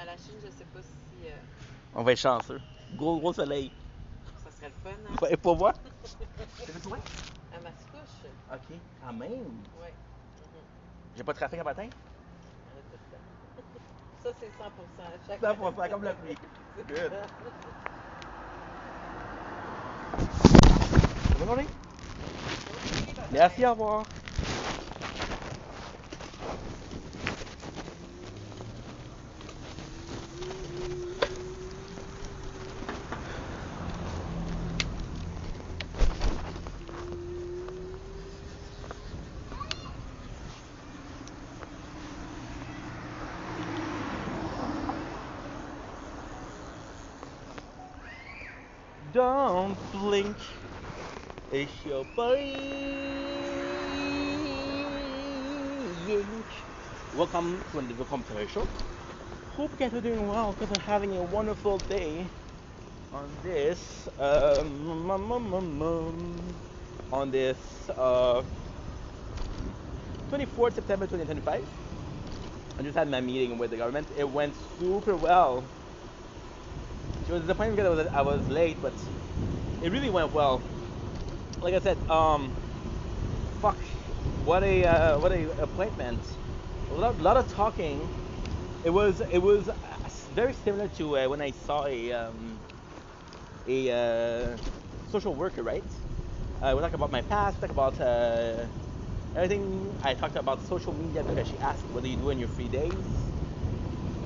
à la Chine, je sais pas si On va être chanceux. Gros soleil. ça serait le fun, hein? Ouais, pour moi. C'est le souhait? À Mascouche? Ok, quand même. Ouais. J'ai pas de trafic à matin? Ça, c'est 100%. Chaque 100% comme la pluie. Good. Bonne journée. Merci, au revoir. Don't blink. It's your blink. Welcome to the commercial. Hope you guys are doing well because I'm having a wonderful day on this on this 24th September 2025. I just had my meeting with the government. It went super well. She was disappointed because I was late, but it really went well. Like I said, fuck, what a appointment. A lot of talking. It was very similar to when I saw a social worker, right? We talked about my past, talked about everything. I talked about social media because she asked, "What do you do in your free days?"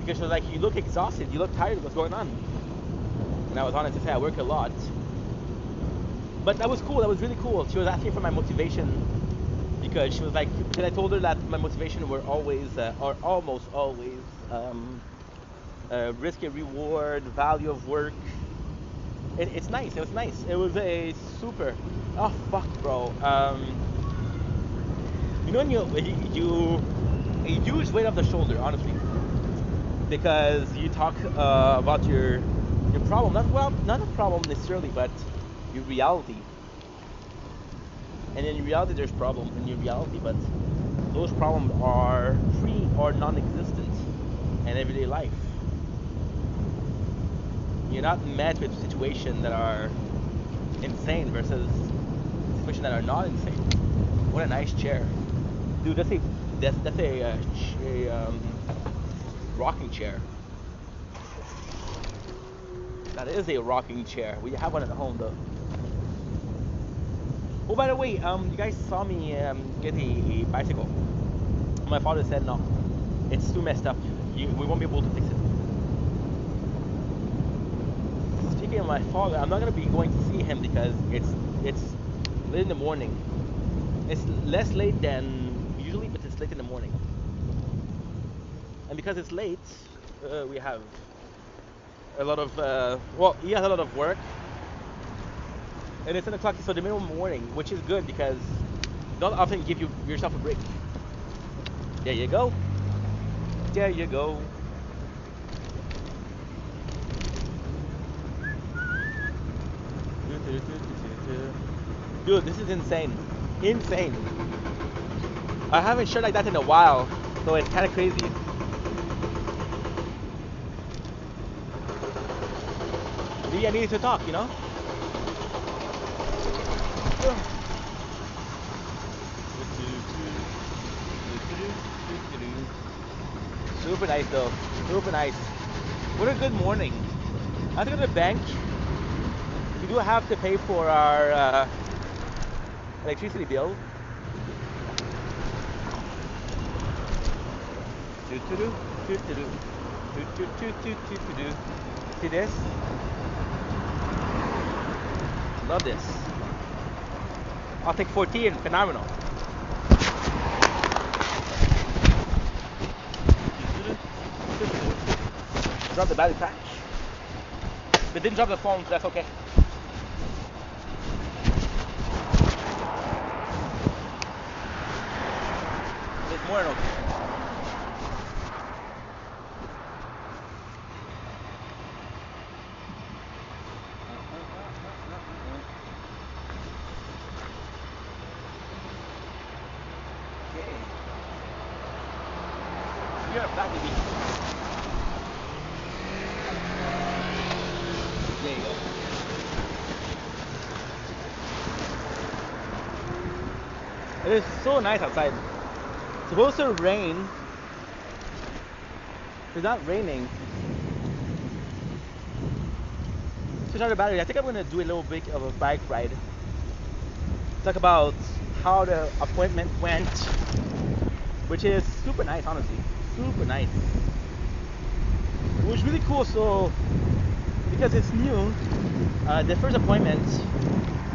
Because she was like, "You look exhausted. You look tired. What's going on?" And I was honest to say I work a lot. But that was cool. That was really cool. She was asking for my motivation because she was like, because I told her that my motivation were always, or almost always, risk and reward, value of work. It's nice. It was nice. It was a super. Oh fuck, bro. You know when you a huge weight off the shoulder, honestly, because you talk about your problem. Not a problem necessarily, but your reality. And in reality, there's problems in your reality, but those problems are free or non-existent in everyday life. You're not met with situations that are insane versus situations that are not insane. What a nice chair, dude. That's a rocking chair. That is a rocking chair. We have one at home though. Oh, by the way, you guys saw me get a bicycle. My father said no, it's too messed up. We won't be able to fix it. Speaking of my father, I'm not gonna be going to see him because it's late in the morning. It's less late than usually, but it's late in the morning. And because it's late, we have a lot of he has a lot of work. And it's 10 o'clock, so the middle of the morning, which is good because you don't often give yourself a break. There you go. There you go. Dude, this is insane. Insane. I haven't shared like that in a while, so it's kind of crazy. Maybe I needed to talk, you know? Super nice though. Super nice. What a good morning. I have to go to the bank. We do have to pay for our electricity bill. See this? Love this. I'll take 14. Phenomenal. Drop the battery pack. But didn't drop the phone, so that's okay. It's more than okay. You're a black baby. It is so nice outside. It's supposed to rain. It's not raining. Switch out the battery. I think I'm gonna do a little bit of a bike ride. Talk about how the appointment went, which is super nice, honestly. Super nice. It was really cool. So because it's new, the first appointment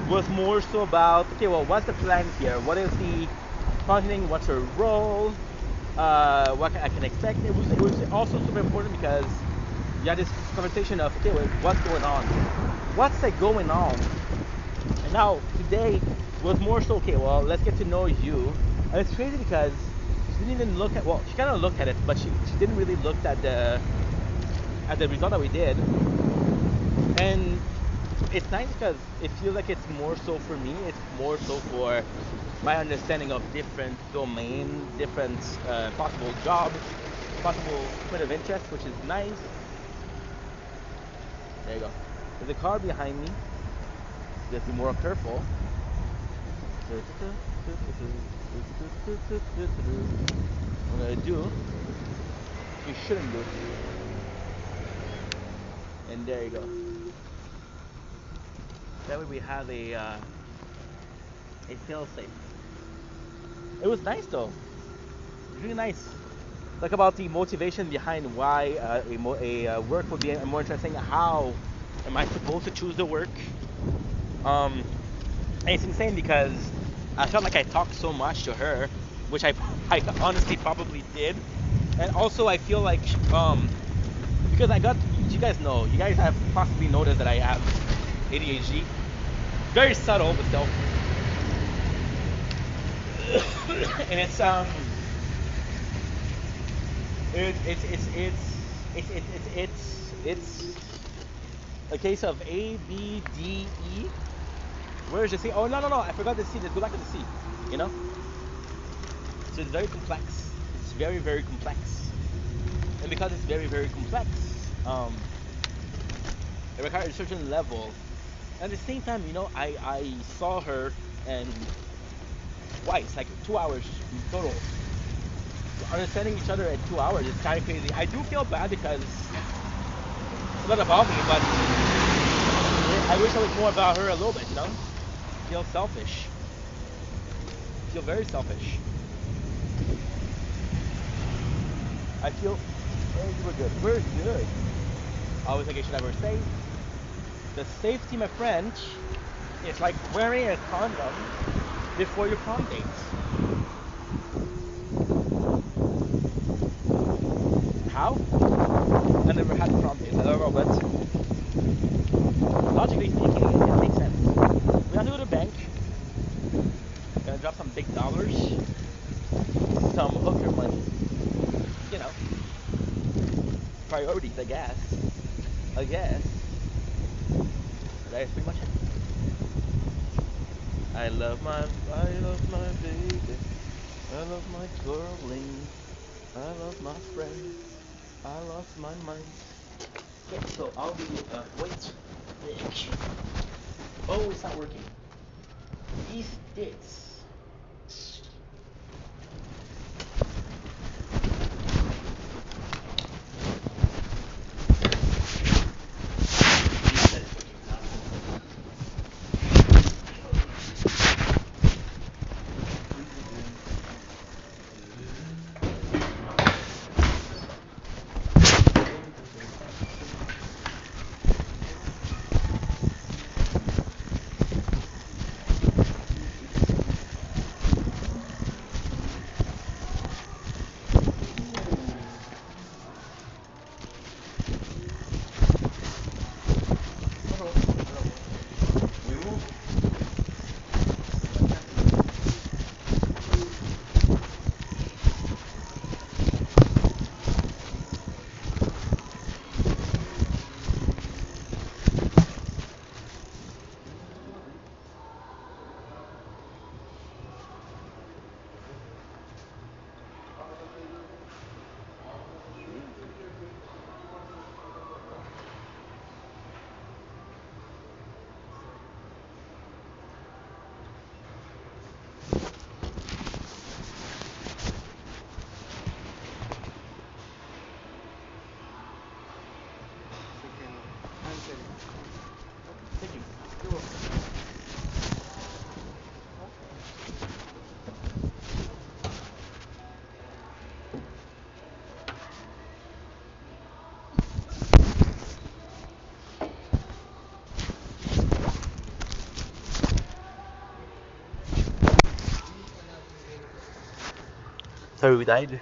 was more so about, okay, well, what's the plan here? What is the functioning? What's her role? What I can expect? It was also super important because you had this conversation of, okay, well, what's going on? What's going on? And now today was more so, okay, well, let's get to know you. And it's crazy because she didn't even look at, well, she kind of looked at it, but she didn't really look at the result that we did. And it's nice because it feels like it's more so for me. It's more so for my understanding of different domains, different possible jobs, possible point of interest, which is nice. There you go. There's a car behind me. You have to be more careful. What I'm gonna do, you shouldn't do. And there you go. That way we have a fail safe. It was nice though. It was really nice. Talk about the motivation behind why a work would be more interesting. How am I supposed to choose the work? And it's insane because I felt like I talked so much to her, which I honestly probably did. And also I feel like because you guys have possibly noticed that I have ADHD. Very subtle, but still. And it's a case of A, B, D, E. Where is the C? Oh no, I forgot the C. Let's go back to the C. You know? So it's very complex. It's very, very complex. And because it's very, very complex, it requires a certain level. At the same time, I saw her and twice, like 2 hours in total. Understanding each other at 2 hours is kind of crazy. I do feel bad because it's not about me, but I wish I was more about her a little bit, I feel selfish. I feel very selfish. I feel we're good. We're good. Always make sure that we're safe. The safety, my friend, is like wearing a condom before your prom date. How? I never had a prom date. I don't know, but logically speaking, it makes sense. We have to go to the bank. Gonna drop some big dollars, some hooker money. Priorities, I guess. That is pretty much it. I love my baby. I love my girling. I love my friend. I lost my mind. Yeah, so I'll be wait. Oh, it's not working. These dicks. Sorry we died.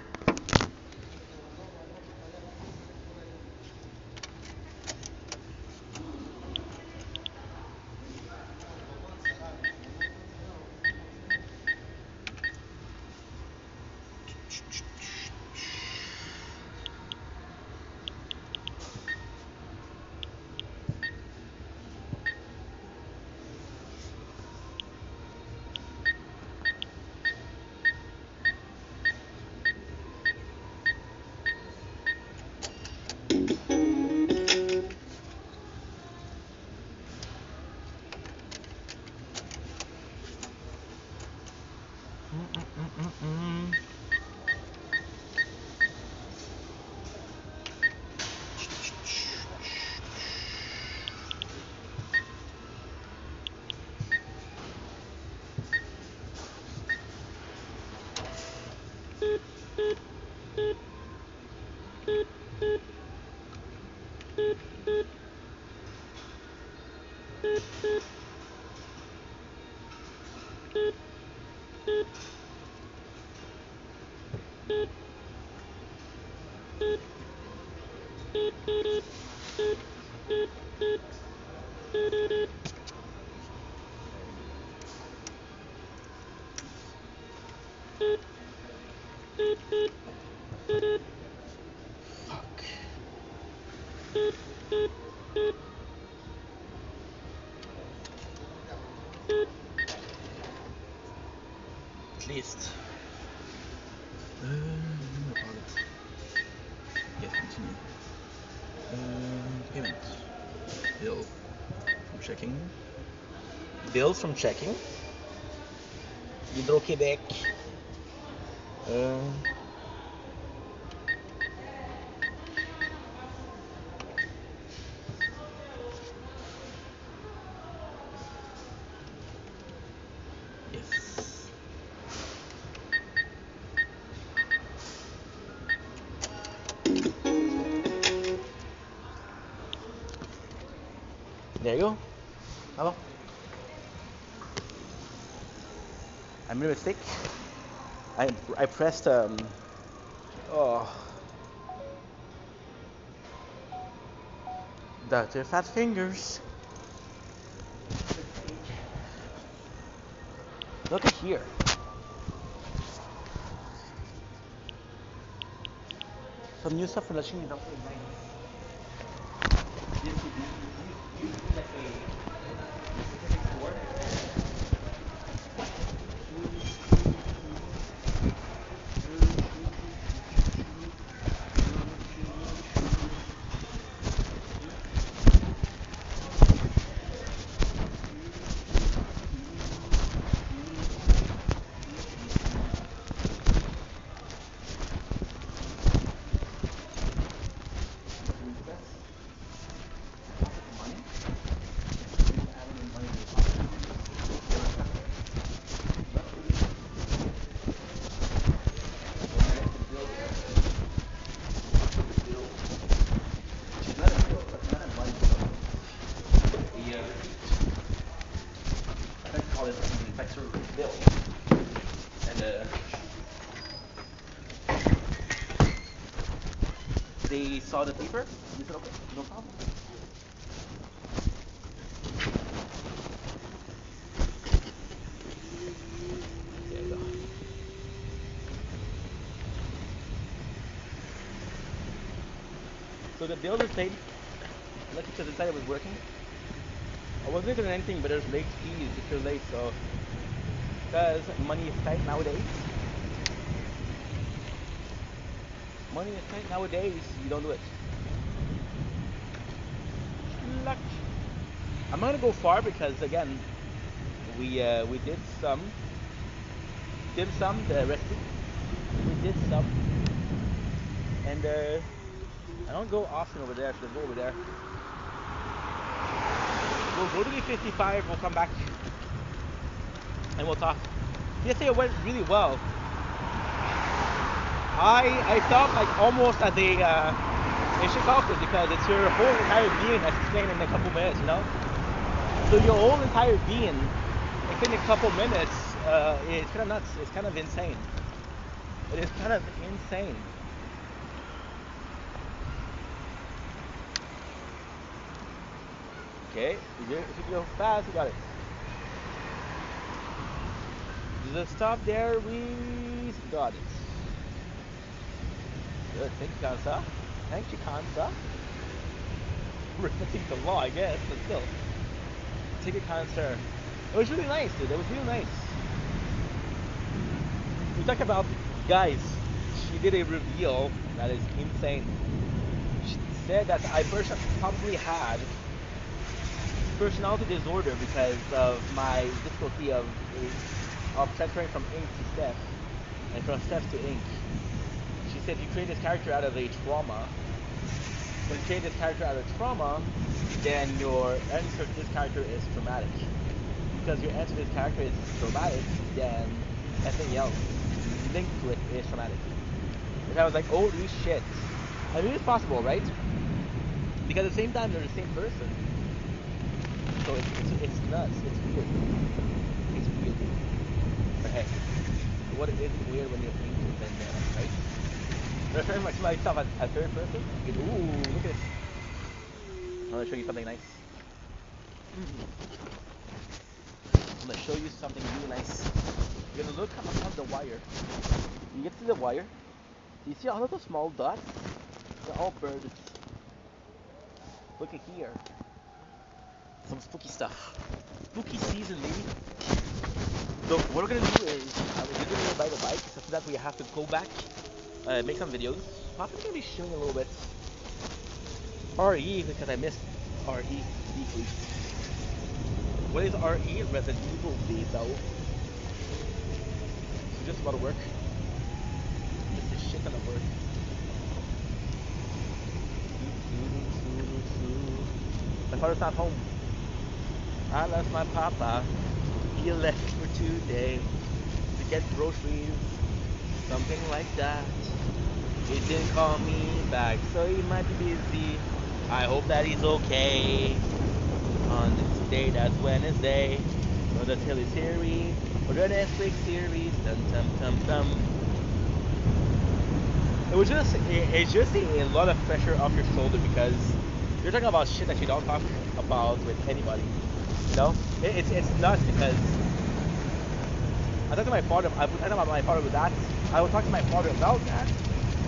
At least. Yes, continue. Payment. Bill from checking. Bills from checking. Hydro-Québec. Yes. There you go. Hello. I made a mistake. I pressed Dr. Fat Fingers. Look at here. Some new stuff for letting you know. This would be like a specific store. They saw the paper. They said, okay, no problem. There you go. So the bill was paid. Lucky to the side it was working. I wasn't doing anything, but there's late fees if you're late, so because money is tight nowadays. Money is tight nowadays, you don't do it. Luck. I'm not gonna go far because again, we did some the recipe. We did some, and I don't go often over there. So go over there. We'll go to EP55. We'll come back and we'll talk. Yesterday it went really well. I felt like almost as a Chicago because it's your whole entire being that's explained in a couple minutes, you know. So your whole entire being, in a couple minutes, it's kind of nuts. It's kind of insane. It is kind of insane. Okay, if you go fast, you got it. Just stop there, we got it. Good, thank you, Kansa. Thank you, Kansa. Respecting the law, I guess, but still. Take it, Kansa. It was really nice, dude. It was really nice. We talk about, guys, she did a reveal that is insane. She said that I probably had personality disorder because of my difficulty of transferring from ink to Steph and from Steph to ink. She said you create this character out of a trauma. When you create this character out of trauma, then your answer to this character is traumatic. Because your answer to this character is traumatic, then everything else linked to it is traumatic. And I was like, holy shit. I mean, it's possible, right? Because at the same time, they're the same person. So it's nuts. It's weird. It's weird. But hey, what is weird when you're thinking than right? Referring myself at third person. Ooh, look at this. I'm gonna show you something nice. I'm gonna show you something really nice. You're gonna look on the wire. You get to the wire. You see all of those small dots? They're all birds. Look at here. Some spooky stuff. Spooky season, baby. So what we're gonna do is we're gonna ride the bike. So for that we have to go back, make some videos. Possibly gonna be showing a little bit RE because I missed RE deeply. What is RE? Resident Evil Beta. So just about to work. Just a shit ton of work. My father's not home. I left my papa. He left for 2 days to get groceries, something like that. He didn't call me back, so he might be busy. I hope that he's okay. On this day, that's Wednesday, for the Tilly series, for the Netflix series. Dum dum dum dum. It's just a lot of pressure off your shoulder because you're talking about shit that you don't talk about with anybody. You know, it's nuts because I talked to my father. I talked about my father with that. I would talk to my father about that.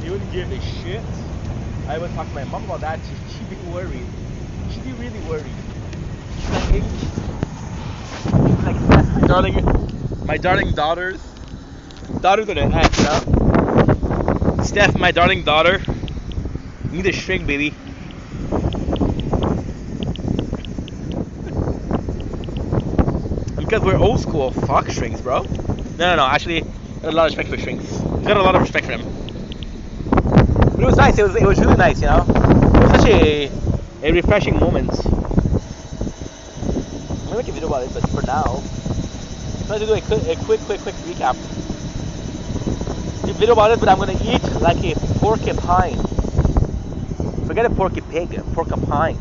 He wouldn't give a shit. I would talk to my mom about that. She'd be worried. She'd be really worried. She's like my darling daughters are the heck, you know. Steph, my darling daughter, need a shrink, baby. Because we're old school, fuck shrinks, bro. No. Actually, I got a lot of respect for shrinks. Got a lot of respect for them. But it was nice. It was really nice, you know. It was such a refreshing moment. I'm gonna make a video about it, but for now, I'm going to do a quick recap. Do a video about it, but I'm gonna eat like a porcupine. Forget a porky pig, porcupine.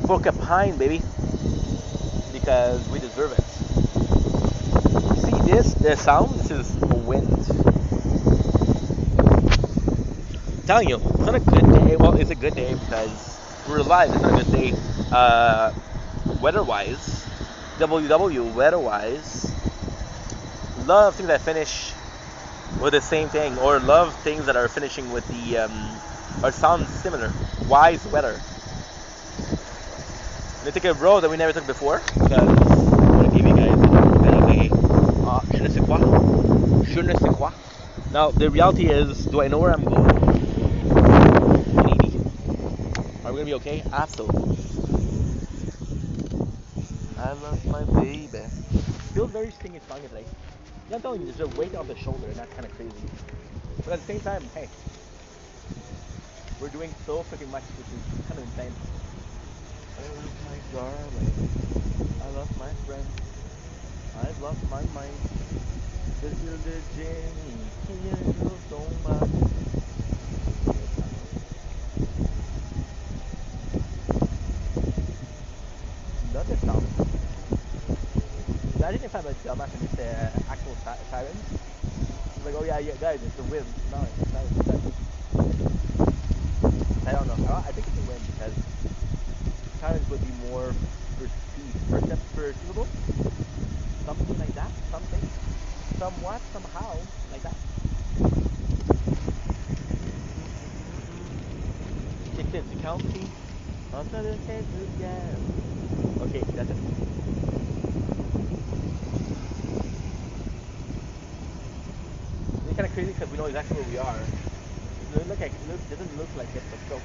Porcupine, baby. Because we deserve it. You see the sound? This is a wind. I'm telling you, it's not a good day. Well, it's a good day because we're alive. It's not a good day weather-wise. WW weather-wise. Love things that finish with the same thing, or love things that are finishing with the or sound similar. Wise weather. We take a road that we never took before because I'm going to give you guys a je ne sais quoi. Je ne sais quoi. Now, the reality is, do I know where I'm going? Maybe. Are we going to be okay? Absolutely. I love my baby. Feels very stingy song today. Yeah, I'm telling you, there's a weight on the shoulder and that's kind of crazy. But at the same time, hey, we're doing so freaking much, which is kind of insane. I love my darling. I love my friend. I love my mind. This is the Jenny. Can you so much? Love this sound. Imagine if I'm a dumbass and it's actual siren. like, oh yeah, yeah, guys, it's the wind. No, it's not. I don't know. I think it's the wind because tires would be more perceivable, something like that, something, somewhat, somehow, like that. Kicked into county. Okay, that's it. It's kind of crazy because we know exactly where we are. Doesn't look like it, but still.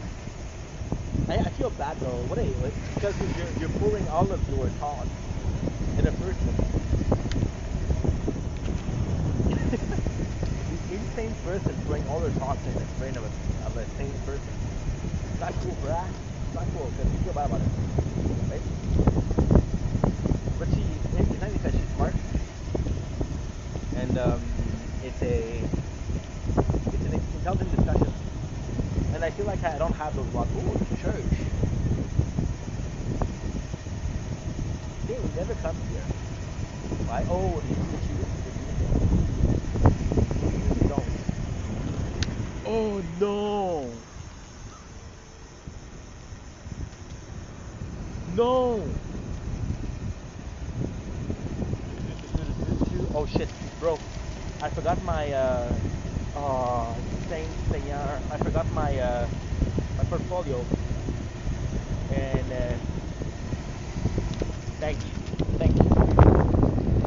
I feel bad though. What are you? Because you're pulling all of your thoughts in a person. The insane person throwing all their thoughts in the brain of a sane person. It's not cool, bruh. It's not cool because you feel bad about it, right? But it's not because she's smart, and it's an intelligent discussion. And I feel like I don't have those blocks. Ooh, church. They never come here. Why? Oh, they don't. Oh no. No. Oh shit, bro. I forgot my oh, Seigneur. I forgot my portfolio. And thank you. Thank you.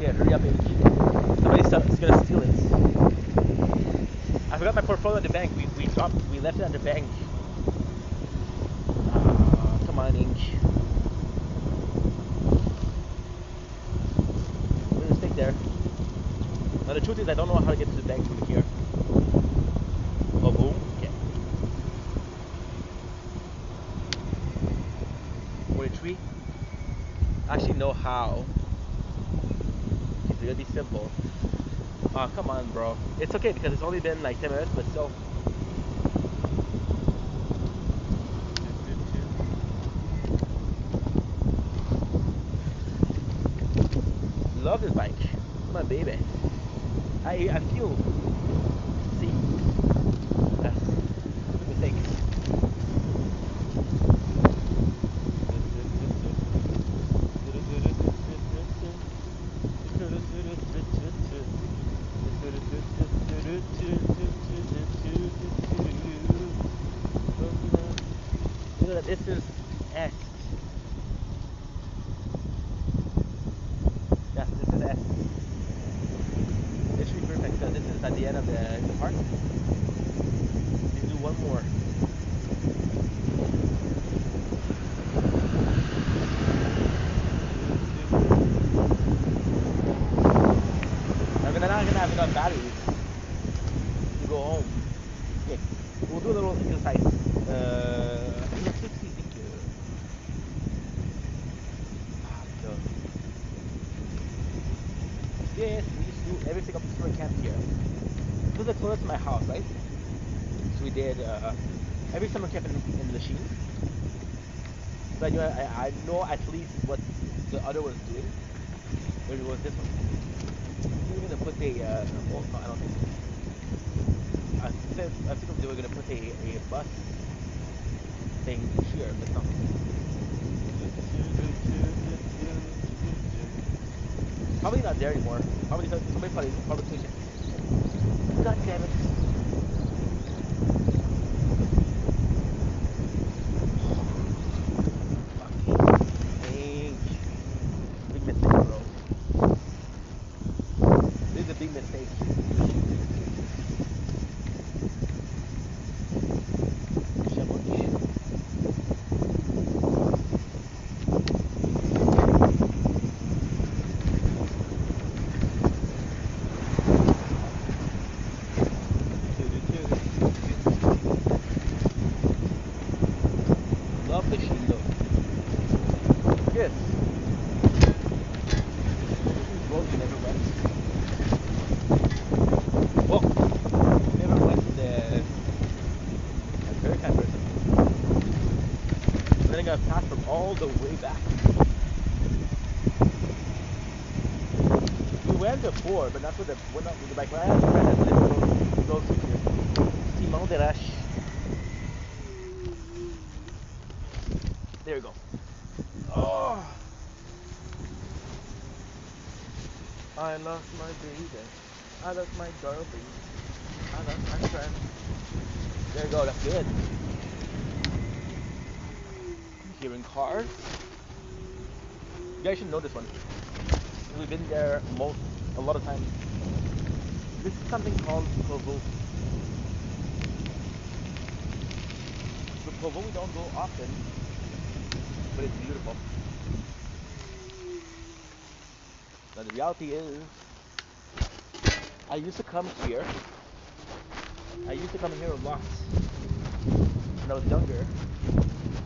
Yeah, hurry up, H. Somebody's gonna steal it. I forgot my portfolio at the bank. We left it at the bank. Come on, Ink. There's a mistake there. Now the truth is I don't know how to get to the bank from here. Oh, boom. Okay. 43. I actually know how. It's gonna be simple. Oh, come on, bro. It's okay because it's only been like 10 minutes, but still. Love this bike. My baby. I feel. See. That's a mistake. This is S. Yes, this is S. This should be perfect. So this is at the end of the part. We can do one more. I'm not gonna have enough batteries to go home. Okay, we'll do a little exercise. Yes, we used to do every single summer camp here. This was the closest to my house, right? So we did every summer camp in the Sheen. So I know at least what the other was doing. Maybe it was this one. We were gonna put well, no, I don't think so. I think they were gonna put a bus thing here, but no. Probably not there anymore. Probably pushing it. God damn it. Big mistake, bro. This is a big mistake. Love the Shindo. Yes. This road you never went. Well, never went the very kind person. And then I got passed from all the way back. We went before, but not with the bike. When I had a friend that lived close to here. Simon de Rache. There you go. Oh, I lost my baby. I lost my darling. I lost my friend. There you go. That's good. Hearing cars. You guys should know this one. We've been there a lot of times. This is something called Provo. The Provo we don't go often, but it's beautiful. Now the reality is, I used to come here. I used to come here a lot when I was younger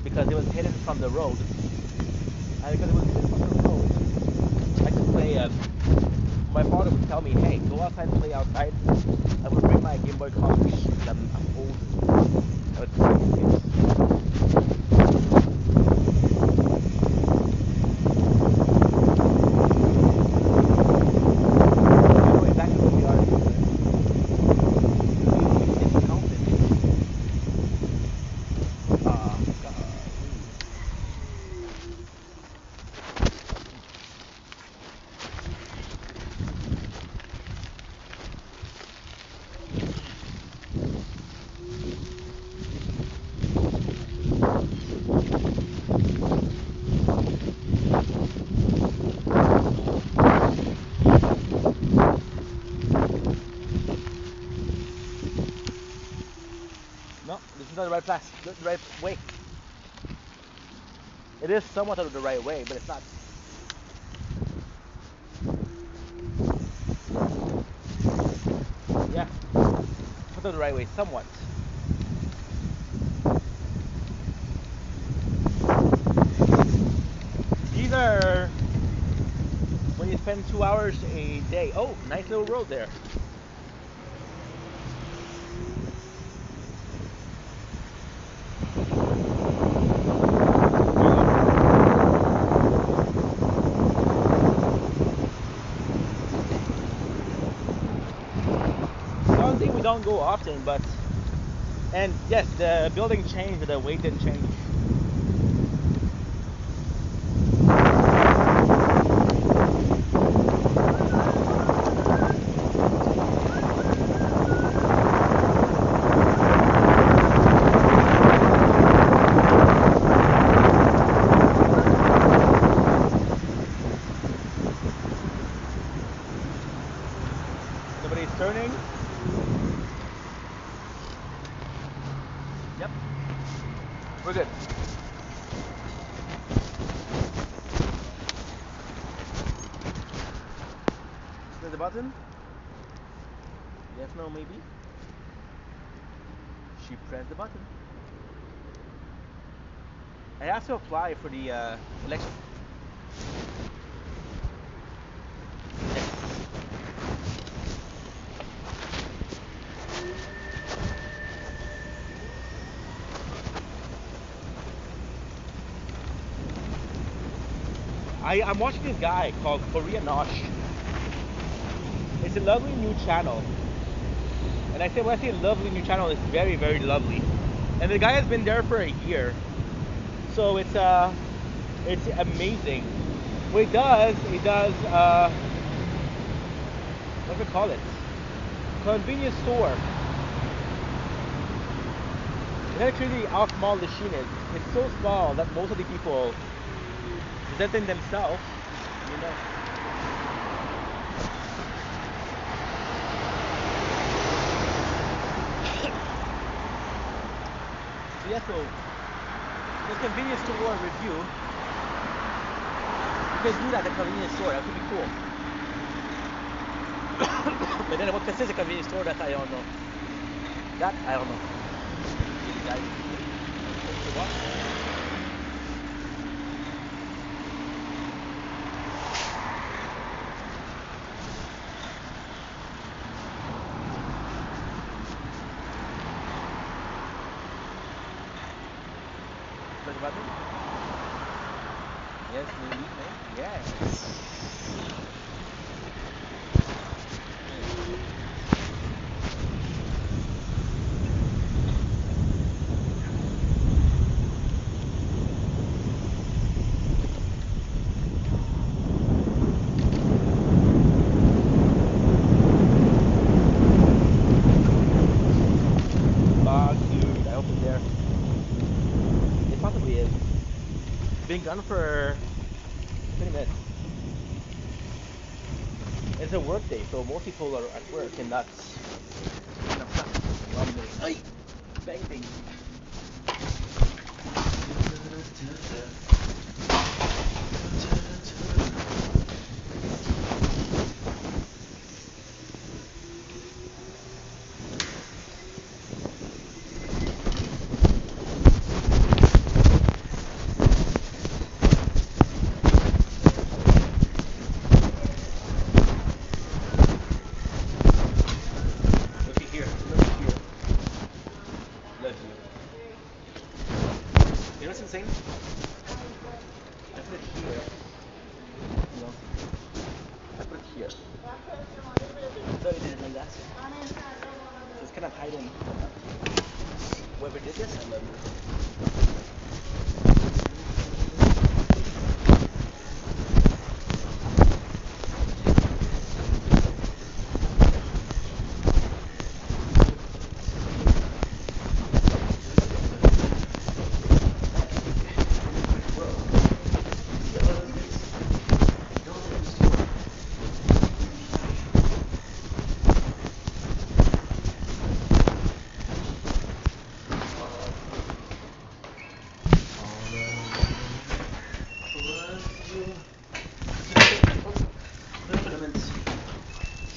because it was hidden from the road. And because it was hidden from the road, I could play. My father would tell me, "Hey, go outside and play outside." I would bring my Game Boy Color because I'm old. I would play games. I know exactly where we are. It's counted. God. No, this is not the right place. The right way. It is somewhat of the right way, but it's not. Yeah, put it the right way, somewhat. These are when you spend 2 hours a day. Oh, nice little road there. Something we don't go often, but and yes, the building changed, but the weight didn't change. Nobody's turning. Yep, we're good. There's the button. Yes, no, maybe. She pressed the button. I have to apply for the election. Yes. I'm watching this guy called Korea Nosh. It's a lovely new channel. And when I say lovely new channel, it's very, very lovely. And the guy has been there for a year. So it's amazing. What he does what do we call it? Convenience store. It's actually how small the machine is. It's so small that most of the people presenting themselves, you know. So yeah, so the convenience store review. You can do that at the convenience store. That would be cool. But then what consists a convenience store? That I don't know. That I don't know. Really, guys. So what? Press the button? Yes, maybe. Yes. been gone for 20 minutes. It's a work day, so most people are at work, and that's kind of tough. Ay! Bang, bang. Looky here, looky here. Love you. You know what's insane? I put it here. You know, I put it here. So it didn't like that. So it's kind of hiding. Whoever did this, I love you.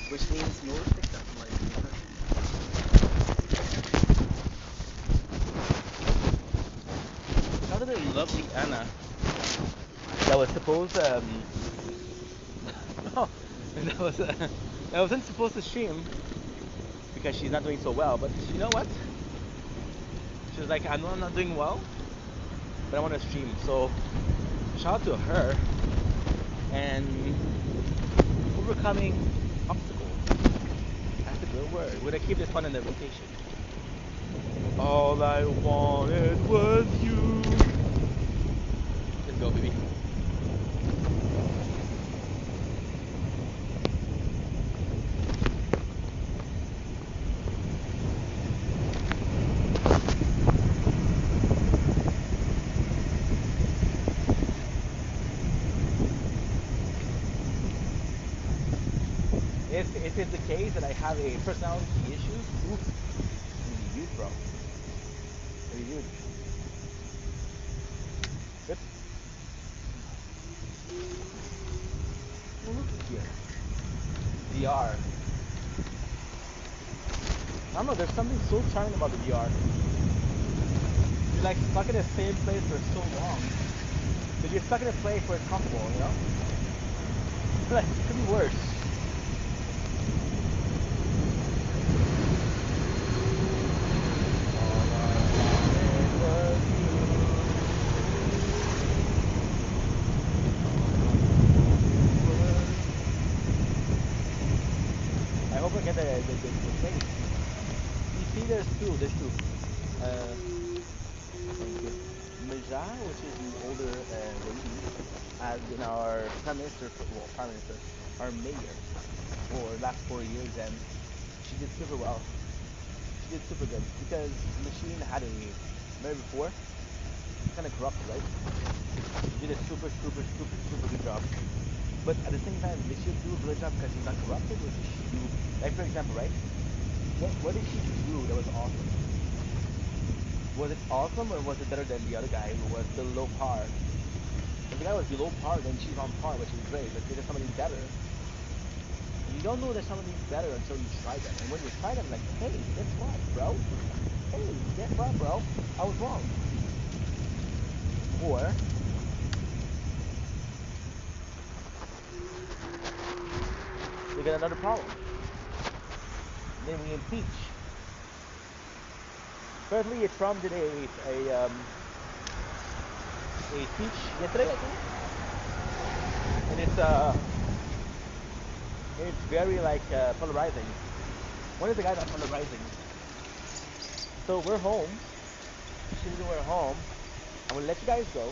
Which means yours picked up like how did a lovely Anna that was supposed no, that was that wasn't supposed to stream because she's not doing so well, but you know what? She was like, I know I'm not doing well, but I want to stream. So shout out to her and overcoming obstacles. That's a good word. We're gonna keep this one in the rotation. All I wanted was you. Let's go, baby. If it's the case that I have a personality issue, oof, it's gonna be huge, bro. It's gonna be huge. Good. Well, look here. VR. I don't know, there's something so charming about the VR. You're like stuck in the same place for so long. But you're stuck in a place where it's comfortable, you know? Like, it could be worse. I hope I get the place. You see, there's two. Meja, which is the older lady, has been our prime minister, our mayor for the last 4 years, and she did super well. She did super good because Machine had a mayor before, kind of corrupt, right? She did a super good job. But at the same time, did she do a good job because she's not corrupted, or did she do, like for example, right? What did she do that was awesome? Was it awesome or was it better than the other guy who was below par? If the guy was below par, then she's on par, which is great. But if there's somebody better, you don't know that somebody's better until you try them. And when you try them, like, hey, guess what, bro? Hey, guess what, bro? I was wrong. Or we get another problem. Then we impeach. Thirdly, Trump did a speech yesterday, I think, and it's very like polarizing. One of the guys that's polarizing. So we're home. We're home. I'm gonna let you guys go.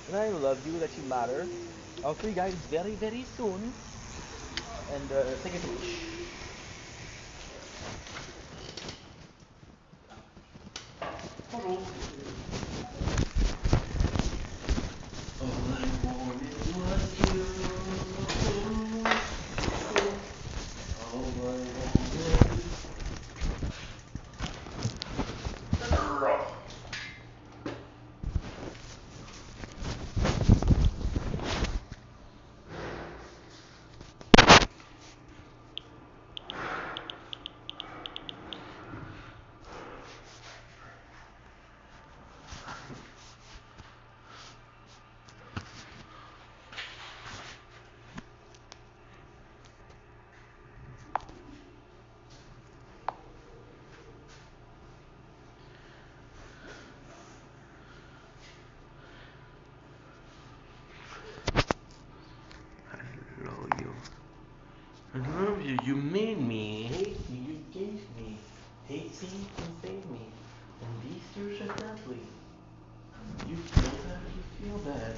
And I love you, that you matter. I'll see you guys very soon. And take a speech. You made me hate me, you gave me hate, see, and save me. And these tears are deadly. You feel bad, you feel bad.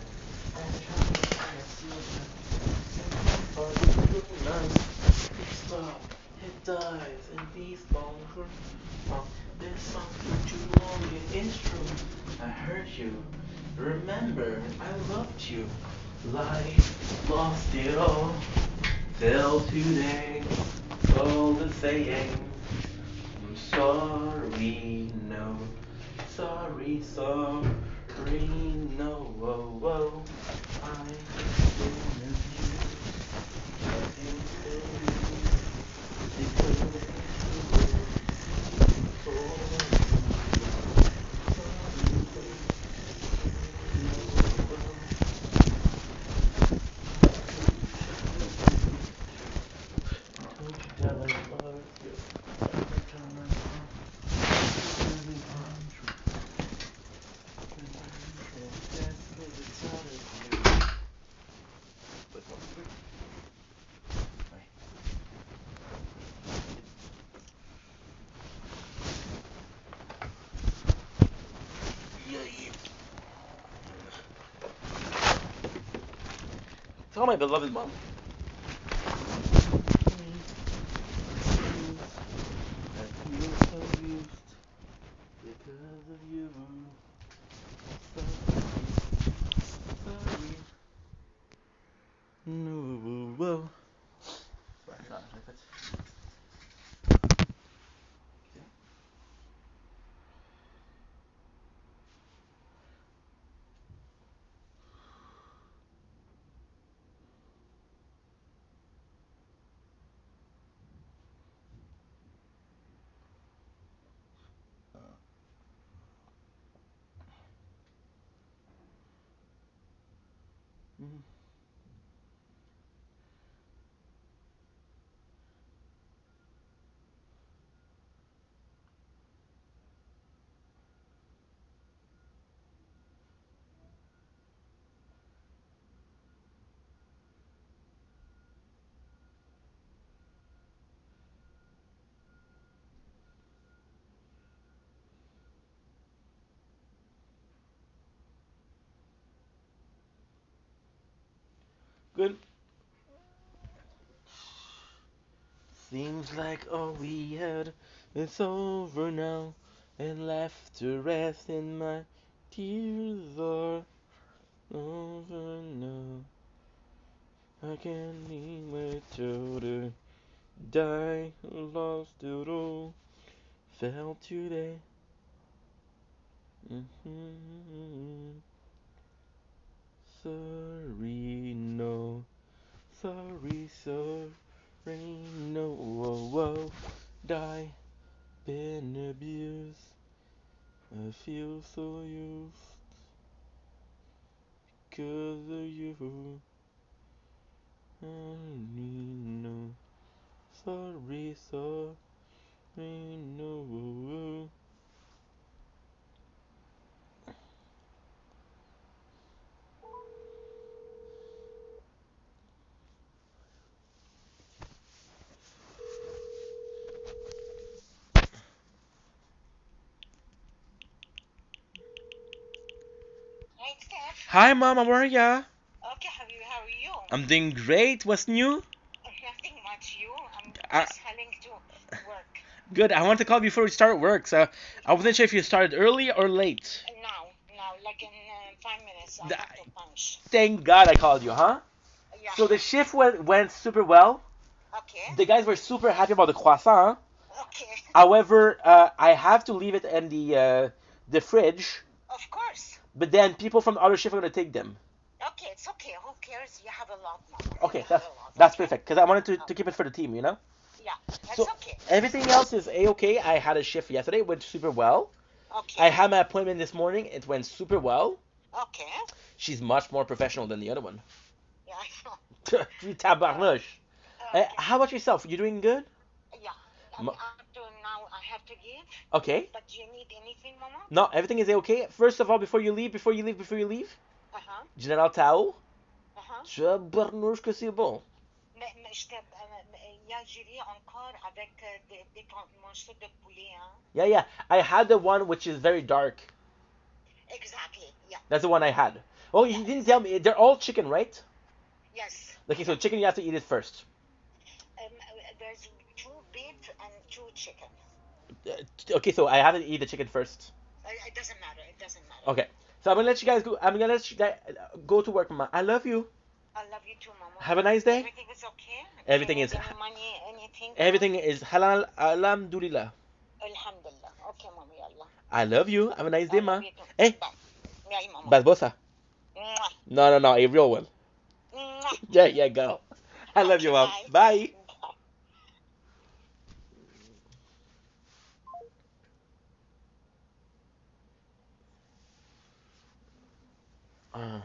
And try to feel bad. And my heart is really nice. You stop, it dies, and these bones hurt. This song for too long, it is true. I hurt you. Remember, I loved you. Life lost it all. Till today, all the saying, I'm sorry, no, sorry, sorry, no, whoa, whoa, I've been abused, nothing to you, because you were don't you tell me love you, every time I tell my beloved mom. I feel so used because of you. Sorry. No, whoa. Good. Seems like all we had is over now, and left to rest in my tears are over now. I can't even to die, lost it all, fell today. Sorry, no, sorry, sorry, no, whoa, whoa, die, been abused, I feel so used, cause of you, no, sorry, sorry, no. Hey, Steph. Hi, Mom, how are ya? Okay, how are you? I'm doing great. What's new? Nothing much. You? I'm I, just heading to work. Good. I wanted to call before we start work, so I wasn't sure if you started early or late. Now, like in 5 minutes, I Th- have to punch. Thank God I called you, huh? Yeah. So the shift went super well. Okay. The guys were super happy about the croissant. Okay. However, I have to leave it in the fridge. Of course. But then people from the other shift are gonna take them. Okay, it's okay. Who cares? You have a lot now. Okay, You that's have a lot. that's Okay. perfect because I wanted to keep it for the team, you know. Yeah, that's So okay. everything else is a-okay. I had a shift yesterday, it went super well. Okay. I had my appointment this morning, it went super well. Okay. She's much more professional than the other one. Yeah, I know. Tu tabarnouche. Okay. How about yourself? You doing good? Yeah. I Mo- have to now. I have to give. Okay. But do you need anything, Mama? No, everything is okay. First of all, before you leave, Uh huh. General Tao, Uh huh. tabarnouche que c'est bon. Mais hier, j'ai ri encore avec des morceaux de poulet, hein? Yeah. I had the one which is very dark. Exactly, yeah. That's the one I had. Oh, you didn't tell me. They're all chicken, right? Yes. Okay, so chicken you have to eat it first. There's 2 beef and 2 chicken. Okay, so I have to eat the chicken first. It doesn't matter. It doesn't matter. Okay, so I'm gonna let you guys go. I'm gonna let you guys go to work, Mama. I love you. I love you too, Mama. Have a nice day. Everything is okay? Everything You is- need any money, anything? Everything is halal. Alhamdulillah. Alhamdulillah. Okay, Mama, yalla. I love you. Have a nice day, I Ma. love you too. Hey, Bye. Bye, Mama. Basbosa. Mwah. No, a real one. Mwah. Yeah, go. I love you, Okay, Mom. bye. Bye. Bye. Uh,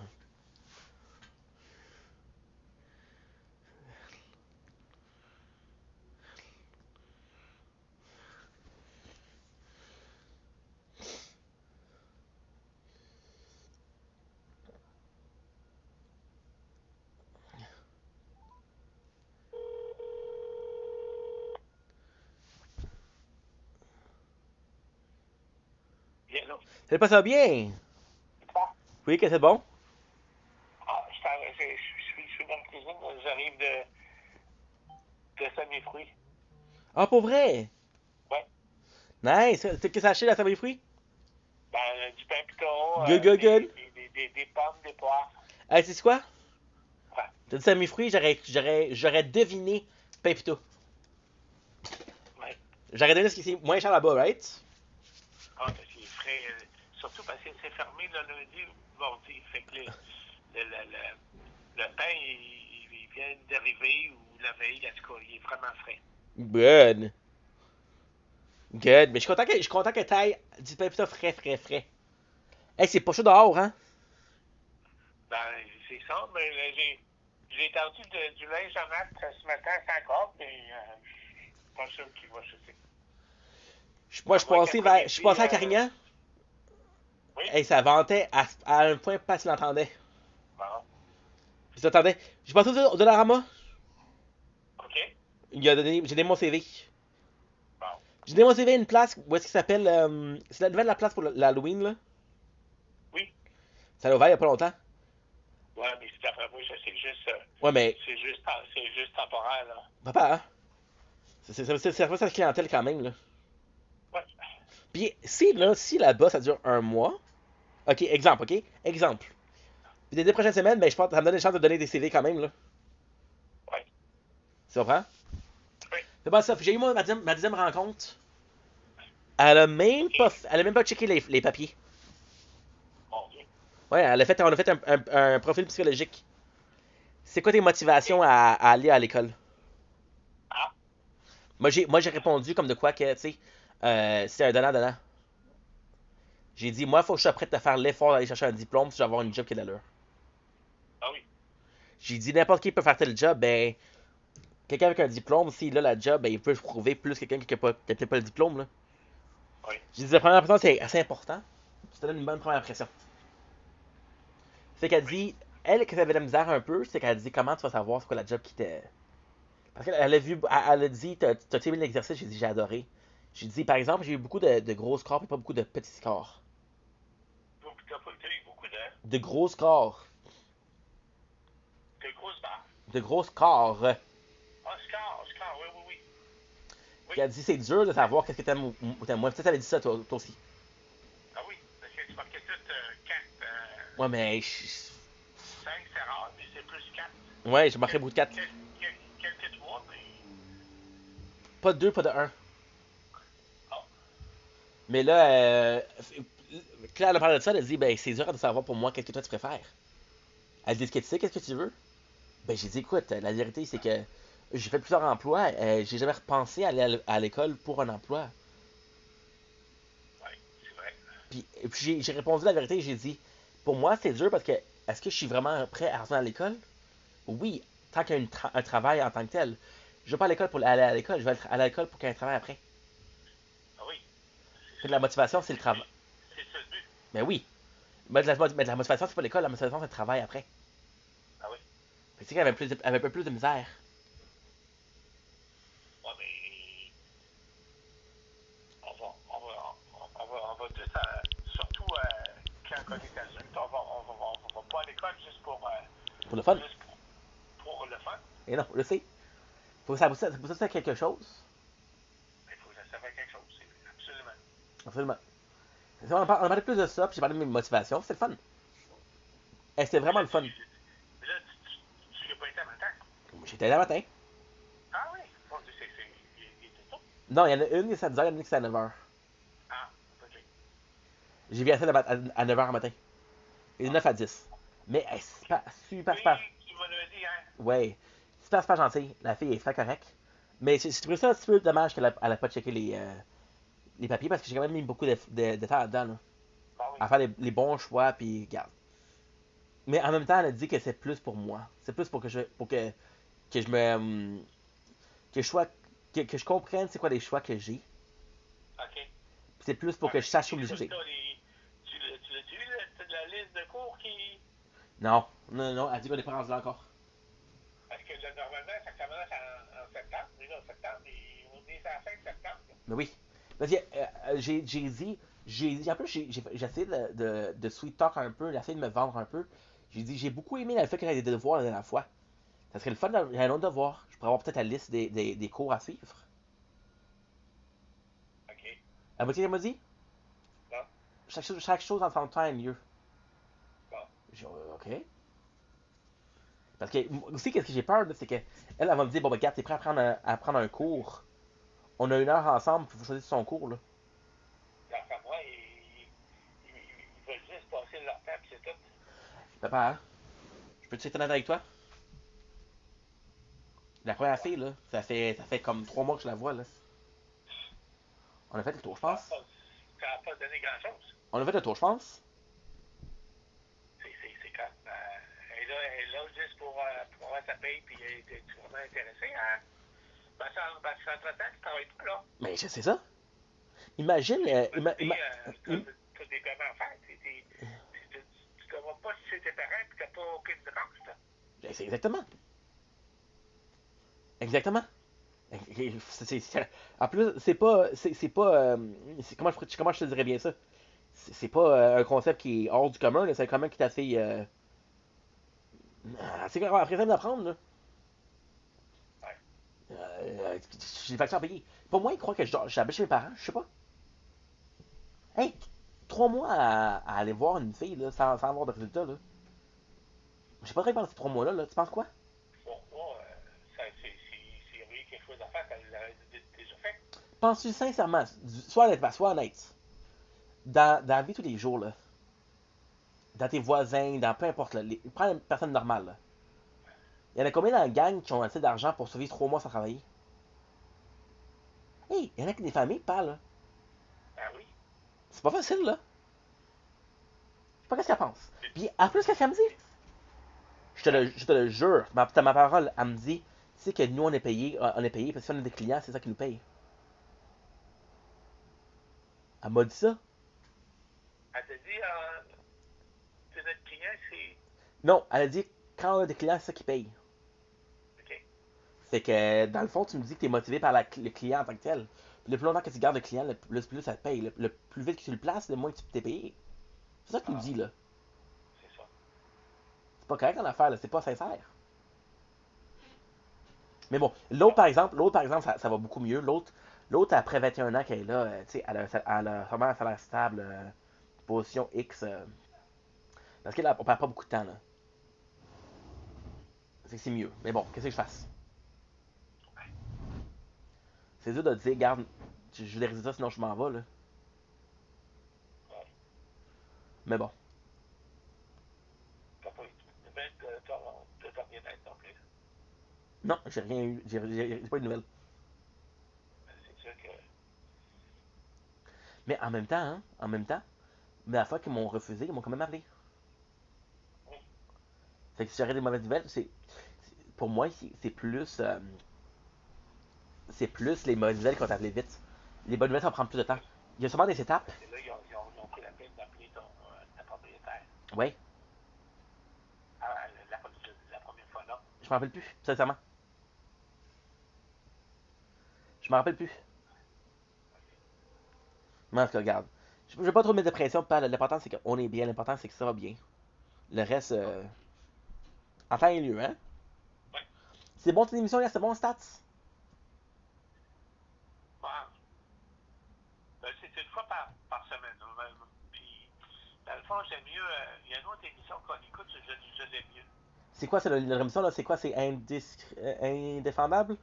Bien, non. Salut, pas ça bien? Quoi? Oui, que c'est bon? Ah, je suis dans la cuisine, j'arrive de semi-fruits. Ah, pour vrai? Ouais. Nice. Qu'est-ce que ça achète à Sabri Fruits? Ben, du pain piton, Good. des pommes, des poires. Hey, c'est quoi? Ouais. T'as dit Sabri Fruits, j'aurais deviné pain pito. Ouais. J'aurais deviné ce qui c'est moins cher là-bas, right? Ah, ben, c'est frais, surtout parce que c'est fermé le lundi ou mardi. Fait que le pain, il vient d'arriver ou la veille, en tout cas, il est vraiment frais. Good. Mais je suis content que t'ailles du pain pito frais. Hey, c'est pas chaud dehors, hein? Ben, c'est ça, mais j'ai tendu du linge à mat ce matin sans corde, mais je suis pas sûr qu'il va chuter. Moi, je suis passé à Carignan. Oui. Hey, ça ventait à un point pas si l'entendais. Bon. Puis t'entendais. J'ai passé au Dollarama. OK. J'ai donné mon CV. Bon. J'ai donné mon CV à une place, où est-ce qu'il s'appelle. C'est la nouvelle la place pour l'Halloween, là. Oui. Ça a ouvert il y a pas longtemps. Ouais, mais c'est après moi, ça, c'est juste. Ouais, mais. C'est juste temporaire, là. Papa, hein? C'est pas sa clientèle quand même, là. Ouais. Puis, si là-bas, ça dure un mois. Ok, exemple, ok? Exemple. Puis, les 2 prochaines semaines, ben, je pense que ça me donne une chance de donner des CV quand même, là. Ouais. Tu comprends? Oui. C'est pas ça. Puis, j'ai eu ma deuxième rencontre. Elle a même pas checké les papiers. Mon Dieu. Ouais, on a fait un profil psychologique. C'est quoi tes motivations à aller à l'école? Ah. Moi, j'ai répondu comme de quoi que, tu sais, c'est un donnant. J'ai dit, moi, il faut que je sois prêt à faire l'effort d'aller chercher un diplôme si je veux avoir une job qui a de l'allure. Ah oui. J'ai dit, n'importe qui peut faire tel job, ben, quelqu'un avec un diplôme, s'il a la job, ben, il peut se prouver plus que quelqu'un qui n'a peut-être pas le diplôme, là. Oui. J'ai dit, la première impression, c'est assez important. Ça te donne une bonne première impression. C'est qu'elle dit, elle, que ça avait de la misère un peu, c'est qu'elle dit, comment tu vas savoir c'est quoi la job qui t'est. Parce qu'elle a dit, t'as aimé l'exercice? J'ai dit, j'ai adoré. J'ai dit, par exemple, j'ai eu beaucoup de gros scores et pas beaucoup de petits scores. T'as eu beaucoup De gros scores. de grosses barres. De gros scores. Ah, score, oui. Puis elle dit, c'est dur de savoir qu'est-ce que t'aimes ou t'aimes moins. Peut-être t'avais dit ça, toi aussi. Ah oui, parce que tu marquais tout 4. Ouais, mais. 5, c'est rare, mais c'est plus 4. Ouais, j'ai marqué bout de 4. Quelques 3, mais. Pas de 2, pas de 1. Ah. Mais là, Claire elle a parlé de ça, elle a dit, ben, c'est dur de savoir pour moi qu'est-ce que toi tu préfères. Elle dit, est-ce que tu sais qu'est-ce que tu veux? Ben, j'ai dit, écoute, la vérité, c'est que j'ai fait plusieurs emplois, j'ai jamais repensé à aller à l'école pour un emploi. Oui, c'est vrai. Puis j'ai répondu la vérité, j'ai dit, pour moi, c'est dur parce que, est-ce que je suis vraiment prêt à retourner à l'école? Oui, tant qu'il y a un travail en tant que tel. Je vais pas à l'école pour aller à l'école, je vais aller à l'école pour qu'il y ait un travail après. Ah oui. Fait que la motivation, c'est le travail. C'est ça le but. Mais oui. Mais la motivation, c'est pas l'école, la motivation, c'est le travail après. Ah oui. Fait que tu sais qu'elle avait un peu plus de misère. va dire ça, surtout quand on est adulte, on va pas à l'école juste pour Pour le fun. juste pour le fun. Et non, je sais. Faut ça quelque chose. Il faut que ça serve à quelque chose, absolument. Absolument. On a parlé plus de ça, puis j'ai parlé de mes motivations. C'était le fun. Et c'était vraiment le fun. Mais là, tu n'as pas été à matin. J'étais là le matin. Ah oui, bon, il était tôt. Non, il y en a une qui est à 10h, il y en a une qui est à 9h. Ah, ok. J'ai vu à 9h le matin. Et de 9 à 10. Mais elle est super. Oui, tu m'en as dit, hein. Ouais. Super gentille. La fille est très correcte. Mais j'ai trouvé ça un petit peu dommage qu'elle a pas checké les papiers parce que j'ai quand même mis beaucoup de temps là-dedans. Là, Bon, oui. à faire les bons choix, puis regarde. Mais en même temps, elle a dit que c'est plus pour moi. C'est plus pour que je me. Que je sois. Que je comprenne c'est quoi les choix que j'ai. OK. C'est plus pour que je sache où les Tu j'ai. l'as-tu vu, la liste de cours qui. Non, elle dit qu'on n'est pas rendu là encore. Parce que là, normalement, ça commence en septembre. Mais là, en septembre, on est à la fin de septembre. Mais oui. Parce que j'ai dit. En plus, j'ai essayé de sweet talk un peu, d'essayer de me vendre un peu. J'ai dit, j'ai beaucoup aimé le fait qu'elle ait des devoirs la dernière fois. Ça serait le fun d'avoir un autre devoir. Je pourrais avoir peut-être la liste des cours à suivre. OK. Elle m'a dit, Bon. chaque chose en son temps est mieux. Bon. J'ai dit, OK. Parce que, aussi, qu'est-ce que j'ai peur, c'est qu'elle va me dire, bon, ben, regarde, t'es prêt à prendre un cours. On a 1 heure ensemble, il faut choisir son cours, là. D'après moi, ils veulent juste passer leur temps, puis c'est tout. Papa, hein? Je peux-tu être honnête avec toi? La première Ouais. fille, là, ça fait comme 3 mois que je la vois, là. On a fait le tour, je Ça n'a pense. pas donné grand-chose. On a fait le tour, je pense. C'est quand. Elle est là juste pour avoir sa paye, puis elle est vraiment intéressée. Hein? Parce qu'entre-temps, tu ne travailles pas, là. Mais je sais ça. Imagine, Tu as des paiements à faire. Tu ne vois pas si c'est tes parents, puis tu n'as pas aucune dépense, là. c'est exactement. Exactement. En plus, c'est pas. Comment je te dirais bien ça? C'est pas un concept qui est hors du commun, là, c'est quand même qui est assez. C'est après ça d'apprendre, là. Ouais. J'ai des factures à payer. Pour moi, ils croient que j'habite chez mes parents, je sais pas. Hey, 3 mois à aller voir une fille, là, sans avoir de résultat, là. J'ai pas très pendant ces 3 mois-là, là. Tu penses quoi? Pour moi, c'est oui, quelque chose à faire, tu l'as déjà fait. Penses-tu sincèrement, sois honnête, dans la vie tous les jours, là, dans tes voisins, dans peu importe, là, prends une personne normale, là. Il y en a combien dans la gang qui ont assez d'argent pour survivre 3 mois sans travailler? Hey, il y en a qui des familles qui parlent, là. Ah oui. C'est pas facile, là. Je sais pas qu'est-ce qu'elle pense. Puis, en plus, qu'est-ce qu'elle me dit? Je te le jure, ma parole, elle me dit, tu sais que nous, on est payé parce que si on a des clients, c'est ça qui nous paye. Elle m'a dit ça. Elle t'a dit, c'est notre client, c'est. Non, elle a dit, quand on a des clients, c'est ça qui paye. OK. Fait que, dans le fond, tu me dis que tu es motivé par le client en tant que tel. Puis le plus longtemps que tu gardes le client, le plus ça te paye. Le plus vite que tu le places, le moins que tu t'es payé. C'est ça que tu me dis, là. C'est ça. C'est pas correct en affaire, là. C'est pas sincère. Mais bon, l'autre par exemple, ça va beaucoup mieux. L'autre après 21 ans qu'elle est là, tu sais, elle a vraiment un salaire stable, position X. Parce qu'elle on perd pas beaucoup de temps, là. C'est mieux. Mais bon, qu'est-ce que je fasse? C'est dur de dire, garde, je veux des résultats, sinon je m'en vais, là. Ouais. Mais bon. T'as pas eu de nouvelles de ton bien-être non plus. Non, j'ai rien eu. J'ai pas eu de nouvelles. C'est sûr que. Mais en même temps, la fois qu'ils m'ont refusé, ils m'ont quand même appelé. Oui. Fait que si j'aurais des mauvaises nouvelles, pour moi, c'est plus les mauvaises nouvelles qui vont t'appeler vite. Les bonnes nouvelles, ça va prendre plus de temps. Il y a sûrement des étapes. Parce que là, ils ont pris la peine d'appeler ta propriétaire. Ouais, Ah, la première fois, non. je m'en rappelle plus, sincèrement. Je m'en rappelle plus. Mais en tout cas, regarde. Je vais pas trop mettre de pression, pas. L'important, c'est qu'on est bien. L'important, c'est que ça va bien. Le reste, en temps et lieu, hein? Ouais. C'est bon ton émission, là? C'est bon, stats? Bon, c'est une fois par semaine. Puis, dans le fond, j'aime mieux. Il y a une autre émission qu'on écoute, je l'aime mieux. C'est quoi, c'est leur émission, là? C'est quoi? C'est indéfendable?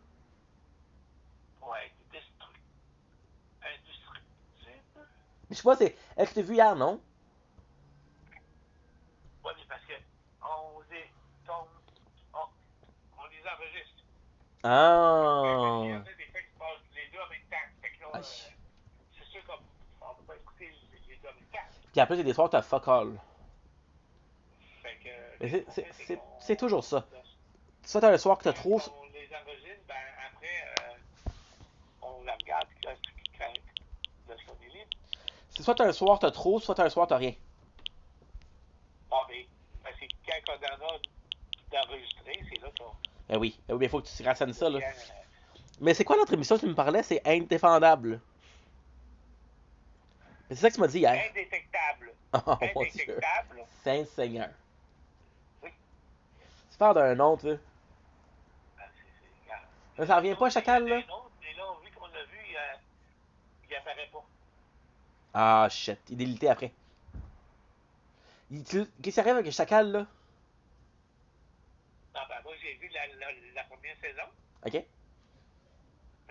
Ouais, indestructible. Je sais pas, c'est. Est-ce que t'as vu hier, non? Oui, mais parce que on les enregistre. Il y en Ah. a des fois qui passent les deux en même temps. Fait que là, Aïe. c'est sûr qu'on ne peut pas écouter les deux en même temps. Puis après, il y a des soirs, t'as fuck all. Fait que, Mais qu'est-ce qu'on fait, c'est qu'on. c'est toujours ça. Soit t'as un soir que t'as trop. Quand on les enregistre, ben après, on la regarde lorsqu'on est libre. C'est soit t'as un soir, t'as trop, soit t'as un soir, t'as rien. Bon, mais c'est quand on en a d'enregistrer, c'est là qu'on. Oui, mais faut que tu rationnes ça, là. Quand, Mais c'est quoi l'autre émission que tu me parlais? C'est indéfendable. Mais c'est ça que tu m'as dit hier. indétectable. Oh mon Dieu. Indétectable. Saint-Seigneur. Oui. Tu parles d'un autre, là. Regarde. Mais ça revient pas, Chacal, là? Un autre, mais là, vu qu'on l'a vu, il apparaît pas. Ah, shit. Il est délité après. Qu'est-ce qui arrive avec Chacal, là? Non, ben moi, j'ai vu la première saison. Ok? Fait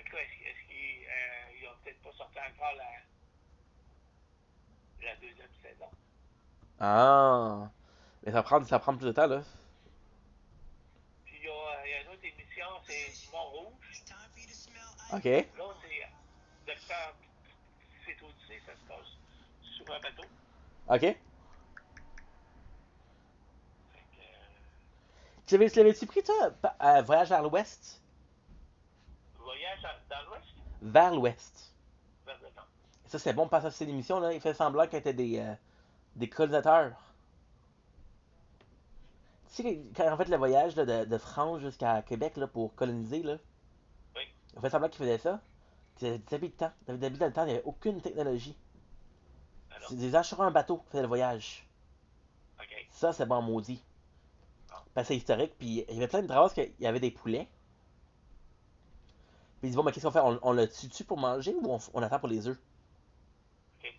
que là, est-ce qu'ils ont peut-être pas sorti encore la deuxième saison? Ah. Mais ça prend plus de temps, là. Puis il y a une autre émission, c'est Montrouge. Ok? L'autre, c'est Docteur c'est Odyssée, ça se passe sur un bateau. Ok? Fait que, Tu l'avais-tu pris, toi? Voyage vers l'Ouest? voyage dans l'Ouest, Vers l'Ouest. vers le nord. Ça, c'est bon, parce que c'est l'émission, là. Il fait semblant qu'il était des colonisateurs. Tu sais, quand on fait le voyage là, de France jusqu'à Québec là, pour coloniser, là, Oui. on fait semblant qu'ils faisaient ça. Des habitants. Des habitants dans le temps, il n'y avait aucune technologie. Alors, C'est des gens sur un bateau qui faisaient le voyage. OK. Ça, c'est bon maudit. Ah. Parce que c'est historique, puis il y avait plein de traces qu'il y avait des poulets. Puis ils disent, bon, mais qu'est-ce qu'on fait? On le tue pour manger ou on attend pour les œufs? OK.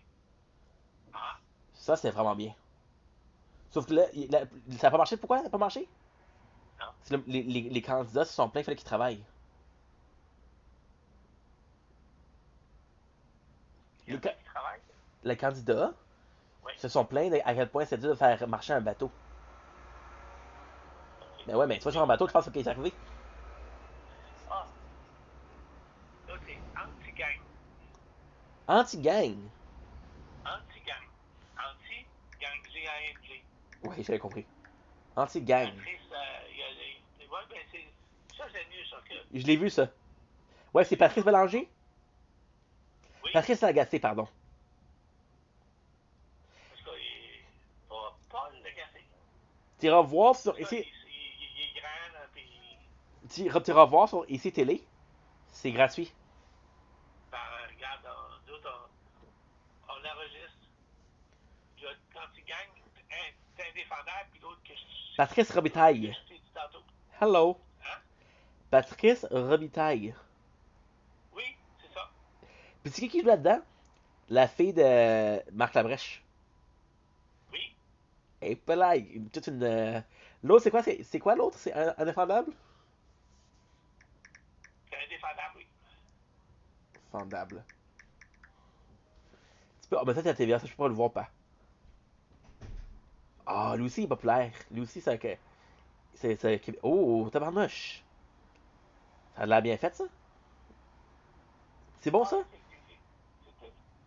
Ah, Ça, c'est vraiment bien. Sauf que là, ça n'a pas marché. Pourquoi ça n'a pas marché? non. C'est les candidats se sont plaints, il fallait qu'ils travaillent. Il y en a qui travaillent. Les candidats Oui. se sont plaints à quel point c'est dur de faire marcher un bateau. OK. Mais ouais, mais tu vas sur un bateau, tu penses ce qui est arrivé? Ah, là, c'est anti-gang. Anti-gang. Anti-gang. Anti-gang, G-A-N-G. Oui, j'avais compris. Anti-gang. Patrice, il y a des. Ouais, ben, ça, c'est mieux, ça, que. Je l'ai vu, ça. Ouais, c'est Patrice Bélanger? Oui. Patrice Lagacé, pardon. Parce qu'il. Paul le café. Tu iras voir sur Ça, ici. il est grand, là, puis. Tu iras voir sur ici Télé. C'est gratuit. Ben, regarde, nous autres, on enregistre. Il y a anti-gang, c'est indéfendable, puis l'autre que je. Patrice Robitaille. Je t'ai dit tantôt. Hello. Hein? Patrice Robitaille. Oui, c'est ça. Puis tu sais qui joue là-dedans? La fille de Marc Labrèche. Oui. Et pas là, toute une. L'autre, c'est quoi? C'est quoi l'autre? C'est indéfendable? C'est indéfendable, oui. Indéfendable. Tu peux. Ah, ben ça, c'est la TVA, ça, je peux pas le voir pas. Ah, lui aussi, il est populaire. Lui aussi, c'est que. Oh, tabarnouche. Ça a l'air bien fait, ça. C'est bon, ça?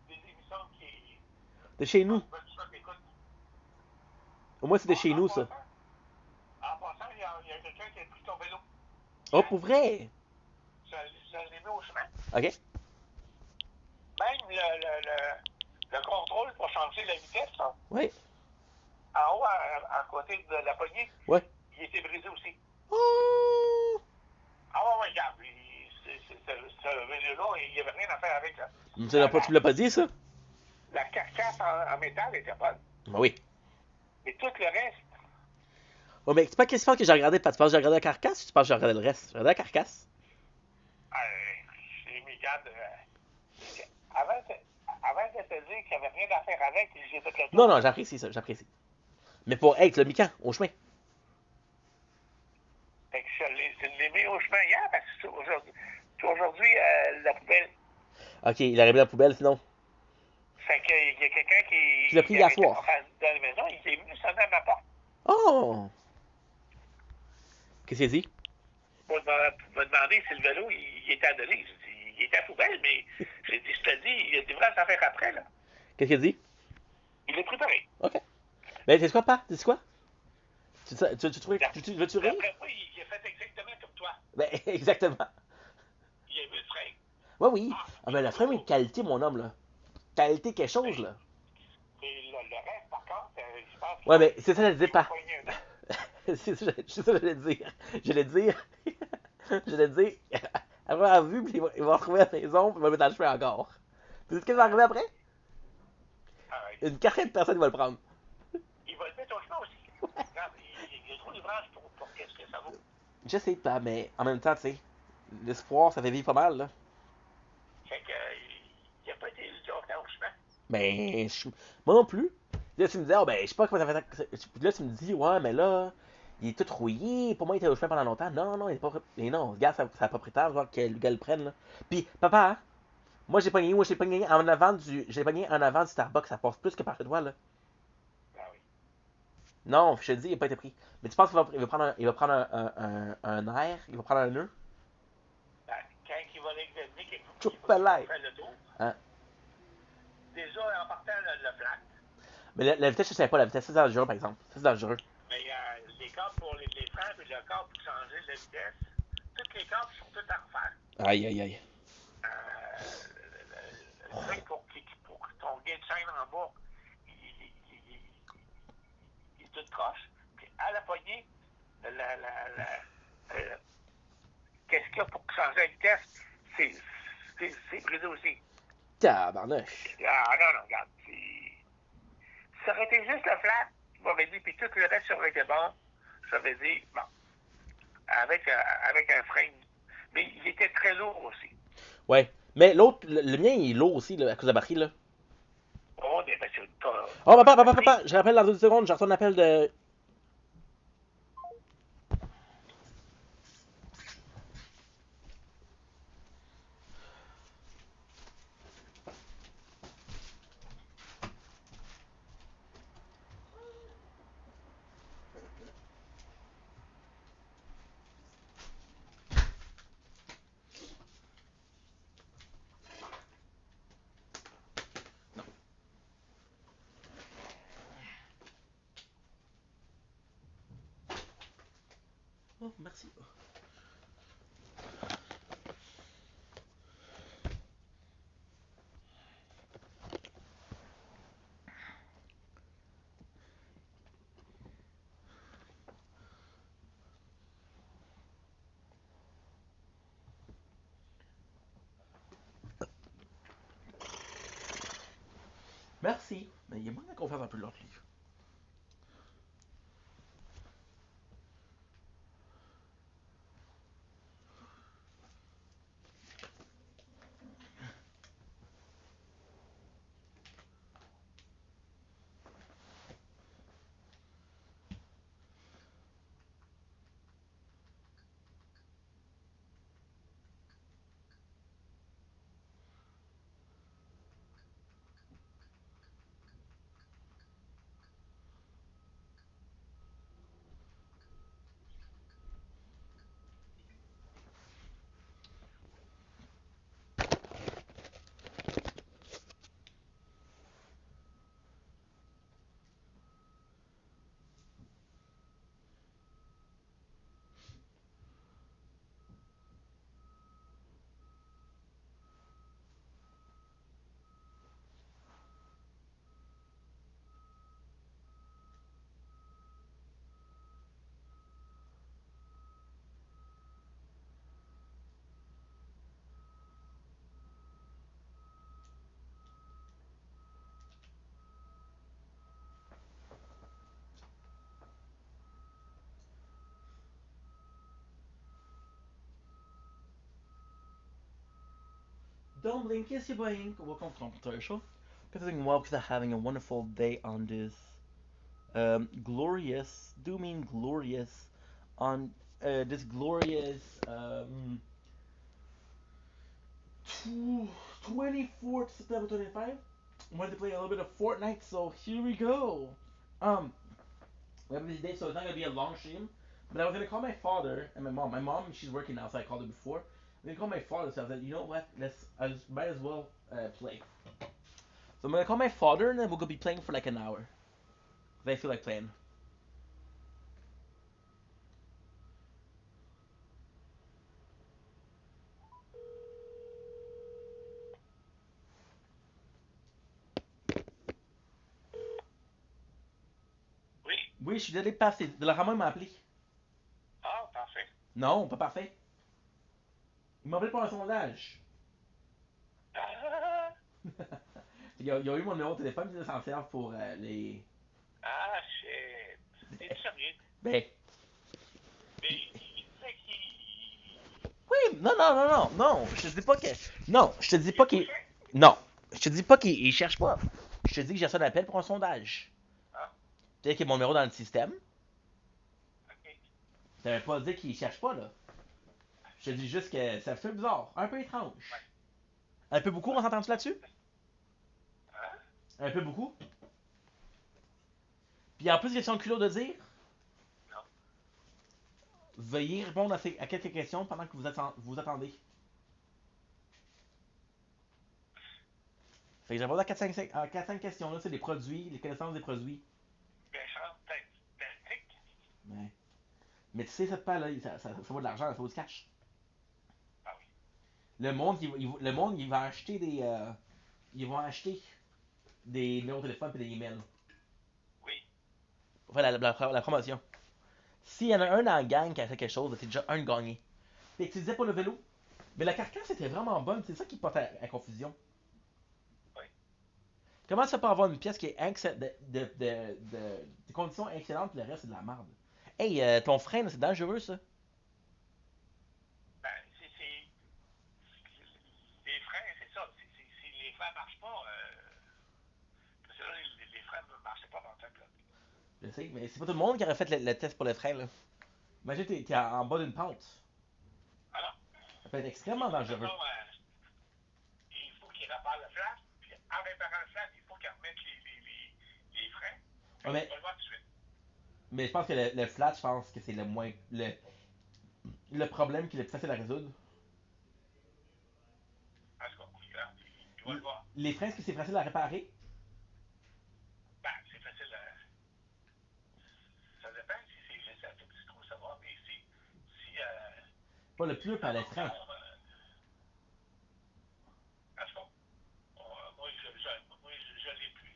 C'est des émissions qui. De chez nous. Au moins, c'est de chez nous, ça. En passant, il y a quelqu'un qui a pris ton vélo. Oh, pour vrai? Ça l'ai mis au chemin. Ok. Même le contrôle pour changer la vitesse, là, Oui. en haut, à côté de la poignée, Ouais. il était brisé aussi. Oh! Ah ouais, regarde, ce vélo-là, il n'y avait rien à faire avec. Là. Tu me l'as pas dit, ça? La carcasse en métal était bonne. Ben oui. Mais tout le reste, Ouais, mais c'est pas qu'est-ce que j'ai regardé. Tu penses que j'ai regardé la carcasse ou tu penses que j'ai regardé le reste? J'ai regardé la carcasse. j'ai mis garde. Avant, avant de te dire qu'il n'y avait rien à faire avec, j'ai fait le Non, tour. non, j'apprécie ça, j'apprécie. Mais pour être le mi-camp, au chemin. Fait que je l'ai mis au chemin hier parce que aujourd'hui, la poubelle. Ok, il a remis la poubelle sinon. Fait qu'il y a quelqu'un Tu l'as pris hier arrêtait soir. en face de la maison, il est venu sonner à ma porte. Oh! Qu'est-ce qu'il a dit? Pour me demander si le vélo, il était à donner. J'ai dit, il était à poubelle, mais j'ai dit, je te dis, il y a des vraies affaires après, là. Qu'est-ce qu'il a dit? Il est préparé. Ok. Mais c'est quoi, pas? C'est quoi? Veux-tu rire? D'après moi, il a fait exactement comme toi. Ben, exactement. Il a vu le frein. Ouais, oui. Ah, ben, le frein, une qualité, mon homme, là. Qualité, quelque chose, là. Et le reste, par contre, je pense Ouais, mais c'est ça, je le dis pas. poigné un an. C'est ça, que j'allais dire. J'allais dire. J'allais dire. Après avoir vu, puis il va retrouver à la maison, puis il va le mettre dans le chemin encore. Puis, qu'est-ce qui va arriver après? Une quarantaine de personnes va le prendre. Il va le mettre au chemin aussi. Regarde, il y a trop d'ouvrages pour qu'est-ce que ça vaut. Je sais pas, mais en même temps, tu sais, l'espoir, ça fait vivre pas mal, là. Fait que, il n'a pas été longtemps au chemin. Ben, moi non plus. Là, tu me dis, oh, ben, je sais pas comment ça fait. Puis là, tu me dis, ouais, mais là, il est tout rouillé. Pour moi, il était au chemin pendant longtemps. Non, non, il est pas. Mais non, regarde, ça n'a pas pris tard, genre, que le gars le prenne, là. Puis, papa, hein, moi, j'ai pogné j'ai pogné en avant du Starbucks, ça passe plus que par chez toi, là. Ah oui. Non, je te dis, il n'a pas été pris. Mais tu penses qu'il va prendre un air, il va prendre un nœud? Ben, quand il va l'examiner, qu'il Choupalais. fait le tour, Hein? déjà, en partant, le flat, Mais la vitesse, je sais pas, la vitesse, c'est dangereux, par exemple. Ça, c'est dangereux. mais les câbles pour les freins et le câble pour changer de vitesse, tous les câbles sont tous à refaire. Aïe, aïe, aïe. Le truc pour que ton gain de chaîne en bas, il est tout croche. Puis à la poignée, qu'est-ce qu'il y a pour changer la vitesse? C'est brisé aussi. Tabarnouche. Ah non, non, regarde. Ça aurait été juste le flat, tu m'aurais dit, puis tout le reste aurait été bon. J'aurais dit, bon, avec un frein. Mais il était très lourd aussi. Ouais. Mais l'autre, le mien, il est lourd aussi, là, à cause de la batterie, là. Oh, mais ben, c'est pas. Oh, papa, je rappelle dans 2 secondes, je reçois un appel de. Oh, merci. Merci. Mais il est moins qu'on fasse un peu de l'autre livre. Dumpling, kiss your boy. Welcome to Computer Show. Because I'm doing well because I'm having a wonderful day on this glorious, do mean glorious, on this glorious 24th September 25. I wanted to play a little bit of Fortnite, so here we go. We have a busy day, so it's not gonna be a long stream. But I was gonna call my father and my mom. My mom, she's working now, so I called her before. I'm gonna call my father, so I was like, you know what? I just might as well play. So I'm gonna call my father, and then we're gonna be playing for like an hour. Cause I feel like playing. Oui. Oui, je suis désolé de passer. De la Ramon m'a appelé. Ah, parfait. Non, pas parfait. Il m'a appelé pour un sondage. Ah, Ils ont eu mon numéro de téléphone, ils s'en servent pour les. ah shit. T'es sérieux? Ben. Mais il disait qu'il... Oui, non, non, non, non, non. Je te dis pas que. Non, je te dis Il pas est qu'il. couché? Non. Je te dis pas qu'il cherche pas. Je te dis que j'ai reçu un appel pour un sondage. Ah, Peut-être qu'il y a mon numéro dans le système. ok. Ça veut pas dire qu'il cherche pas, là. Je te dis juste que ça fait bizarre. Un peu étrange. Ouais. Un peu beaucoup, on s'entend-tu là-dessus? Hein? Un peu beaucoup. Puis en plus, question de culot de dire, Non. veuillez répondre à quelques questions pendant que vous attendez. Fait que je réponds à 4-5 questions, là, c'est les produits, les connaissances des produits. Méchant tactique. Ouais. Mais tu sais, ça te parle, là, ça vaut de l'argent, ça vaut du cash. Ah oui. Le monde, il va acheter des. Ils vont acheter des numéros de téléphone et des emails. Oui. Pour faire la promotion. S'il y en a un dans la gang qui a fait quelque chose, c'est déjà un de gagné. Fait que tu disais pour le vélo, mais la carcasse était vraiment bonne, c'est ça qui porte à confusion. Oui. Comment ça peut avoir une pièce qui est de conditions excellentes et le reste c'est de la merde? Hey, ton frein, là, c'est dangereux ça. Ben, les freins, c'est ça. Si les freins marchent pas, parce que là, les freins ne marchaient pas dans le temps. Je sais, mais c'est pas tout le monde qui aurait fait le test pour le frein là. Imagine t'es en bas d'une pente. Alors, Ça peut être extrêmement dangereux. mettons, il faut qu'il répare le flash, puis en réparant le flash, il faut qu'il remette les freins. Ouais, On va le voir tout de suite. mais je pense que le flat, je pense que c'est le moins. Le problème qui est le plus facile à résoudre. En tout cas, il va le voir. Les freins, est-ce que c'est facile à réparer? Ben, c'est facile à... Ça dépend si c'est juste à tout petit trou, ça va, mais si Pas le plus, pas dans les long freins. terme, en tout cas, moi, je l'ai plus.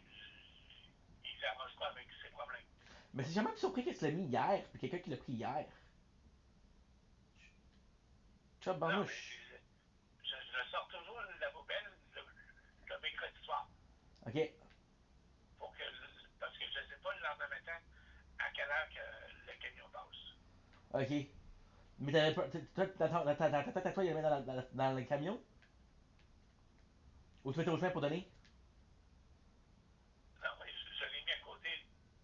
Il s'arrange pas avec ses problèmes. Mais c'est jamais surpris que tu l'as mis hier, puis quelqu'un qui l'a pris hier. Chop Non, mais barnouche. je sors toujours la poubelle le mercredi soir. Ok. Parce que je ne sais pas le lendemain matin à quelle heure que le camion passe. Ok. Mais t'avais pas. Ta tête à toi, il la met dans le camion? Ou tu mettais au chemin pour donner? Non, mais je l'ai mis à côté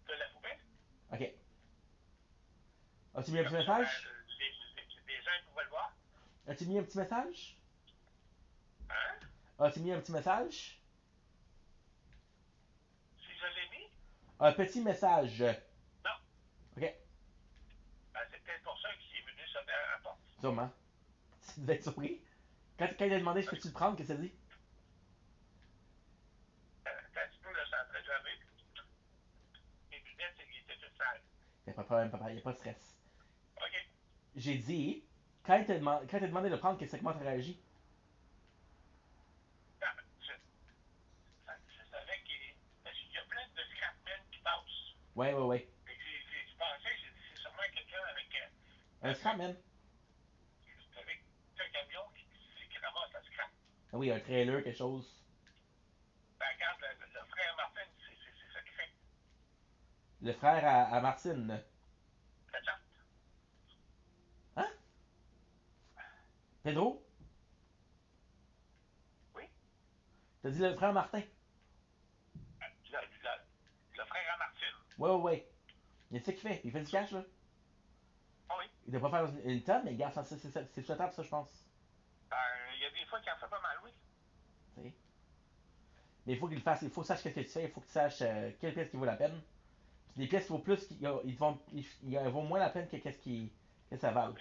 de la poubelle. Ok. As-tu mis un petit Comme ça, message? les gens pouvaient le voir. As-tu mis un petit message? Hein? As-tu mis un petit message? Si je l'ai mis? Un petit message. Non. Ok. Ben, c'est peut-être pour ça qu'il est venu sonner à la porte. Sûrement. Tu devais être surpris. Quand il a demandé je peux-tu le prendre, qu'est-ce que ça dit? Quand tu peux, là, je suis en train de laver. Mes lunettes, ils étaient toutes sales. Y'a pas de problème, papa, y'a pas de stress. OK. J'ai dit, quand il t'a demandé de le prendre, comment t'as réagi? Non, je savais qu'il... Parce qu'il y a plein de scrapmen qui passent. Ouais, ouais, ouais. Fait que j'ai pensé, j'ai dit, c'est sûrement quelqu'un avec Un scrapman. avec un camion qui ramasse la scrap. Ah oui, un trailer, quelque chose. Ben, regarde, le frère Martin, c'est ça qu'il fait. Le frère à Martine. La charte. Hein? Pedro? T'as dit le frère Martin? Le frère à Martine. Ouais, ouais, ouais. Il sait ce qu'il fait. Il fait du cash, là. Ah oui. Il doit pas faire une tonne, mais gars, c'est souhaitable, ça, je pense. Il y a des fois qu'il en fait pas mal, oui. T'sais. Mais il faut qu'il le fasse. Il faut que tu saches ce que tu fais. Il faut que tu saches quelle pièce qui vaut la peine. Puis des pièces qui vaut plus, ils vont moins la peine que que ça Ah, vaut. mais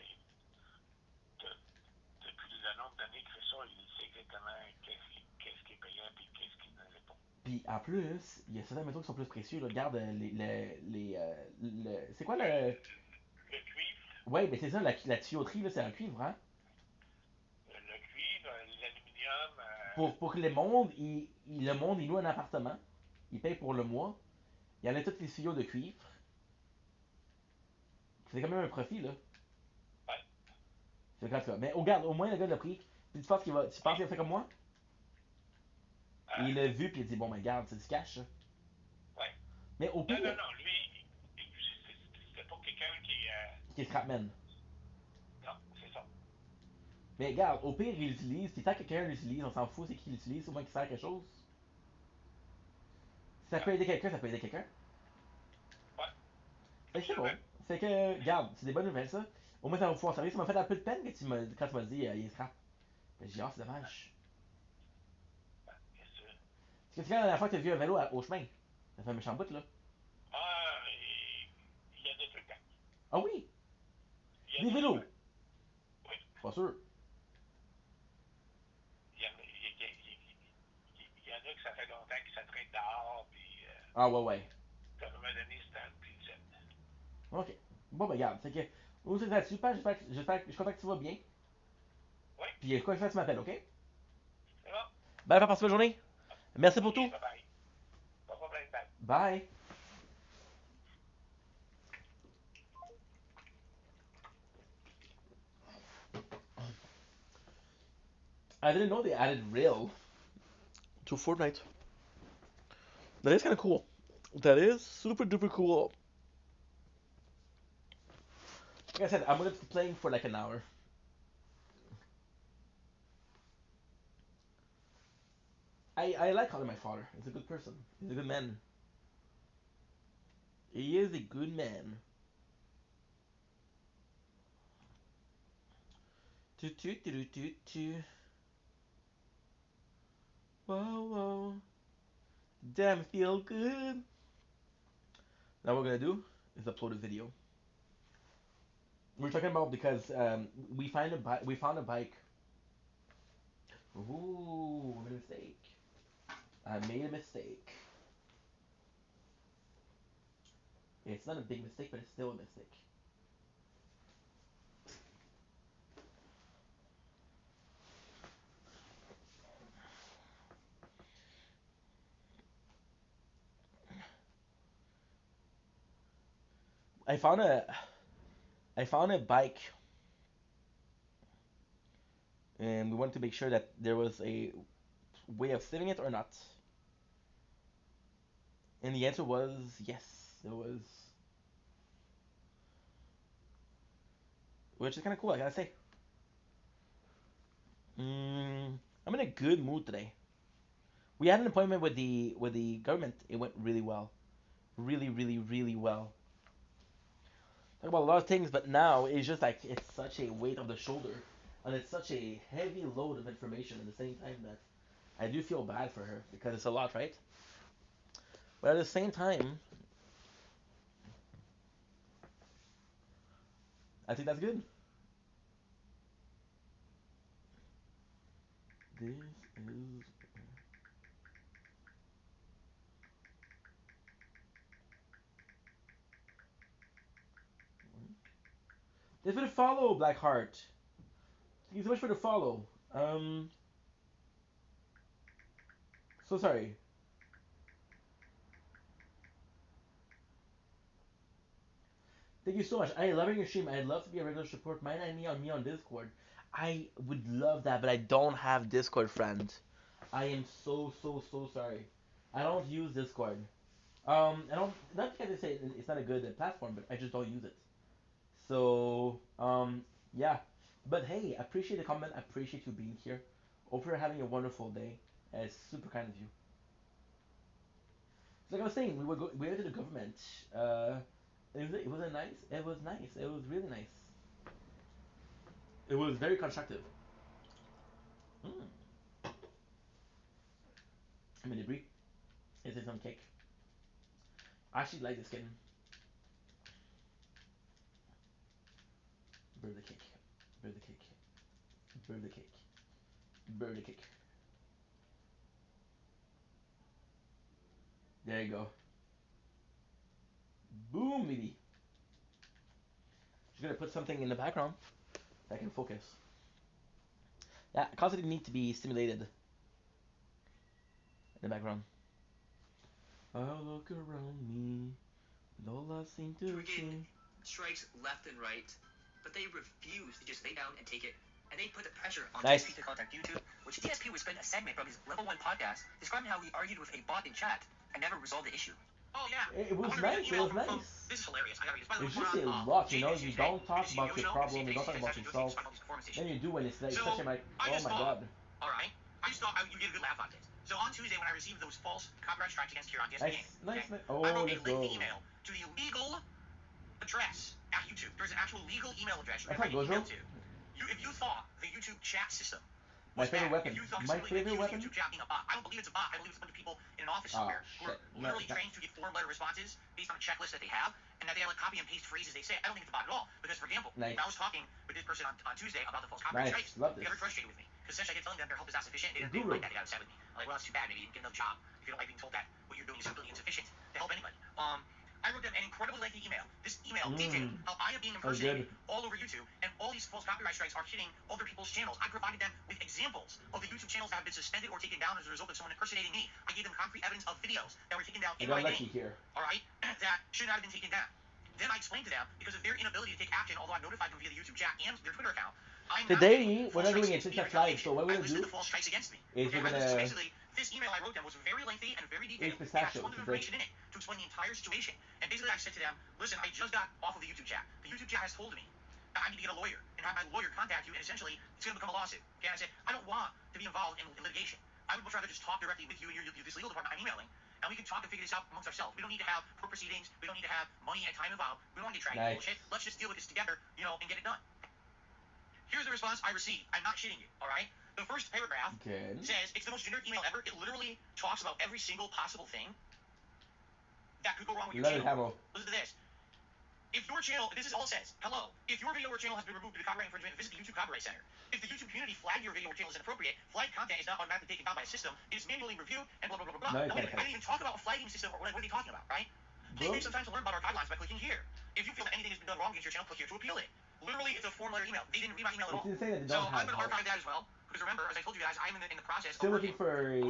depuis le nombre d'années qu'il fait ça, il sait exactement qu'est-ce qui est payant et qu'est-ce qui ne l'est pas. Puis en plus, il y a certains métaux qui sont plus précieux. Là. Regarde c'est quoi le. Le cuivre, Ouais, mais c'est ça, la tuyauterie, là, c'est un cuivre, hein? l'aluminium, Pour que le monde, il loue un appartement. Il paye pour le mois. Il y en a tous les tuyaux de cuivre. C'est quand même un profit, là. ouais, C'est quand tu vas. Mais regarde, au moins le gars l'a pris. Puis tu penses qu'il a fait comme moi? Et il l'a vu, puis il a dit, bon, ben, garde, c'est du cash, ça. ouais. Mais au Non, non, pire, non, lui, c'était pas quelqu'un qui. qui est scrapman. Non, c'est ça. Mais regarde, au pire, il l'utilise. Puis tant que quelqu'un l'utilise, on s'en fout, c'est qui l'utilise, au moins qu'il sert à quelque chose. Si ça Ouais, peut aider quelqu'un, ça peut aider quelqu'un. ouais, Fait que c'est absolument. bon. Fait que, regarde, c'est des bonnes nouvelles, ça. Au moins, ça va pouvoir servir. Ça m'a fait un peu de peine quand tu m'as dit, il est scrap. J'ai dit, ah, c'est dommage. Ouais, qu'est-ce que. Parce que c'est quand la dernière fois que t'as vu un vélo au chemin? Ça fait un méchant bout, là. Il y en a tout le temps. Ah oui! Il y Des en a souvent. vélos! Oui. Pas sûr. Il y en a que ça fait longtemps que ça traîne dehors, puis Ah ouais, ouais. à un moment donné, c'est un plus zen. Ok. Bon, ben, regarde. Fait que, on c'est là-dessus. Je suis content que tu vas bien. Oui, Puis, quoi que ça, tu m'appelles, ok? c'est bon. Ben, passe une bonne journée. Merci pour OK, tout. bye-bye. Pas de problème, bye. Bye. I didn't know they added rail to Fortnite. That is kind of cool. That is super duper cool. Like I said, I'm gonna be playing for like an hour. I like calling my father. He's a good person. He's a good man. He is a good man. Do do do do do do. Whoa whoa. Damn, feel good. Now what we're gonna do is upload a video. We're talking about because we found a bike. Ooh, I made a mistake. I made a mistake. It's not a big mistake, but it's still a mistake. I found a I found a bike, and we wanted to make sure that there was a way of saving it or not. And the answer was yes, there was, which is kind of cool. I gotta say, I'm in a good mood today. We had an appointment with the government. It went really well, really, really, really well. Talk about a lot of things, but now it's just like it's such a weight on the shoulder, and it's such a heavy load of information at the same time that I do feel bad for her because it's a lot, right? But at the same time, I think that's good. This is. Thanks for the follow, Blackheart. Thank you so much for the follow. Um, so sorry. Thank you so much. I love your stream. I'd love to be a regular support. Might I me on Discord? I would love that, but I don't have Discord, friend. I am so sorry. I don't use Discord. I don't. Not because I say it's not a good platform, but I just don't use it. So, yeah. But hey, I appreciate the comment. I appreciate you being here. Hope you're having a wonderful day. It's super kind of you. So like I was saying, we went to the government. It was a nice. It was nice. It was really nice. It was very constructive. Mm. I mean, debris. Is it some cake? I actually like the skin. Birthday cake. Birthday cake. Birthday cake. Birthday cake. There you go. Boom, baby. Just gonna put something in the background that can focus. Yeah, constantly need to be stimulated in the background. I look around me, and all I seem to see. Strikes left and right, but they refuse to just lay down and take it, and they put the pressure on Nice. DSP to contact YouTube, which DSP would spend a segment from his Level 1 podcast describing how he argued with a bot in chat and never resolved the issue. Oh, yeah. It was nice. It was nice. This is hilarious. I gotta read this. By the way, It's just a lot, you know. You don't talk about your problem. You don't talk about yourself. Then you do when it's like such a like, oh my god. All right. I just thought you get a good laugh on this. So on Tuesday, when I received those false copyright strikes against Kira on DSP, Nice. Oh, I wrote a let's go. lengthy email to the legal address at YouTube. There's an actual legal email address you That's can how write it an goes, email to. If you thought the YouTube chat system My was favorite bad, weapon. if you thought My simply favorite using weapon. YouTube chat being a bot, I don't believe it's a bot. I believe it's a bunch of people in an office Oh, somewhere who are shit. literally No, trained to get form-letter responses based on a checklist that they have, and that they like copy and paste phrases they say. I don't think it's a bot at all. Because, for example, Nice. when I was talking with this person on Tuesday about the false copyright Nice. strikes, Love they this. got very frustrated with me. Because essentially I kept telling them their help is not sufficient. They didn't Guru. like that. They got upset with me. I'm like, well, that's too bad. Maybe you can get another job if you don't like being told that what you're doing is completely insufficient to help anybody. I wrote them an incredibly lengthy email. This email detailed how I am being impersonated all over YouTube, and all these false copyright strikes are hitting other people's channels. I provided them with examples of the YouTube channels that have been suspended or taken down as a result of someone impersonating me. I gave them concrete evidence of videos that were taken down in my name. Here. All right, that should not have been taken down. Then I explained to them, because of their inability to take action, although I notified them via the YouTube chat and their Twitter account, I'm Today, now we're not doing it TikTok live, so what we're I gonna do listed the false strikes against me. is we're I listed- gonna. basically, this email I wrote them was very lengthy and very detailed. It's It had pistachio, tons of it's information in it to explain the entire situation. And basically, I said to them, listen, I just got off of the YouTube chat. The YouTube chat has told me that I need to get a lawyer and have my lawyer contact you, and essentially, it's going to become a lawsuit. Okay, and I said, I don't want to be involved in litigation. I would much rather just talk directly with you and this legal department I'm emailing, and we can talk and figure this out amongst ourselves. We don't need to have court proceedings. We don't need to have money and time involved. We don't want to get dragged into bullshit. Let's just deal with this together, and get it done. Here's the response I received. I'm not shitting you, all right? The first paragraph says, it's the most generic email ever. It literally talks about every single possible thing that could go wrong with your channel. Listen to this. If your channel, this is all it says. Hello. If your video or channel has been removed due to copyright infringement, visit the YouTube Copyright Center. If the YouTube community flagged your video or channel as inappropriate, flagged content is not automatically taken down by a system. It is manually reviewed and blah, blah, blah, blah, blah. I didn't even talk about a flagging system or what are they talking about, right? Please take some time to learn about our guidelines by clicking here. If you feel that anything has been done wrong against your channel, click here to appeal it. Literally, it's a form-letter email. They didn't read my email at all. So I'm going to archive that as well. Because remember, as I told you guys, I'm in the process Still of looking for a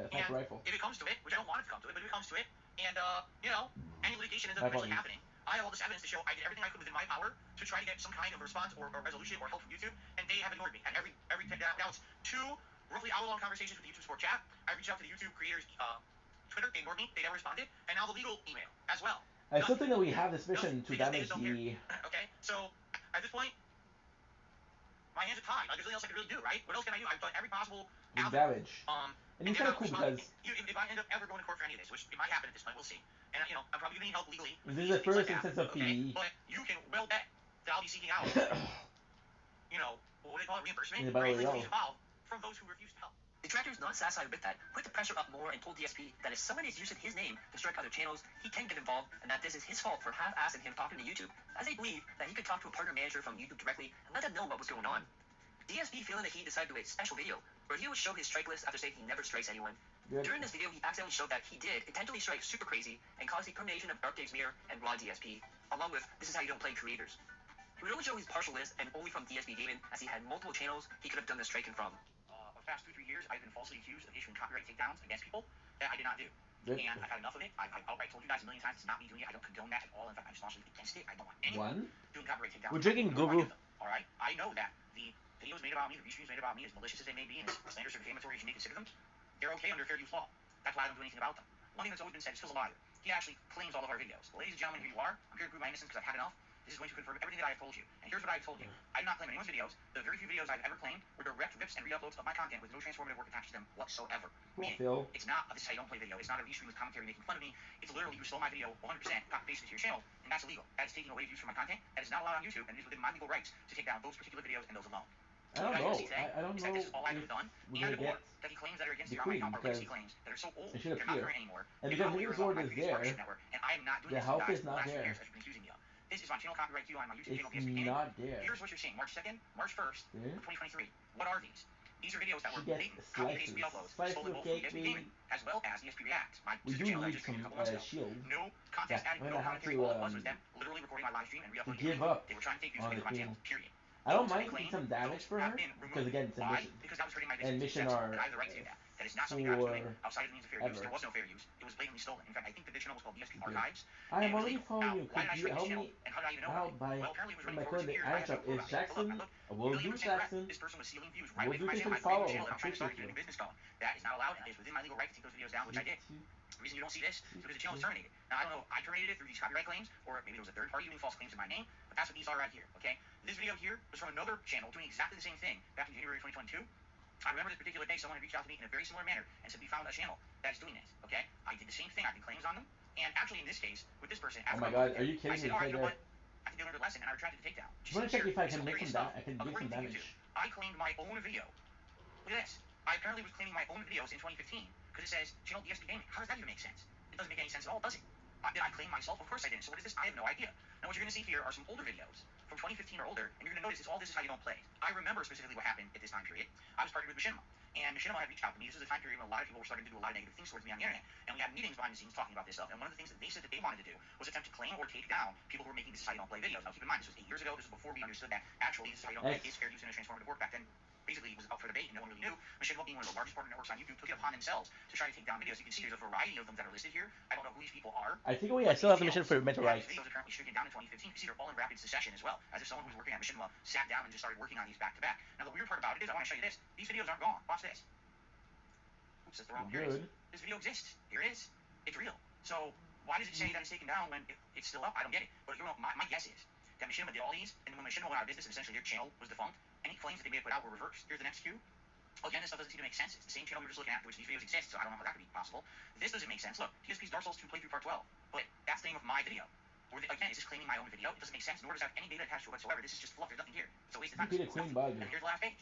sniper rifle. If it comes to it, which I don't want it to come to it, but if it comes to it, and any litigation ends up eventually happening, I have all this evidence to show I did everything I could within my power to try to get some kind of response or resolution or help from YouTube, and they have ignored me. And every now it's 2 roughly hour-long conversations with the YouTube support chat. I reached out to the YouTube creators' Twitter, they ignored me, they never responded, and now the legal email as well. I still think that we have this mission to damage the. Okay, so at this point, my hands are tied. Like, there's nothing else I can really do, right? What else can I do? I've done every possible damage. And it's kind of cool because if I end up ever going to court for any of this, which it might happen at this point, we'll see. And I'm probably going to need help legally. This is the first instance of the. But you can well bet that I'll be seeking out, what do they call it, reimbursement, The battle royale. involved from those who refuse to help. The director's not satisfied with that, put the pressure up more and told DSP that if someone is using his name to strike other channels, he can get involved, and that this is his fault for half-assing him talking to YouTube, as they believe that he could talk to a partner manager from YouTube directly and let them know what was going on. DSP feeling that he decided to do a special video where he would show his strike list after saying he never strikes anyone. Good. During this video, he accidentally showed that he did intentionally strike Super Crazy and caused the termination of Dark Dave's Mirror and Raw DSP, along with This Is How You Don't Play creators. He would only show his partial list and only from DSP Gaming, as he had multiple channels he could have done the striking from. For the past 2-3 years, I've been falsely accused of issuing copyright takedowns against people that I did not do. Good. And I've had enough of it. I've outright told you guys a million times it's not me doing it. I don't condone that at all. In fact, I'm staunchly against it. I don't want anyone doing copyright takedowns. We're drinking Guru. Alright? I know that the videos made about me, the restreams made about me, as malicious as they may be and as slanderous or defamatory as you may consider them, they're okay under fair use law. That's why I don't do anything about them. One thing that's always been said is Phil's a liar. He actually claims all of our videos. Well, ladies and gentlemen, here you are. I'm here to prove my innocence because I've had enough. This is going to confirm everything that I have told you. And here's what I have told you. I do not claim anyone's videos. The very few videos I've ever claimed were direct rips and re-uploads of my content with no transformative work attached to them whatsoever. Meaning, it's not a This Is How You Don't Play video. It's not a restream with commentary making fun of me. It's literally you stole my video 100%, copy-pasted to your channel, and that's illegal. That is taking away views from my content. That is not allowed on YouTube, and it is within my legal rights to take down those particular videos and those alone. I don't know. I don't is know that this is all I've done, we're and gonna or get that he claims that are against the the online queen account are legacy claims that are so old it should they're not appear. current anymore. And They're because not his allowed sword on my is previous there, partnership network, and I am not doing the this help guys is for the not last few there. years as you've been accusing me of. This is on channel copyright Q on my YouTube channel. It's not there. Here's what you're seeing: March 2nd, March 1st, There? 2023. What are these? These are videos that She were gets blatant copy-paste slices. uploads Slices stolen of both from cake, ESP Gaming as well as ESP React, my We sister do channel that I need just created a some couple months ago. shield. No context Yeah, added, I'm no gonna have commentary. to, All it was them literally recording my live stream and re-uploading give it. up They were trying to take views on away the from my queen. channel. Period. I don't Those mind claim, taking some damage those for her have been because removed. again it's a Why? mission. Because that was hurting my And business. mission That's, are and I have the right to do that. That is not something I was doing for outside of the means of fair use. ever. There was no fair use. It was blatantly stolen. In fact, I think the channel was called ESP Okay. Archives. I am and it was already legal. following Now, you. why did I Could strike you this help channel? me And how did I even know out it? by Well, apparently it was running my for code? 6 years. I I had shop no clue is about it. But Jackson. look, Will do 1,000,000% correct. Jackson. This person was stealing views Will right away do from my this channel. and I created follow. a channel and I'm trying to start Appreciate getting you. a business going. That is not allowed, and it is within my legal right to take those videos down, which I did. The reason you don't see this is because the channel was terminated. Now, I don't know if I terminated it through these copyright claims, or maybe there was a third party doing false claims in my name, but that's what these are right here, okay? This video here was from another channel doing exactly the same thing back in January 2022. I remember this particular day someone had reached out to me in a very similar manner and said, we found a channel that is doing this, okay? I did the same thing. I did claims on them, and actually in this case, with this person, Oh after my I god, looked are at you it, kidding I me? said, all right, you know Right what? I think they learned a lesson, and I retracted the takedown. Just want to check if I can make some I can do some damage. I claimed my own video. Look at this. I apparently was claiming my own videos in 2015 because it says channel DSP Gaming. How does that even make sense? It doesn't make any sense at all, does it? Did I claim myself? Of course I didn't. So what is this? I have no idea. Now what you're going to see here are some older videos from 2015 or older, and you're going to notice it's all This Is How You Don't Play. I remember specifically what happened at this time period. I was partnered with Machinima, and Machinima had reached out to me. This was a time period when a lot of people were starting to do a lot of negative things towards me on the internet, and we had meetings behind the scenes talking about this stuff. And one of the things that they said that they wanted to do was attempt to claim or take down people who were making This Is How You Don't Play videos. Now keep in mind, this was 8 years ago. This was before we understood that actually This Is How You Don't Play is fair use and a transformative work. Back then, basically, it was up for debate, and no one really knew. Machinima, being one of the largest partner networks on YouTube, took it upon themselves to try to take down videos. You can see there's a variety of them that are listed here. I don't know who these people are. I think I still have the mission for mental rights. Videos are currently stricken down in 2015. You see they're all in rapid succession as well, as if someone who's working at Machinima sat down and just started working on these back to back. Now the weird part about it is, I want to show you this. These videos aren't gone. Watch this. Oops, that's the wrong. Here it is. This video exists. Here it is. It's real. So why does it say that it's taken down when it's still up? I don't get it. But you know, my guess is that Machinima did all these, and when Machinima went out of business, essentially their channel was defunct. Any claims that they may have put out were reversed. Here's the next cue. Again, this stuff doesn't seem to make sense. It's the same channel we were just looking at, which these videos exist, so I don't know how that could be possible. This doesn't make sense. Look, TSP's Dark Souls 2 playthrough part 12. But that's the name of my video. Again, is this claiming my own video? It doesn't make sense, nor does it have any data attached to it whatsoever. This is just fluff. There's nothing here. It's a waste of time. You beat a queen bug. And here's the last page.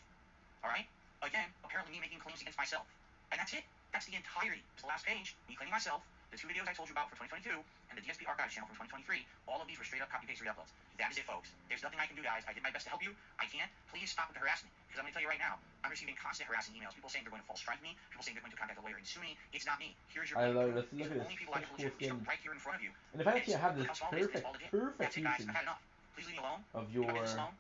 Alright? Again, apparently me making claims against myself. And that's it. That's the entirety. It's the last page. Me claiming myself. The 2 videos I told you about for 2022, and the DSP Archives channel from 2023, all of these were straight up copy-paste re-uploads. That is it, folks. There's nothing I can do, guys. I did my best to help you. I can't. Please stop with the harassment. Because I'm going to tell you right now, I'm receiving constant harassing emails. People saying they're going to false strike me. People saying they're going to contact a lawyer and sue me. It's not me. Here's your I love proof. it. Look at this. Only people I Such can cool skin. right here in front of you. And if I actually have this perfect That's it, guys. usage I've had enough. Please leave me alone. of your... If I this alone,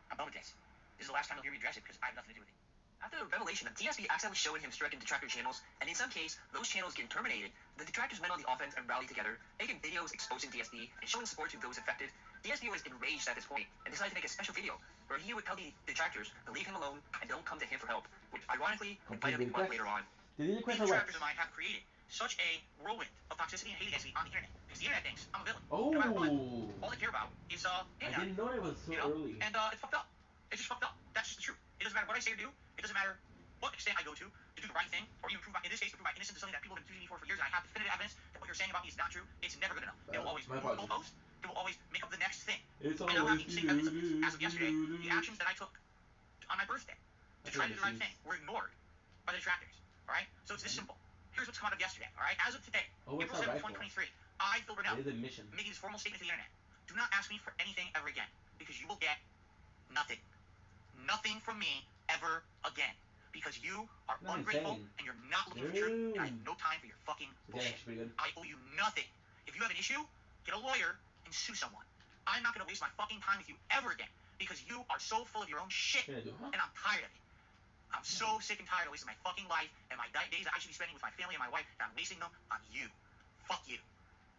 I'm done with this. This is the last time you'll hear me address it because I have nothing to do with it. After the revelation that TSP accidentally showing him striking detractor channels, and in some case, those channels getting terminated, the detractors went on the offense and rallied together, making videos exposing TSP and showing support to those affected. TSP was enraged at this point and decided to make a special video where he would tell the detractors to leave him alone and don't come to him for help, which ironically might have been fun later on. These detractors of mine have created such a whirlwind of toxicity and hate against me on the internet. Because the internet thinks I'm a villain. Oh! No matter what. All they care about is I didn't know it was so early. And it's fucked up. It's just fucked up. That's just the truth. It doesn't matter what I say or do. It doesn't matter what extent I go to do the right thing, or even prove in this case to prove my innocence to something that people have been accusing me for years, and I have definitive evidence that what you're saying about me is not true. It's never good enough. They will always move the goalpost. They will always make up the next thing. It's and I'm having seeing evidence of this. As of yesterday, the actions that I took on my birthday to try to do the right thing were ignored by the detractors. Alright? So it's this simple. Here's what's come out of yesterday. Alright? As of today, April 7th, 2023, I, Phil Burnell, making this formal statement to the internet. Do not ask me for anything ever again, because you will get nothing. Nothing from me ever again. Because you are ungrateful and you're not looking for truth, and I have no time for your fucking bullshit. I owe you nothing. If you have an issue, get a lawyer and sue someone. I'm not going to waste my fucking time with you ever again, because you are so full of your own shit, and I'm tired of it. I'm so sick and tired of wasting my fucking life and my days that I should be spending with my family and my wife, and I'm wasting them on you. Fuck you.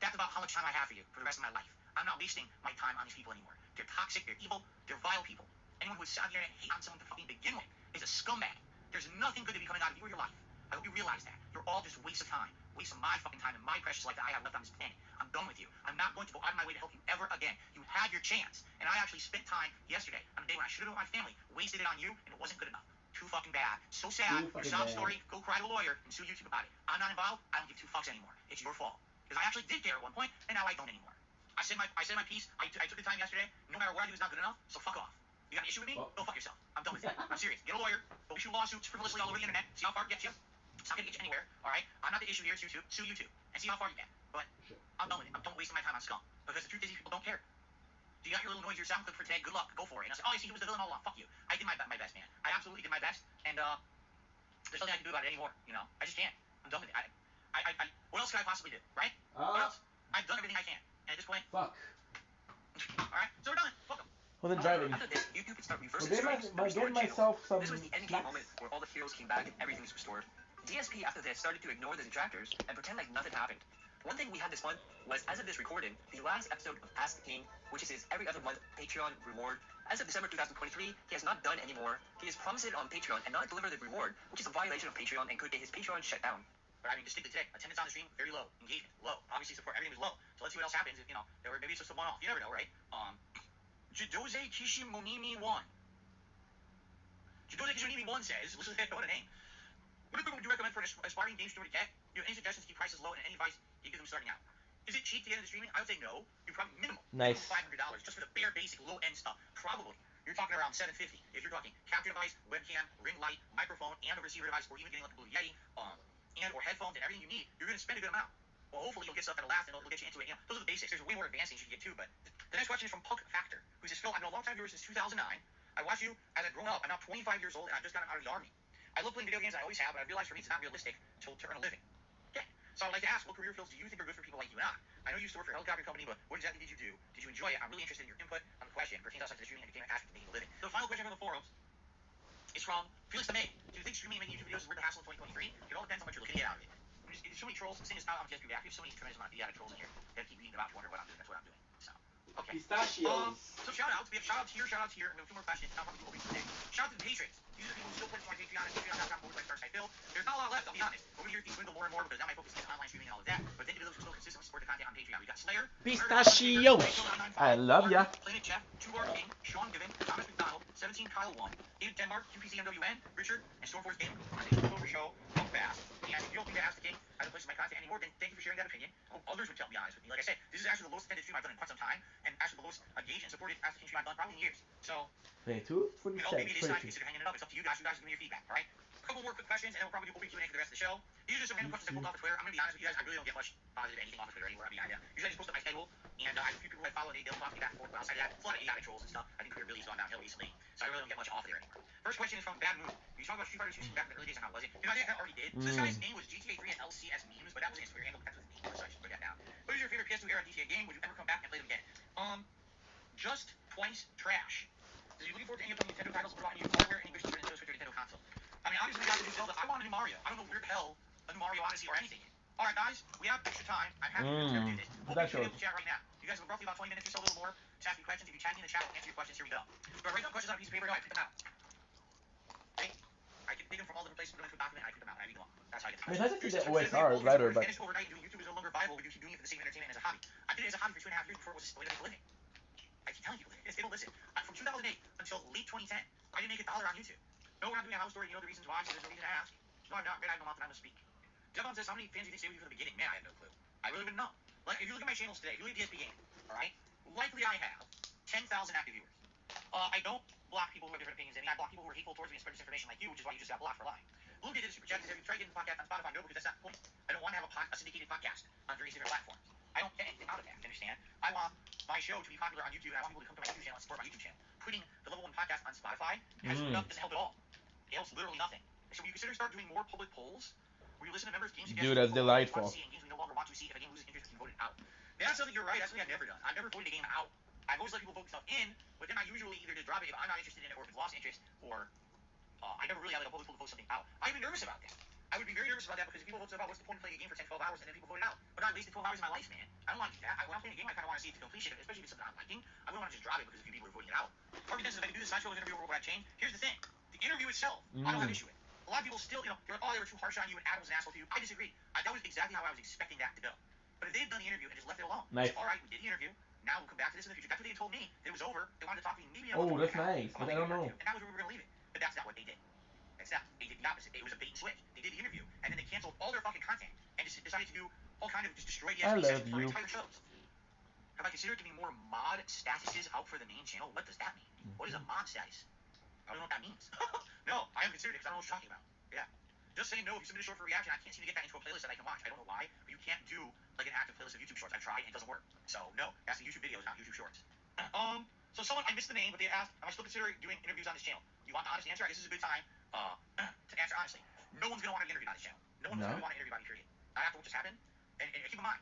That's about how much time I have for you for the rest of my life. I'm not wasting my time on these people anymore. They're toxic, they're evil, they're vile people. Anyone who would sit on the internet and hate on someone to fucking begin with is a scumbag. There's nothing good to be coming out of you or your life. I hope you realize that. You're all just waste of time. wasting my fucking time and my precious life that I have left on this planet. I'm done with you. I'm not going to go out of my way to help you ever again. You had your chance, and I actually spent time yesterday on a day when I should have been with my family, wasted it on you, and it wasn't good enough. Too fucking bad. So sad. Your sob story, go cry to a lawyer and sue YouTube about it. I'm not involved. I don't give two fucks anymore. It's your fault. Because I actually did care at one point, and now I don't anymore. I said my piece. I took the time yesterday. No matter what I do is not good enough, so fuck off. You got an issue with me? Go fuck yourself. I'm done with it. I'm serious. Get a lawyer. Go issue lawsuits frivolously all over the internet. See how far it gets you. It's not going to get you anywhere, all right? I'm not the issue here. It's YouTube. Sue YouTube and see how far you get. But I'm done with it. I'm done wasting my time on scum. Because the truth is, these people don't care. Do you got your little noise, your sound clip for today? Good luck. Go for it. And I said, oh, you see, he was the villain all along. Fuck you. I did my best, man. I absolutely did my best. And there's nothing I can do about it anymore. You know, I just can't. I'm done with it. What else can I possibly do, right? What else? I've done everything I can. And at this point, Fuck. all right, so we're done. Fuck them. Well, then driving. After this, YouTube could start reversing Well, strikes and by restoring getting channels. myself some This was the endgame snacks. moment where all the heroes came back and everything was restored. DSP after this started to ignore the detractors and pretend like nothing happened. One thing we had this month was, as of this recording, the last episode of Ask the King, which is his every other month Patreon reward. As of December 2023, he has not done anymore. He has promised it on Patreon and not delivered the reward, which is a violation of Patreon and could get his Patreon shut down. But I mean, distinctly today, attendance on the stream very low, engagement low, obviously support everything was low. So let's see what else happens. If, you know, maybe it's just a one-off. You never know, right? Jidose Kishimonimi 1. Jidose Kishimonimi 1 says, listen to that, what a name. What equipment would you recommend for an aspiring game streamer to get? Do you have any suggestions to keep prices low and any advice you give them starting out? Is it cheap to get into streaming? I would say no. You're probably minimum. Nice. Minimum $500 just for the bare basic low-end stuff. Probably. You're talking around $750 if you're talking capture device, webcam, ring light, microphone, and a receiver device, or even getting like a Blue Yeti, and or headphones and everything you need. You're going to spend a good amount. Well, hopefully you'll get stuff that'll last and it'll get you into it. You know, those are the basics. There's way more advanced things you can get too. But the next question is from Pug Factor, who says, Phil, I've been a long time viewer since 2009. I watched you as I've grown up. I'm now 25 years old and I've just gotten out of the army. I love playing video games. I always have, but I realized for me it's not realistic to earn a living. Okay. So I'd like to ask, what career fields do you think are good for people like you and I? I know you used to work for a helicopter company, but what exactly did you do? Did you enjoy it? I'm really interested in your input on the question. Pertains outside to the streaming and became an aspect of making a living. The final question from the forums is from Felix Demay. Do you think streaming and making YouTube videos is worth the hassle in 2023? It all depends on what you're looking to get out of it. There's so many trolls. This thing is not on just be reactive. So many tremendous amount of idiotic trolls in here that keep beating about to wonder what I'm doing. That's what I'm doing. So, okay. Pistachios. So shout outs. We have shout outs here, and we have a few more questions. Now probably people today. Shout out to the patrons. These are the people who still play for my Patreon at patreon.com/Phil. There's not a lot left, I'll be honest. Over here, things dwindle more and more because now my focus is online streaming and all of that. But then to those who still consistently support the content on Patreon, we got Slayer, Pistachios. I love ya. Planet Jeff, Tubar King, Sean Given, Thomas McDonald, 17 Kyle 1, David Denmark, QPCMWN, Richard, and Stormforce Gaming. Thank you for the show. Go fast. And if you don't think to ask the king I don't place my content anymore, then thank you for sharing that opinion. I hope others would be honest with me. Like I said, this is actually the lowest attended stream I've done in quite some time, and actually the lowest engaged and supported Ask the King stream I've done probably in years. So, 22, you know, maybe it is time to consider hanging it up. It's up to you guys. You guys give me your feedback, all right? A couple more quick questions, and then we'll probably do open Q&A for the rest of the show. These are just some random questions I pulled off of Twitter. I'm going to be honest with you guys. I really don't get much positive anything off of Twitter anywhere. I'll be honest. Usually I just post up my schedule, and I have a few people I follow, they'll talk to me back and forth. But outside of that, it's a lot of idiotic trolls and stuff. I think Twitter really has gone downhill recently, so I really don't get much off of there anymore. First question is from Bad Moon. You talk about Street Fighter 2 back in the early days, and how was it? You know, I think I already did. So this guy's name was GTA 3 and LCS memes, but that wasn't his Twitter handle. That's his name, so I should put that down. What is your favorite PS2 era GTA game? Would you ever come back and play them again? Just twice trash. Are you looking forward to any of the Nintendo titles brought in new hardware and English for Nintendo Switch or Nintendo console? I mean, obviously we got the new Zelda. I want a new Mario. I don't know where the hell a new Mario Odyssey or anything. All right, guys, we have extra time. I'm happy to do this. We'll be able to chat right now. You guys have roughly about 20 minutes or so, a little more, to ask me questions. If you chat me in the chat, I'll answer your questions. Here we go. Do I write down questions on a piece of paper? No, I print them out. Okay? I can take them from all different places, put them into a document, and I print them out, and I read them all. That's how I get the I mean, questions. that's actually the OSR writer, but Finished overnight doing YouTube is no longer viable. We do keep doing it for the same entertainment as a hobby. I did it as a hobby for 2.5 years before it was a way to make a living. I keep telling people this. They don't listen. From 2008 until late 2010, I didn't make $1 on YouTube. No, we're not doing a house story. You know the reasons why, so there's no reason to ask. No, I'm not. I have no mouth and I'm going to speak. Devon says, how many fans do you think stay with you from the beginning? Man, I have no clue. I really wouldn't know. Like, if you look at my channels today, if you look at DSP Game, alright? Likely I have 10,000 active viewers. I don't block people who have different opinions than me. I block people who are hateful towards me and spread disinformation like you, which is why you just got blocked for lying. Luke did a super chat and said, have you tried getting the podcast on Spotify? No, because that's not the point. I don't want to have a syndicated podcast on various different platforms. I don't get anything out of that, understand? I want my show to be popular on YouTube, and I want people to come to my YouTube channel and support my YouTube channel. Putting the level 1 podcast on Spotify doesn't help at all. It helps literally nothing. So will you consider start doing more public polls where you listen to members' games suggestions? Dude, that's delightful. And games we no longer want to see. If a game loses interest, you can vote it out. That's something you're right. That's something I've never done. I've never voted a game out. I've always let people vote stuff in, but then I usually either just drop it if I'm not interested in it or if it's lost interest, or I never really had like a public poll to vote something out. I'd be nervous about that. I would be very nervous about that because if people vote stuff out, what's the point of playing a game for 10, 12 hours and then people vote it out? But I wasted 12 hours of my life, man. I don't want to do that. When I'm playing a game, I kind of want to see it to completion, especially if it's something I'm liking. I wouldn't want to just drop it because a few people are voting it out. Harvey says, if I can do this sideshow interview, what would I change? Here's the thing. The interview itself, I don't have issue with. a lot of people still, they're like, oh, they were too harsh on you and Adam was an asshole to you. I disagree. That was exactly how I was expecting that to go. But if they had done the interview and just left it alone, Nice. said, all right, we did the interview. Now we'll come back to this in the future. That's what they had told me. It was over. They wanted to talk to me maybe a month Oh, that's nice. about But I don't know. and that was where we were going to leave it. But that's not what they did. That's not. They did the opposite. It was a bait and switch. They did the interview and then they canceled all their fucking content and just decided to do all kind of just destroy the I SB love sessions for you. entire shows. Have I considered giving more mod statuses out for the main channel? What does that mean? What is a mod status? I don't know what that means. No, I haven't considered it because I don't know what you're talking about. Yeah. Just saying no, if you submit a short for reaction, I can't seem to get that into a playlist that I can watch. I don't know why, but you can't do like an active playlist of YouTube shorts. I've tried and it doesn't work. So no, it has to be YouTube videos, not YouTube shorts. So someone, I missed the name, but they asked, am I still considering doing interviews on this channel? You want the honest answer? I guess this is a good time to answer honestly. No one's going to want to be interviewed on this channel. No one's going to want to interview on me, period. After what just happened, and keep in mind,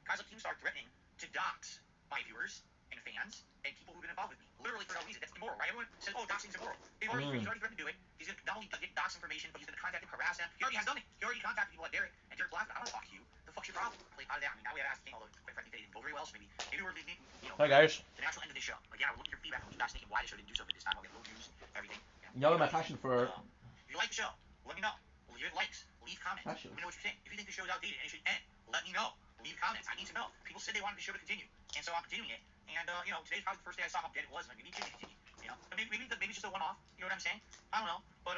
guys like Keemstar threatening to dox my viewers and fans and people who've been involved with me. Literally for no reason. That's immoral, right? Everyone says, oh, doxing's immoral. He's already threatened to do it. He's going to not only get dox information, but he's going to contact him, harass him. He already has done it. He already contacted people like Derek, and Derek Black. I don't want to talk to you. The fuck's your problem? Like, out of that, I mean, now we have asked King, although quite frankly they didn't go very well, so maybe we're leaving, Hi guys. the natural end of this show. Like, yeah, we're looking for feedback from you guys thinking why the show didn't do so good this time. I'll get low views, everything. Y'all are my passion for. If you like the show, let me know. Leave it likes. Leave comments. Passion. Let me know what you think. If you think the show is outdated and it should end, let me know. Leave comments. I need to know. People said they wanted the show to continue, and so I'm continuing it. And today's probably the first day I saw how dead it was, and maybe it should continue. Maybe it's just a one-off. You know what I'm saying? I don't know, but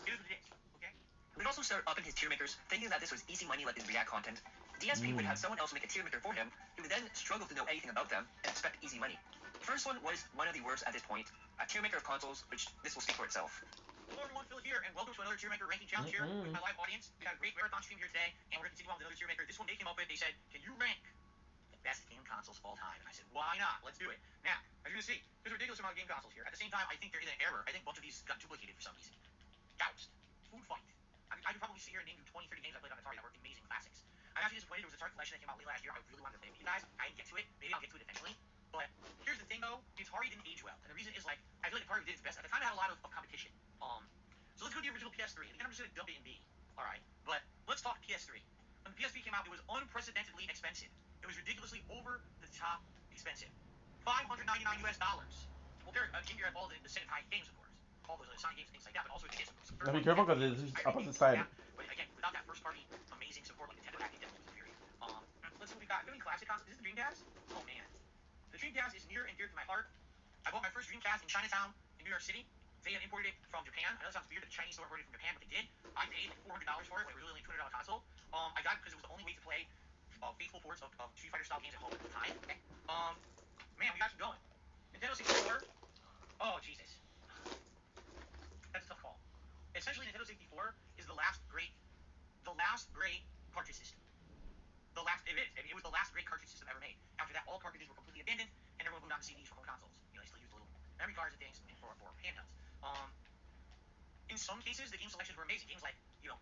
it is what it is. Okay. We'd also start upping his tier makers, thinking that this was easy money like his React content. DSP would have someone else make a tier maker for him. He would then struggle to know anything about them and expect easy money. The first one was one of the worst at this point, a tier maker of consoles, which this will speak for itself. Hello everyone, Phil here, and welcome to another tier maker ranking challenge here with my live audience. We got a great marathon stream here today, and we're going to continue on with another tier maker. This one they came up with, they said, can you rank the best game consoles of all time? And I said, why not? Let's do it. Now, as you're going to see, there's a ridiculous amount of game consoles here. At the same time, I think there is an error. I think a bunch of these got duplicated for some reason. Doused. Food Fight. I could probably sit here and name you 20, 30 games I played on Atari that were amazing classics. I'm actually disappointed. There was a Atari collection that came out late last year. I really wanted to play it with you guys. I didn't get to it. Maybe I'll get to it eventually. But here's the thing, though. The Atari didn't age well. And the reason is, like, I feel like Atari did its best. At the time, it had a lot of competition. So let's go to the original PS3. Again, I'm just going to dump it in B. All right. But let's talk PS3. When the PS3 came out, it was unprecedentedly expensive. It was ridiculously over-the-top expensive. $599 US. Well, there, Ginger had all the set of high games, of course. All those Sonic games, things like that. But also, it did some Now be careful because it's just opposite side. But again, without that first-party amazing support like Nintendo had, it definitely was inferior. Let's see what we got. Doing classic consoles. Is this the Dreamcast? Oh man, the Dreamcast is near and dear to my heart. I bought my first Dreamcast in Chinatown in New York City. They had imported it from Japan. I know it sounds weird that the Chinese store imported it from Japan, but they did. I paid like $400 for it when it was really only a $200 console. I got it because it was the only way to play faithful ports of Street Fighter style games at home at the time. Man, we got some going. Nintendo 64. Oh Jesus, that's a tough call. Essentially, Nintendo 64 is the last great cartridge system. It was the last great cartridge system ever made. After that, all cartridges were completely abandoned, and everyone moved on to CDs for home consoles. They still used the little memory cards and things for handhelds. In some cases, the game selections were amazing. Games like,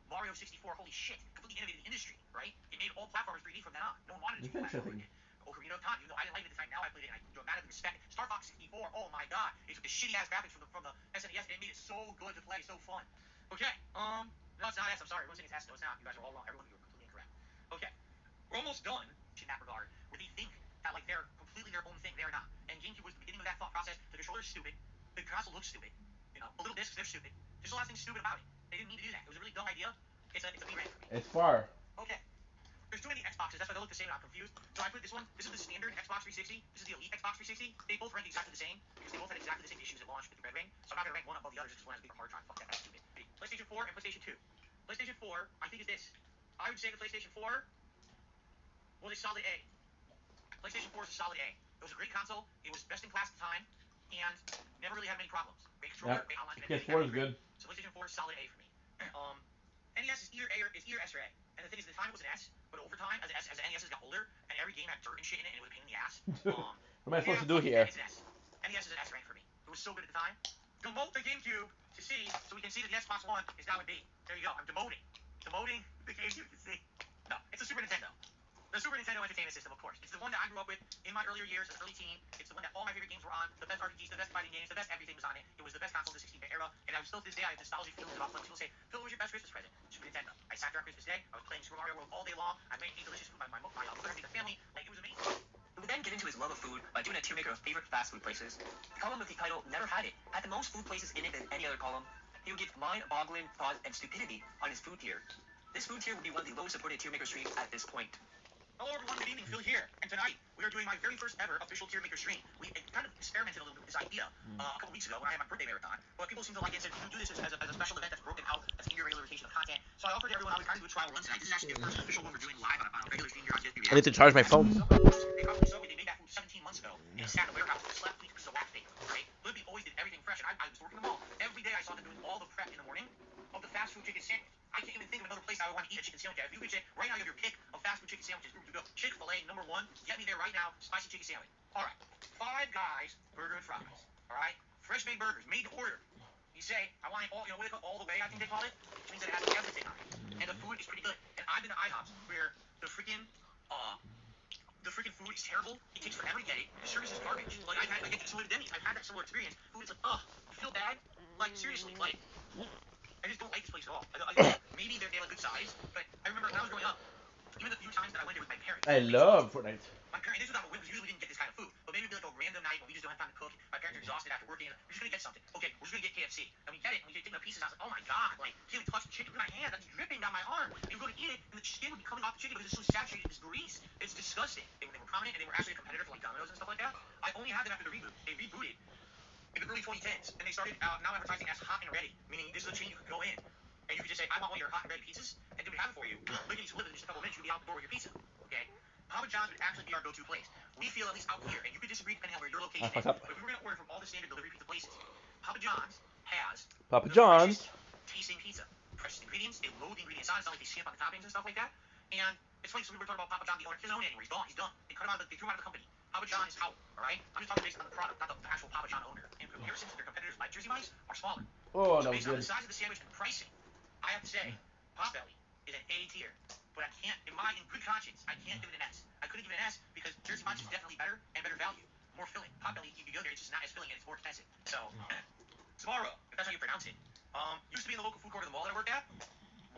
Mario 64, holy shit, completely innovated the industry, right? It made all platformers 3D from then on. No one wanted to do platformers. Ocarina of Time, even though I didn't like it at the time, now I played it and I dramatically respect it. Star Fox 64, oh my god, it took the shitty ass graphics from the SNES and it made it so good to play, so fun. Okay, no, it's not S, I'm sorry, everyone's saying it's S, no, it's not. You guys are all wrong, everyone, you are completely incorrect. Okay, we're almost done in that regard, where they think that, like, they're completely their own thing. They're not. And GameCube was the beginning of that thought process. The controller's stupid. The console looks stupid. The little discs, they're stupid. There's a lot of things stupid about it. They didn't mean to do that. It was a really dumb idea. It's a B rank for me. It's far. Okay. There's too many Xboxes. That's why they look the same and I'm confused. So I put this one. This is the standard Xbox 360. This is the Elite Xbox 360. They both rank exactly the same because they both had exactly the same issues at launch with the red ring. So I'm not going to rank one above the other just because one has a bigger hard drive. Fuck that. That's stupid. PlayStation 4 and PlayStation 2. PlayStation 4, I think, is this. I would say the PlayStation 4 was a solid A. PlayStation 4 is a solid A. It was a great console. It was best in class at the time, and never really had many problems. Great controller, great online connectivity. PS4 is good. So PlayStation 4 is solid A for me. NES is either S or A. And the thing is, at the time it was an S, but over time, as the NES got older, and every game had dirt and shit in it, and it was a pain in the ass. What am I supposed to do here? It's an S. NES is an S rank for me. It was so good at the time. Demote the GameCube to C, so we can see that the Xbox One is now in B. There you go. I'm demoting the GameCube to C. No, it's a Super Nintendo. The Super Nintendo Entertainment System, of course. It's the one that I grew up with in my earlier years as an early teen. It's the one that all my favorite games were on. The best RPGs, the best fighting games, the best everything was on it. It was the best console of the 16-bit era. And I was still to this day, I have nostalgic feelings about when people say, Phil, what was your best Christmas present? Super Nintendo. I sat there on Christmas Day. I was playing Super Mario World all day long. I made delicious food. My mother made the family. Like, it was amazing. We would then get into his love of food by doing a tier maker of favorite fast food places. The column with the title never had it. Had the most food places in it than any other column. he would give mind-boggling thought and stupidity on his food tier. This food tier would be one of the lowest supported tier maker streams at this point. Hello everyone, good evening, Phil here, and tonight we are doing my very first ever official tier maker stream. We kind of experimented a little bit with this idea a couple weeks ago when I had my birthday marathon, but people seem to like it and said, you do this as a special event that's broken out, that's in your regular rotation of content. So I offered everyone I would kind of do a trial run tonight. This is actually the first official one we're doing live on a regular stream here on DSP. I need to charge my phone. They probably saw it, they made that food 17 months ago, and it sat in a warehouse and slept because of wax tape, right? Libby always did everything fresh, and I was working them all. Every day I saw them doing all the prep in the morning of the fast food chicken sandwich. I can't even think of another place I would want to eat a chicken sandwich at. If you could say, right now you have your pick of fast food chicken sandwiches, to go Chick-fil-A, number 1, get me there right now, spicy chicken sandwich. Alright, Five Guys, burger and fries. Alright, fresh made burgers, made to order. You say, I want it all, what do they call it? All the way, I think they call it, which means that it has everything on it. And the food is pretty good. And I've been to IHOPs where the freaking food is terrible. It takes forever to get it. The service is garbage. Like, I get similar to Denny's. I've had that similar experience. Food is like, you feel bad? Like, seriously, like, I just don't like this place at all. Maybe they're a good size, but I remember when I was growing up, even the few times that I went there with my parents. I love Fortnite. My parents, this was not a whim, because usually we didn't get this kind of food. But maybe it'd be like a random night when we just don't have time to cook. My parents are exhausted after working, and we're just gonna get something. Okay, we're just gonna get KFC. And we get it, and we take the pieces, and I was like, oh my god, like, can't even touch the chicken with my hand, that's dripping down my arm. And you go to eat it, and the skin would be coming off the chicken because it's so saturated in this grease. It's disgusting. They were prominent, and they were actually a competitor for like Domino's and stuff like that. I only had them after the reboot. They rebooted in the early 2010s, and they started now advertising as hot and ready, meaning this is a chain you could go in, and you could just say, I want one of your hot and ready pizzas, and they would have it for you. Literally, you live in just a couple minutes, you'd be out the door with your pizza. Okay? Papa John's would actually be our go-to place. We feel, at least out here, and you could disagree depending on where your location is, but if we were going to order from all the standard delivery pizza places, Papa John's has Papa the John's tasting pizza. Fresh ingredients, they load the ingredients on, it's not like they skimp on the toppings and stuff like that. And it's funny, so we were talking about Papa John, the owner, he doesn't own it anymore, he's gone, he's done. They cut him out of they threw him out of the company. Papa John is Howell, alright? I'm just talking based on the product, not the actual Papa John owner. In comparison to their competitors like Jersey Mike's, are smaller. Oh, So that was based on good. the size of the sandwich and pricing, I have to say, Potbelly is an A tier. But I can't, in good conscience, I can't give it an S. I couldn't give it an S because Jersey Mike's is definitely better and better value. More filling. Potbelly, you can go there, it's just not as filling and it's more expensive. So, Sbarro, if that's how you pronounce it, used to be in the local food court of the mall that I worked at.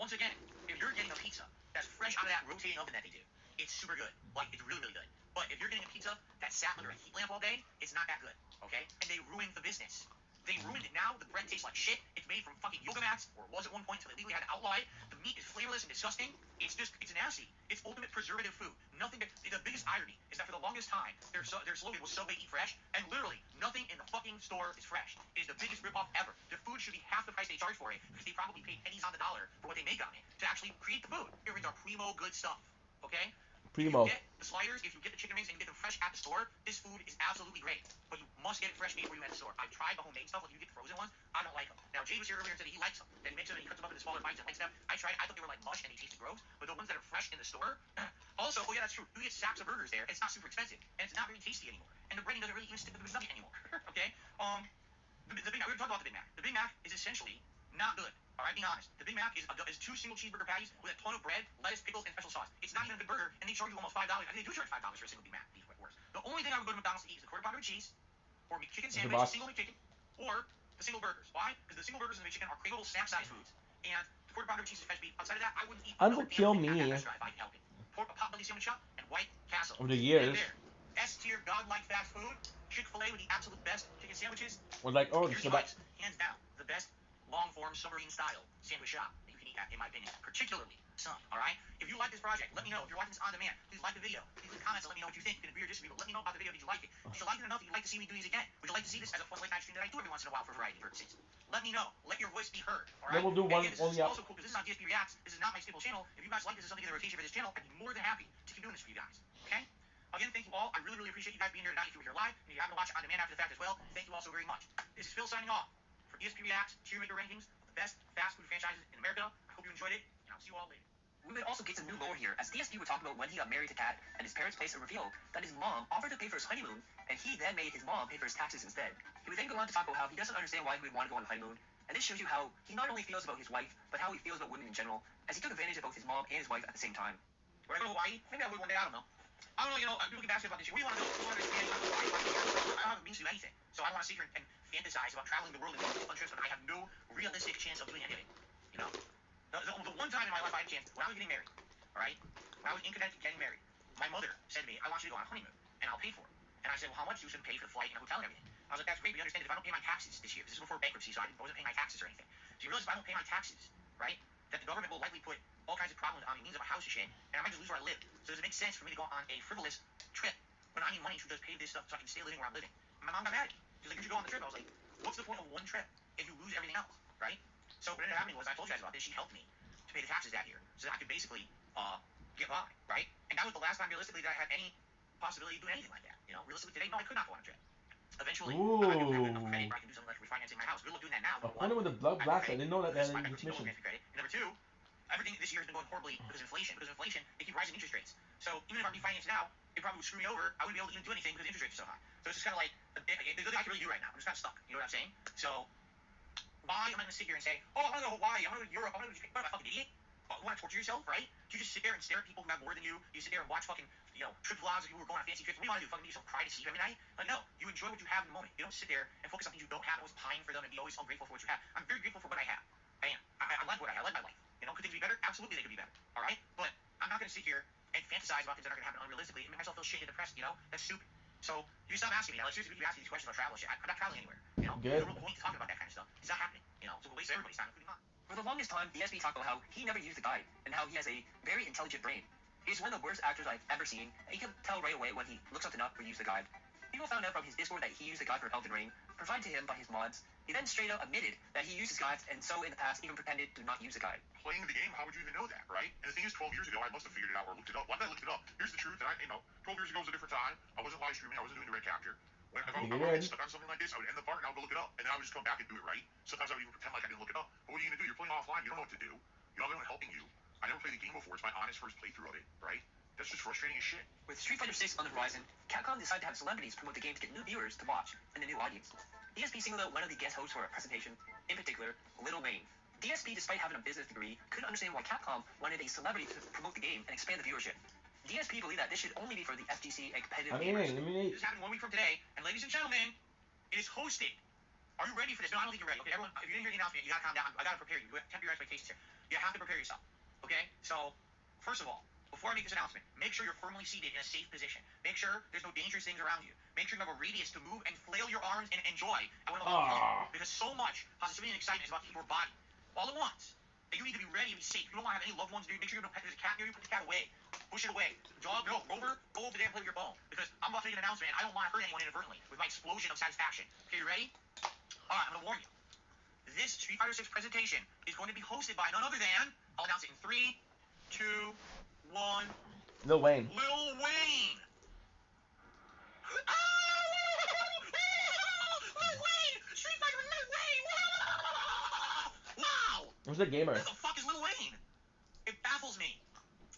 Once again, if you're getting a pizza that's fresh out of that rotating oven that they do, it's super good. Like, it's really, really good. But if you're getting a pizza that sat under a heat lamp all day, it's not that good, okay? And they ruined the business. They ruined it. Now the bread tastes like shit. It's made from fucking yoga mats, or it was at one point until they legally had to outlaw it. The meat is flavorless and disgusting. It's nasty. It's ultimate preservative food. Nothing. The biggest irony is that for the longest time, their slogan was Subway Eat Fresh, and literally nothing in the fucking store is fresh. It is the biggest ripoff ever. Their food should be half the price they charge for it, because they probably paid pennies on the dollar for what they make on it to actually create the food. Earrings are primo good stuff. Okay? Primo. If you get the sliders, if you get the chicken wings and you get them fresh at the store, this food is absolutely great. But you must get it fresh made for you at the store. I've tried the homemade stuff, like you get the frozen ones. I don't like them. Now, Jay was here earlier and said he likes them. Then he makes them and he cuts them up into smaller bites and likes them. I tried. I thought they were like mush and they tasted gross. But the ones that are fresh in the store, also, oh yeah, that's true. You get sacks of burgers there. It's not super expensive and it's not very tasty anymore. And the breading doesn't really even stick to the nugget anymore. Okay. The Big Mac. We were talking about the Big Mac. The Big Mac is essentially not good. All right, being honest. The Big Mac is 2 single cheeseburger patties with a ton of bread, lettuce, pickles, and special sauce. It's not even a good burger, and they charge you almost $5. I think they do charge $5 for a single Big Mac. These are worse. The only thing I would go to McDonald's to eat is the quarter pounder with cheese, or McChicken sandwich, single McChicken, or the single burgers. Why? Because the single burgers and the McChicken are craveable snack-sized foods, and the quarter pounder with cheese is fresh beef. Outside of that, I wouldn't eat. Unkill me. If I could help it. Pork, a Potbelly sandwich shop, and White Castle. Over the years. S tier, godlike fast food. Chick-fil-A with the absolute best chicken sandwiches. Was like, oh, Jersey Mike's, hands down, the best long-form submarine style sandwich shop that you can eat at, in my opinion. Particularly some, alright? If you like this project, let me know. If you're watching this on demand, please like the video. Please leave comments and let me know what you think. You can agree or disagree, but let me know about the video. Did you like it? Did you like it enough that you'd like to see me do these again? Would you like to see this as a fun late night stream that I do every once in a while for variety purposes? Let me know. Let your voice be heard, alright? Then we'll do one this only is also cool because this is on DSP Reacts. This is not my stable channel. If you guys like this as something in the rotation for this channel, I'd be more than happy to keep doing this for you guys, okay? Again, thank you all. I really, really appreciate you guys being here tonight. If you were here live and you happen to watch it on demand after the fact as well, thank you all so very much. This is Phil signing off for DSP Reacts Tier Maker Rankings of the best fast food franchises in America. I hope you enjoyed it, and I'll see you all later. We would also get some new lore here, as DSP would talk about when he got married to Kat, and his parents placed a reveal that his mom offered to pay for his honeymoon, and he then made his mom pay for his taxes instead. He would then go on to talk about how he doesn't understand why he would want to go on a honeymoon, and this shows you how he not only feels about his wife, but how he feels about women in general, as he took advantage of both his mom and his wife at the same time. Would I go to Hawaii? Maybe I would one day, I don't know. People can ask me about this. What do you want to do? What do you want to experience? I don't have means to do anything. So I don't want to sit here and fantasize about traveling the world and going on fun trips when I have no realistic chance of doing anything. You know? The one time in my life I had a chance, when I was getting married, alright? When I was in Connecticut getting married, my mother said to me, I want you to go on a honeymoon, and I'll pay for it. And I said, well, how much? She was going to pay for the flight and the hotel and everything. I was like, that's great, but you understand, if I don't pay my taxes this year, this is before bankruptcy, so I wasn't paying my taxes or anything. So you realize if I don't pay my taxes, right, that the government will likely put all kinds of problems on me, means of my house and shit, and I might just lose where I live. So does it make sense for me to go on a frivolous trip when I need money to just pay this stuff so I can stay living where I'm living? And my mom got mad at me. She's like, you should go on the trip. I was like, what's the point of one trip if you lose everything else, right? So what ended up happening was, I told you guys about this, she helped me to pay the taxes that year so that I could basically get by, right? And that was the last time realistically that I had any possibility of doing anything like that. You know, realistically today, no, I could not go on a trip. Eventually, I do have enough credit where I can do something like refinancing my house. Good luck doing that now. Appointed with the blood blast. I didn't know that they had any transmission. And number two, everything this year has been going horribly because of inflation. Because of inflation, they keep rising interest rates. So even if I refinance now, it probably would screw me over. I wouldn't be able to even do anything because the interest rates are so high. So it's just kind of like the good thing I can really do right now. I'm just kind of stuck. You know what I'm saying? So why am I going to sit here and say, oh, I want to go to Hawaii, I want to go to Europe, I want to go to Japan? What am I, fucking idiot? You want to torture yourself, right? You just sit there and stare at people who have more than you. You sit there and watch fucking, trip vlogs of people who are going on fancy trips. What do you want to do? Fucking make yourself cry to sleep every night? Like, no. You enjoy what you have in the moment. You don't sit there and focus on things you don't have and always pine for them and be always ungrateful for what you have. I'm very grateful for what I have. I am. I like what I like my life. Could things be better? Absolutely, they could be better. All right? But I'm not going to sit here and fantasize about things that are going to happen unrealistically and make myself feel shitty and depressed, That's stupid. So you stop asking me. Like, seriously, you asking these questions about travel shit. I'm not traveling anywhere. Good. There's no real point to talking about that kind of stuff. It's not happening. So we'll waste everybody's time, including mine. For the longest time, DSP talked about how he never used the guide, and how he has a very intelligent brain. He's one of the worst actors I've ever seen, and he can tell right away when he looks something up or uses the guide. People found out from his Discord that he used the guide for Elden Ring, provided to him by his mods. He then straight up admitted that he uses guides, and so in the past even pretended to not use the guide. Playing the game, how would you even know that, right? And the thing is, 12 years ago, I must have figured it out or looked it up. Why did I look it up? Here's the truth, and 12 years ago was a different time. I wasn't live streaming, I wasn't doing direct capture. If I was stuck on something like this, I would end the part and I would go look it up, and then I would just come back and do it right. Sometimes I would even pretend like I didn't look it up. But what are you gonna do? You're playing offline, you don't know what to do. You don't have anyone helping you. I never played the game before, it's my honest first playthrough of it, right? That's just frustrating as shit. With Street Fighter 6 on the horizon, Capcom decided to have celebrities promote the game to get new viewers to watch, and a new audience. DSP singled out one of the guest hosts for a presentation, in particular, Lil Wayne. DSP, despite having a business degree, couldn't understand why Capcom wanted a celebrity to promote the game and expand the viewership. DSP believed that this should only be for the FGC and competitive gamers. This happened 1 week from today, and ladies and gentlemen, it is hosted. Are you ready for this? No, I don't think you're ready. Okay, everyone, if you didn't hear the announcement, you gotta calm down. I gotta prepare you. Temper your expectations here. You have to prepare yourself. Okay? So, first of all, before I make this announcement, make sure you're firmly seated in a safe position. Make sure there's no dangerous things around you. Make sure you have a radius to move and flail your arms and enjoy. I want to because so much positivity and excitement is about to keep your body all at once. And you need to be ready and be safe. You don't want to have any loved ones near you. Make sure you don't pet. There's a cat near you. Put the cat away. Push it away. Dog, no. Rover, go over there and play with your bone. Because I'm about to make an announcement, and I don't want to hurt anyone inadvertently with my explosion of satisfaction. Okay, you ready? All right, I'm going to warn you. This Street Fighter 6 presentation is going to be hosted by none other than, I'll announce it in 3, 2, 1. Lil Wayne. Lil Wayne. Lil Wayne. Street Fighter with Lil Wayne. Wow. Who's the gamer? Who the fuck is Lil Wayne? It baffles me.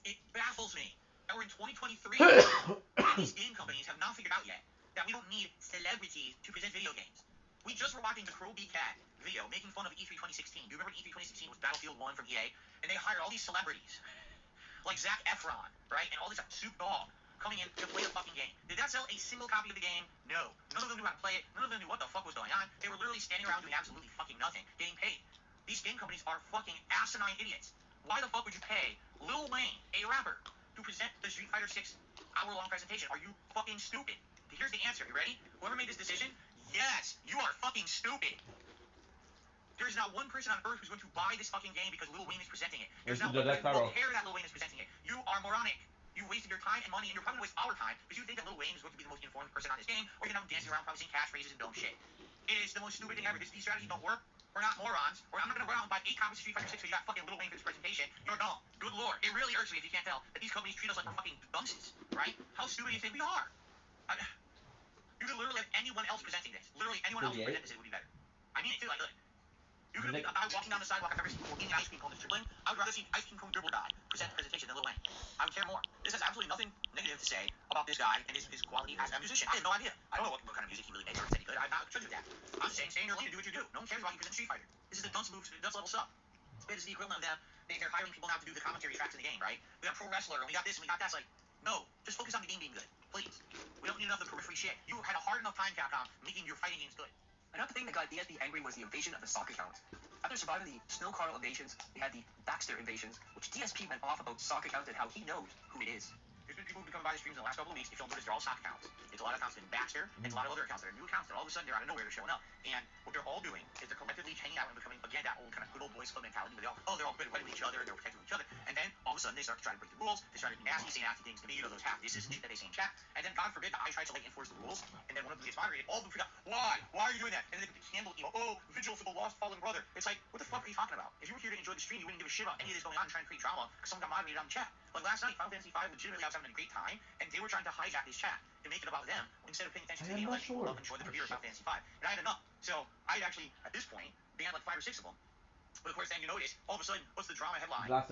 It baffles me that we're in 2023 and these game companies have not figured out yet that we don't need celebrities to present video games. We just were watching the Crow B Cat video making fun of E3 2016. Do you remember E3 2016 was Battlefield 1 from EA? And they hired all these celebrities like Zac Efron, right? And all this Snoop Dogg coming in to play the fucking game. Did that sell a single copy of the game? No. None of them knew how to play it. None of them knew what the fuck was going on. They were literally standing around doing absolutely fucking nothing, getting paid. These game companies are fucking asinine idiots. Why the fuck would you pay Lil Wayne, a rapper, to present the Street Fighter 6 hour-long presentation? Are you fucking stupid? Here's the answer. You ready? Whoever made this decision, yes, you are fucking stupid. There's not one person on earth who's going to buy this fucking game because Lil Wayne is presenting it. There's not one person who will care that Lil Wayne is presenting it. You are moronic. You wasted your time and money, and you're probably going to waste our time because you think that Lil Wayne is going to be the most informed person on this game, or you're going to have him dancing around probably saying catchphrases and dumb shit. It is the most stupid thing ever. These strategies don't work. We're not morons. I'm not going to run out and buy 8 copies of Street Fighter 6 because you got fucking Lil Wayne for this presentation. You're dumb. Good lord. It really irks me if you can't tell that these companies treat us like we're fucking dunces, right? How stupid do you think we are? You could literally have anyone else presenting this. Literally anyone else who presents this would be better. I mean it too. Like, look. You could have a guy walking down the sidewalk I've ever seen eating ice cream cone that's dribbling. I would rather see Ice Cream Cone Dribble guy present the presentation than Lil Wayne. I would care more. This has absolutely nothing negative to say about this guy and his quality as a musician. I have no idea. I don't know what kind of music he really makes or if it's any good. I'm not judging that. I'm just saying, stay in your lane and do what you do. No one cares about you present Street Fighter. This is the dunce moves, dunce level stuff. This is the equivalent of them. They're hiring people now to do the commentary tracks in the game, right? We got Pro Wrestler and we got this and we got that. It's like, no, just focus on the game being good, please. We don't need enough of the periphery shit. You had a hard enough time, Capcom, making your fighting games good. Another thing that got DSP angry was the invasion of the soccer accounts. After surviving the Snow Carl invasions, we had the Baxter invasions, which DSP went off about soccer accounts and how he knows who it is. There's been people who've become by the streams in the last couple of weeks. If you'll notice, they're all sock accounts. It's a lot of accounts in Baxter. It's a lot of other accounts that are new accounts that all of a sudden they're out of nowhere, they're showing up. And what they're all doing is they're collectively hanging out and becoming, again, that old kind of good old boys club mentality where they're all good with each other, they're protecting each other. And then all of a sudden they start to try to break the rules. They start to be nasty, say nasty things to me, those half this and shit that they say in chat. And then God forbid that I try to like enforce the rules. And then one of them gets moderated. All of them freak out. Why? Why are you doing that? And then they put the candle, vigil for the lost fallen brother. It's like, what the fuck are you talking about? If you were here to enjoy the stream, you wouldn't give a shit about any of this going on and trying to create drama because someone got moderated on the chat. Like last night, Final Fantasy V, legitimately I was having a great time, and they were trying to hijack this chat and make it about them instead of paying attention to me and letting people love and enjoy the premiere of Final Fantasy V. And I had enough. So I had actually, at this point, banned like 5 or 6 of them. But of course, then you notice, all of a sudden, what's the drama headline? On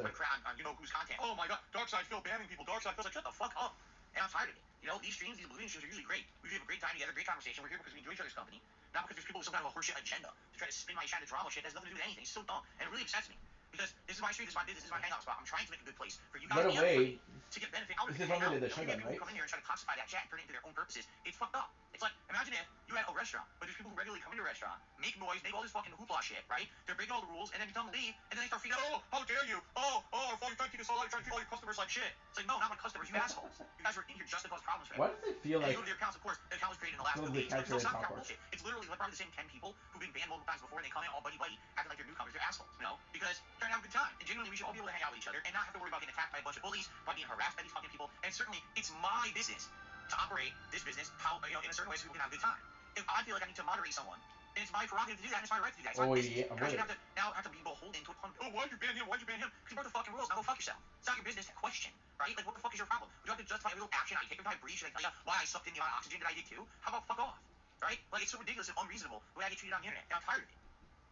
whose content? Oh my god, Darkseid Phil banning people, Darkseid Phil's like, shut the fuck up. And I'm tired of it. These streams, these streams are usually great. We have a great time together, great conversation. We're here because we enjoy each other's company. Not because there's people with some kind of a horseshit agenda to try to spin my chat to drama shit that has nothing to do with anything. It's so dumb. And it really upsets me. Because this is my stream, this is my business, this is my hangout spot. I'm trying to make a good place for you guys and everybody to get benefit out of it. This is only the Shogun, people right? come in here and try to classify that chat and turn it into their own purposes. It's fucked up. It's like, imagine if you had a restaurant, but there's people who regularly come into a restaurant, make noise, make all this fucking hoopla shit, right? They're breaking all the rules, and then you tell them to leave, and then they start freaking out, how dare you? I thought you're trying to keep us all out, you're trying to treat all your customers like shit. It's like, no, not my customers, you assholes. You guys are in here just to cause problems for Why does it feel like... you go to their accounts, of course, the account was created in the last couple days. It's not account bullshit. It's literally like probably the same 10 people who've been banned multiple times before, and they come in all buddy-buddy, acting like they're newcomers. They're assholes, because they're trying to have a good time. And genuinely, we should all be able to hang out with each other and not have to worry about getting attacked by a bunch of bullies, by being harassed by these fucking people. And certainly, it's my business to operate this business in a certain way so people can have a good time. If I feel like I need to moderate someone, then it's my prerogative to do that, and it's my right to do that. It's my business. And I shouldn't have to be beholden to a ton of, why'd you ban him? Why'd you ban him? Because you broke the fucking rules. Now go fuck yourself. It's not your business to question, right? Like, what the fuck is your problem? Would you have to justify every little action I take? Every time I breathe, should I tell you why I sucked in the amount of oxygen that I did too? How about fuck off, right? Like, it's so ridiculous and unreasonable the way I get treated on the internet, and I'm tired of it.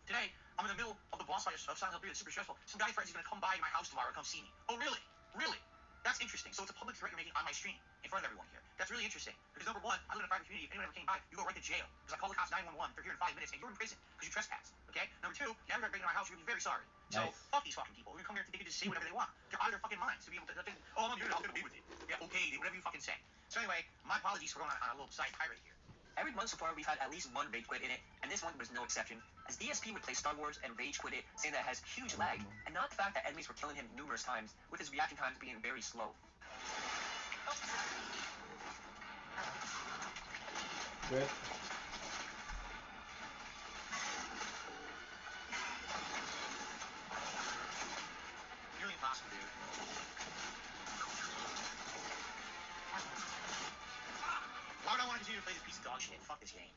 Today, I'm in the middle of the boss fight of Silent Hill 3 that's super stressful. Some guy threatens he's gonna come by my house tomorrow and come see me. Oh, really? Really? That's interesting. So it's a public threat you're making on my stream in front of everyone here. That's really interesting. Because number one, I live in a private community. If anyone ever came by, you go right to jail. Because I call the cops 911. They're here in 5 minutes, and you're in prison because you trespassed. Okay? Number two, you ever break into my house, you're gonna be very sorry. So fuck these fucking people. We're gonna come here to they can just say whatever they want. They're out of their fucking minds to be able to. I'm here. I'm gonna be with you. Yeah, okay, whatever you fucking say. So anyway, my apologies for going on a little side tirade here. Every month so far, we've had at least one rage quit in it, and this one was no exception, as DSP would play Star Wars and rage quit it, saying that it has huge lag, and not the fact that enemies were killing him numerous times, with his reaction times being very slow. Good. Nearly impossible, dude. Why would I want to continue to play this piece of dog shit? Fuck this game.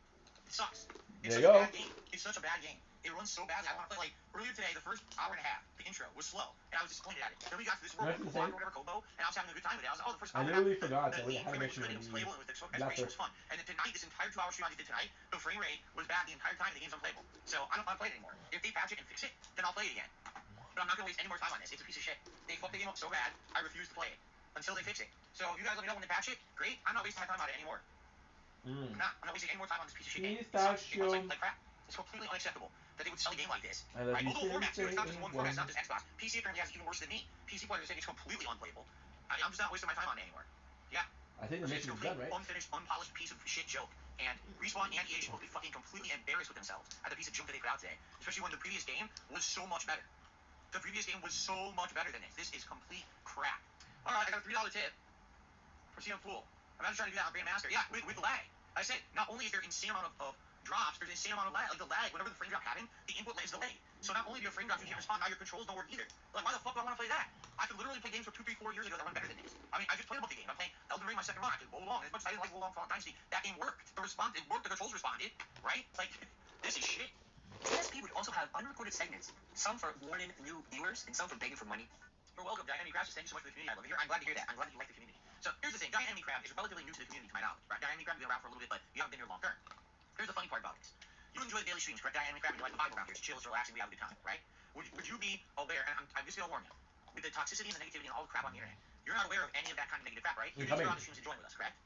It sucks. It's There you such a go. bad game. It's such a bad game. It runs so badly. I want to play, like, earlier today, the first hour and a half, the intro was slow, and I was disappointed at it. Then we got to this world, That's insane. whatever, Kobo, and I was having a good time with it. I was like, oh, the first I hour and a literally half, forgot that we the had frame to rate make was good, it was playable, and the exploration was fun. And then tonight, this entire 2-hour stream I did tonight, the frame rate was bad the entire time, and the game's unplayable. So I don't want to play it anymore. If they patch it and fix it, then I'll play it again. But I'm not going to waste any more time on this. It's a piece of shit. They fucked the game up so bad, I refuse to play it until they fix it. So you guys let me know when they patch it. Great. I'm not wasting my time on it anymore. I'm not wasting any more time on this piece of shit game. It sucks. It runs like crap. It's completely unacceptable that they would sell a game like this. Right? Multiple formats here. It's not just one format. It's not just Xbox. PC apparently has it even worse than me. PC players are saying it's completely unplayable. I'm just not wasting my time on it anymore. Yeah. I think the It's a mission is complete, done, right? unfinished, unpolished piece of shit joke. And Respawn and EA should both be fucking completely embarrassed with themselves at the piece of junk that they put out today. Especially when the previous game was so much better. The previous game was so much better than this. This is complete crap. Alright, I got a $3 tip for CM Pool. I'm not trying to do that on Grandmaster. Yeah, with lag. I said, not only is there insane amount of drops, there's an insane amount of lag. Like the lag, whenever the frame drop happened, the input lag is delayed. So not only do your frame drops, you can't respond, now your controls don't work either. Like, why the fuck do I want to play that? I could literally play games from 2, 3, 4 years ago that run better than this. I mean, I just played a bunch of games. I'm playing Elden Ring, my second run. I could roll along. As much as I didn't like roll along Fallen Dynasty, that game worked. It worked, the controls responded, right? Like, this is shit. DSP would also have unrecorded segments, some for warning new viewers, and some for begging for money. You're welcome, Giant Enemy Crab. Thank you so much for the community. I love it here. I'm glad to hear that. I'm glad that you like the community. So here's the thing. Giant Enemy Crab is relatively new to the community, to my knowledge. Right? Giant Enemy Crab has been around for a little bit, but you haven't been here long term. Here's the funny part about this. You enjoy the daily streams, correct? Giant Enemy Crab, and you like the vibe around here. It's chill, it's relaxing, we have a good time, right? Would you be aware, and I'm just going to warn you, with the toxicity and the negativity and all the crap on the internet, you're not aware of any of that kind of negative crap, right? You're just here on the streams enjoying with us, correct?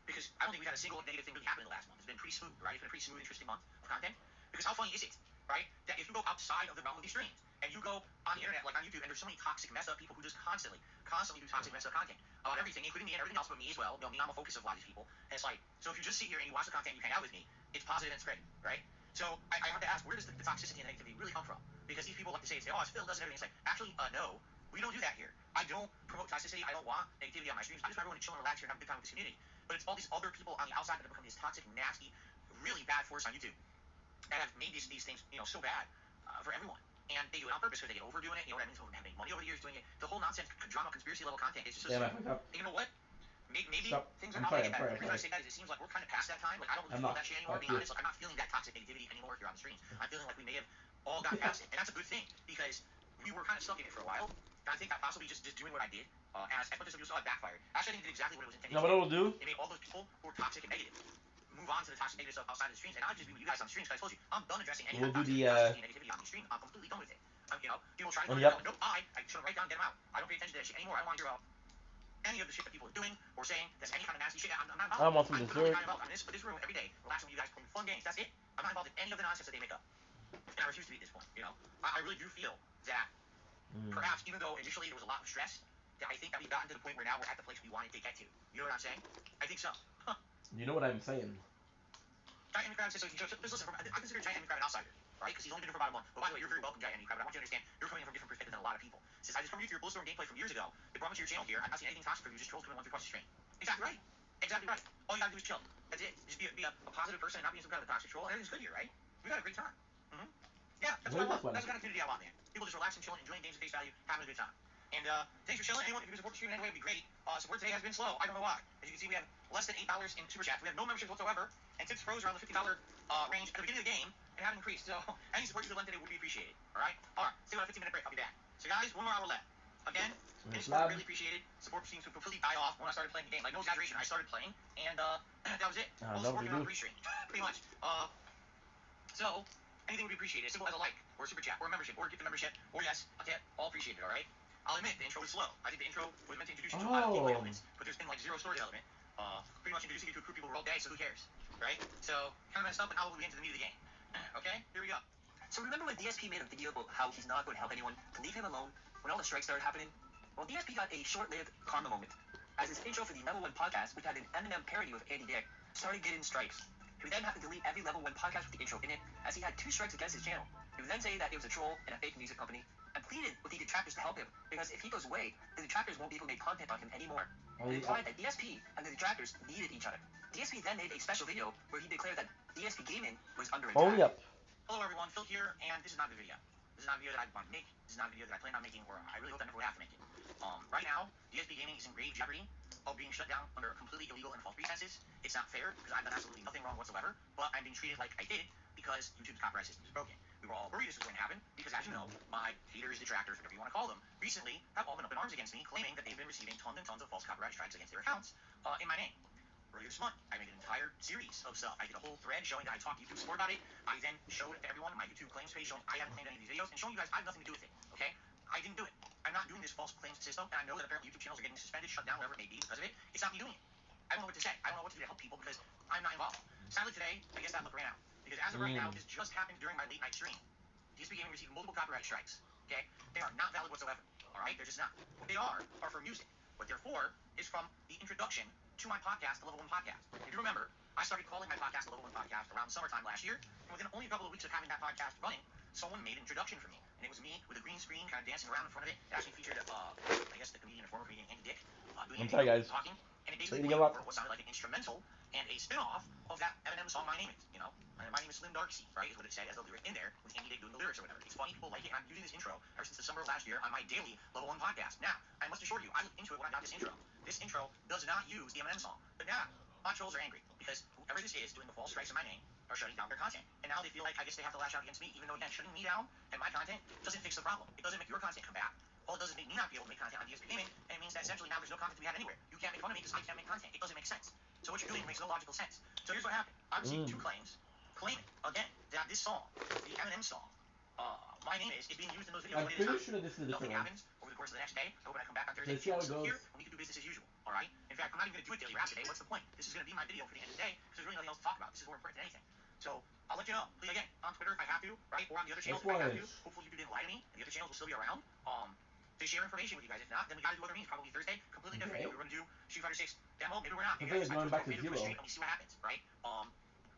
Because I don't think we've had a single negative thing really happen in the last month. It's been pretty smooth, right? It's been a pretty smooth, interesting month of content. Because how funny is it, right, that if you go outside of the realm of these streams, and you go on the internet, like on YouTube, and there's so many toxic, messed up people who just constantly do toxic, messed up content about everything, including me and everything else but me as well. You know, me, I'm a focus of a lot of these people. And it's like, so if you just sit here and you watch the content, you hang out with me, it's positive and it's great, right? So I have to ask, where does the toxicity and negativity really come from? Because these people like to say, oh, it's Phil does everything. It's like, actually, no, we don't do that here. I don't promote toxicity. I don't want negativity on my streams. I just want everyone to chill and relax here and have a good time with this community. but it's all these other people on the outside that have become this toxic, nasty, really bad force on YouTube that have made these things, so bad for everyone. And they do it on purpose because they get overdoing it. You know what I mean? Some of them have made money over the years doing it. The whole nonsense, drama, conspiracy level content. It's just Yeah, man, you know what? Maybe Stop. things are I'm not sorry, like I'm that. sorry, The reason I say that is it seems like we're kind of past that time. Like I don't really I'm feel not. that shit anymore. Fuck Being you. honest, like I'm not feeling that toxic negativity anymore here on the streams. I'm feeling like we may have all got past it, and that's a good thing because we were kind of stuck in it for a while. And I think that possibly just doing what I did, as much as it was backfired. Actually, I think it did exactly what it was intended. No, what it will do? It made all those people who were toxic and negative move on to the toxic negative stuff outside of the streams, and I'll just be with you guys on the streams. Because I told you, I'm done addressing any of that toxic negativity on the stream. I'm completely done with it. People try to go Yep. nope, I should write down, get them out. I don't pay attention to that shit anymore. I don't want to hear about any of the shit that people are doing or saying that's any kind of nasty shit. I'm not involved. I want some I'm dessert. not involved. I'm in this room every day, relaxing with you guys, playing fun games. That's it. I'm not involved in any of the nonsense that they make up. And I refuse to be at this point. I really do feel that perhaps, even though initially there was a lot of stress, that I think that we've gotten to the point where now we're at the place we wanted to get to. You know what I'm saying? I think so. You know what I'm saying? Giant Enemy Crab says so. Just listen, I consider Giant Enemy Crab an outsider, right? Because he's only been here for about a month. But by the way, you're very welcome, Giant Enemy Crab. But I want you to understand, you're coming from a different perspective than a lot of people. Since I just from you to your Bullstorm gameplay from years ago, they brought me to your channel here. I've not seen anything toxic from you. Just trolls coming once or twice a stream. Exactly right. Exactly right. All you gotta do is chill. That's it. Just be a positive person and not be some kind of a toxic troll. And everything's good here, right? We got a great time. Yeah, that's what I want. That's the kind of community I want, man. People just relaxing, chilling, enjoying games at face value, having a good time. And thanks for chilling. Anyone, if you can support the stream in any way, would be great. Support today has been slow. I don't know why. As you can see, we have less than $8 in super chat. We have no memberships whatsoever, and tips froze around the $50 range at the beginning of the game and haven't increased. So any support you could lend today would be appreciated. All right. Stay about a 15-minute break. I'll be back. So guys, 1 more hour left. Again, any support really appreciated. Support seems to completely die off when I started playing the game. Like no exaggeration, I started playing, and that was it. All the support came on the pre-stream, pretty much. So anything would be appreciated. As simple as a like, or a super chat, or a membership, or a gift membership, or yes, a tip. All appreciated. All right. I'll admit the intro was slow. I think the intro was meant to introduce you to a lot of gameplay elements, but there's been like zero story element. Pretty much introducing you to a crew of people who are all dead, so who cares, right? So kind of messed up, and now we'll get into the meat of the game. Okay, here we go. So remember when DSP made a video about how he's not going to help anyone, to leave him alone when all the strikes started happening? Well, DSP got a short-lived karma moment, as his intro for the Level 1 podcast, which had an Eminem parody with Andy Dick, started getting strikes. He would then have to delete every Level 1 podcast with the intro in it, as he had 2 strikes against his channel. He would then say that it was a troll and a fake music company, and pleaded with the detractors to help him, because if he goes away, the detractors won't be able to make content on him anymore. And implied that DSP and the detractors needed each other. DSP then made a special video where he declared that DSP Gaming was under attack. Hello everyone, Phil here, and this is not the video. This is not a video that I want to make. This is not a video that I plan on making, or I really hope I never would have to make it. Right now, DSP Gaming is in grave jeopardy of being shut down under completely illegal and false pretenses. It's not fair, because I've done absolutely nothing wrong whatsoever, but I'm being treated like I did because YouTube's copyright system is broken. We were all worried this was going to happen, because as you know, my haters, detractors, whatever you want to call them, recently have all been up in arms against me, claiming that they've been receiving tons and tons of false copyright strikes against their accounts in my name. Earlier this month, I made an entire series of stuff. I did a whole thread showing that I talked YouTube support about it. I then showed it to everyone my YouTube claims page showing I haven't claimed any of these videos, and showing you guys I have nothing to do with it, okay? I didn't do it. I'm not doing this false claims system, and I know that apparently YouTube channels are getting suspended, shut down, whatever it may be because of it. It's not me doing it. I don't know what to say. I don't know what to do to help people because I'm not involved. Sadly today, I guess that look ran out. Because as of right now, this just happened during my late night stream. DSP Gaming received multiple copyright strikes, okay? They are not valid whatsoever, all right? They're just not. What they are for music. What they're for is from the introduction to my podcast, the Level 1 Podcast. If you remember, I started calling my podcast the Level 1 Podcast around summertime last year, and within only a couple of weeks of having that podcast running, someone made an introduction for me. And it was me with a green screen kind of dancing around in front of it. It actually featured, I guess, the comedian and former comedian Andy Dick doing talking. And it basically played over what sounded like an instrumental and a spin-off of that Eminem song, My Name Is, you know? My Name is Slim Darksea, right, is what it said as the lyric in there, with Andy Dick doing the lyrics or whatever. It's funny, people like it, and I'm using this intro ever since the summer of last year on my daily Level 1 podcast. Now, I must assure you, I looked into it when I got this intro. This intro does not use the Eminem song. But now, my trolls are angry, because whoever this is doing the false strikes in my name are shutting down their content. And now they feel like, I guess they have to lash out against me, even though, again, shutting me down and my content doesn't fix the problem. It doesn't make your content come back. All it does is make me not be able to make content on DSP Gaming, and it means that essentially now there's no content to be had anywhere. You can't make fun of me because I can't make content. It doesn't make sense. So what you're doing makes no logical sense. So here's what happened. I received 2 claims claiming, again, that this song, the Eminem song, My Name Is being used in those videos. I'm pretty sure this is a different Nothing one. happens over the course of the next day. I hope when I come back on Thursday, Let's see how it goes. here, and we can do business as usual, all right? In fact, I'm not even going to do it daily rap today. What's the point? This is going to be my video for the end of the day, because there's really nothing else to talk about. This is more important than anything. So I'll let you know. Please, again, on Twitter if I have to, right? Or on the other channels if I have to. Hopefully you didn't lie to me, and the other channels will still be around. To share information with you guys. If not, then we got to do other means. Probably Thursday, completely different. Maybe we're going to do Street Fighter 6 demo. Maybe we're not. Maybe going back to 0. And we see what happens, right?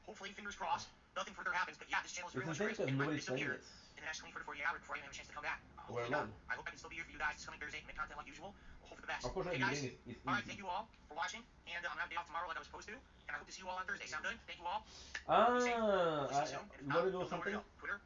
Hopefully, fingers crossed, nothing further happens. But yeah, this channel is very much It's insane because nobody's playing disappeared. this. And the next 24 to 48 hours before I even have a chance to come back. We're Hopefully not. alone. I hope I can still be here for you guys this coming Thursday, make content like usual. We'll hope for the best. Unfortunately, Okay, guys. meeting is All right, easy. thank you all for watching, and I'm gonna have a day off tomorrow like I was supposed to, and I hope to see you all on Thursday. Sound good? Thank you all. You want to know something? Twitter,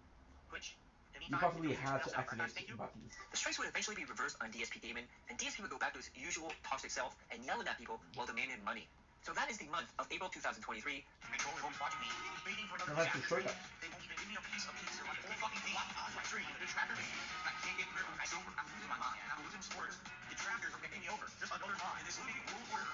Twitch. You possibly had to activate buttons. The strikes would eventually be reversed on DSP Gaming, and DSP would go back to his usual toxic self and yelling at people while demanding money. So that is the month of April 2023. Controller homes watching me, waiting for another That's the disaster. shortcut. They won't even give me a piece of pizza on the whole fucking thing. My tree, the detractor me. I can't get through. I'm losing my mind. I'm losing sports. Detractors are getting me over. Just another time in this league world order.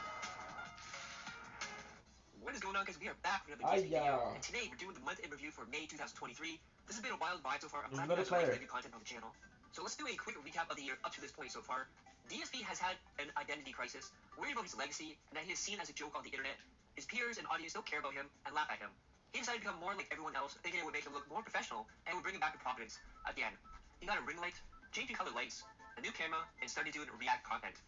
What is going on, guys? We are back with another DSP video, and today we're doing the month in review for May 2023. This has been a wild ride so far. I'm glad you guys are liking the new content on the channel. So let's do a quick recap of the year up to this point so far. DSP has had an identity crisis, worried about his legacy, and that he is seen as a joke on the internet. His peers and audience don't care about him and laugh at him. He decided to become more like everyone else, thinking it would make him look more professional and would bring him back to providence again. He got a ring light, changing color lights, a new camera, and started doing React content.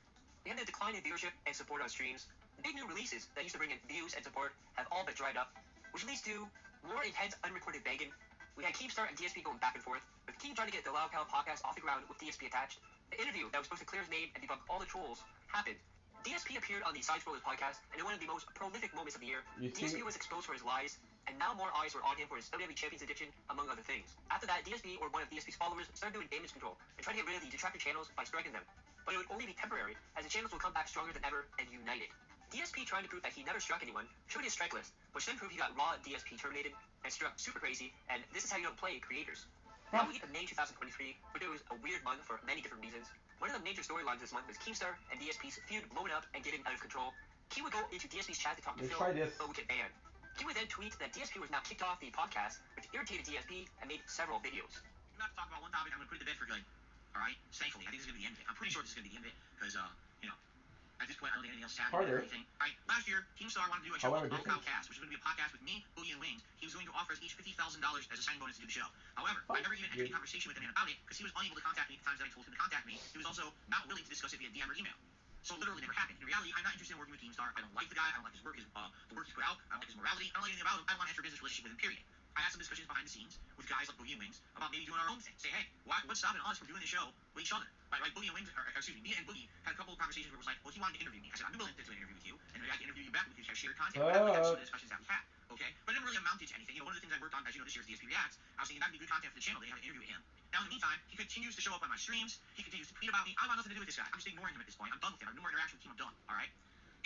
He had a decline in viewership and support on streams. Big new releases that used to bring in views and support have all but dried up, which leads to more intense unrecorded begging. We had Keemstar and DSP going back and forth, with Keem trying to get the Loud Cow podcast off the ground with DSP attached. The interview that was supposed to clear his name and debunk all the trolls happened. DSP appeared on the Side Scrollers podcast, and in one of the most prolific moments of the year, DSP was exposed for his lies, and now more eyes were on him for his WWE Champions addiction, among other things. After that, DSP or one of DSP's followers started doing damage control and tried to get rid of the detractor channels by striking them. But it would only be temporary, as the channels will come back stronger than ever and united. DSP, trying to prove that he never struck anyone, showed his strike list, which then proved he got raw DSP terminated and struck super crazy, and this is how you don't play creators. Now we get to May 2023, which was a weird month for many different reasons. One of the major storylines this month was Keemstar and DSP's feud blowing up and getting out of control. He would go into DSP's chat to talk to Phil, but would get banned. He would then tweet that DSP was now kicked off the podcast, which irritated DSP and made several videos. I'm about to talk about one topic. I'm going to put it to bed for good. All right? Thankfully, I think this is going to be the end of it. I'm pretty sure this is going to be the end of it because, at this point, I don't think anything else is happening. All right, last year, Keemstar wanted to do a show called Loud Cow Cast, which was going to be a podcast with me, Boogie, and Wings. He was going to offer us each $50,000 as a signing bonus to do the show. However, I never even entered a conversation with the man about it because he was unable to contact me at the times that I told him to contact me. He was also not willing to discuss it via DM or email. So literally never happened. In reality, I'm not interested in working with Keemstar. I don't like the guy. I don't like his work, the work he's put out. I don't like his morality. I don't like anything about him. I don't want to enter a business relationship with him, period. I had some discussions behind the scenes with guys like Boogie and Wings about maybe doing our own thing. Say, hey, what's stopping us from doing the show with each other? Like Boogie and Wings, me and Boogie had a couple of conversations where it was like, well, he wanted to interview me. I said, I'm willing to do an interview with you, and maybe I can interview you back because we have shared content. That's some of the discussions that we had, okay? But it never really amounted to anything. One of the things I worked on, as you know, this year's DSP Reacts, I was thinking that would be good content for the channel. They have an interview with him. Now, in the meantime, he continues to show up on my streams. He continues to tweet about me. I want nothing to do with this guy. I'm just ignoring him at this point. I'm done with him. I have no more interaction with him. I'm done, all right?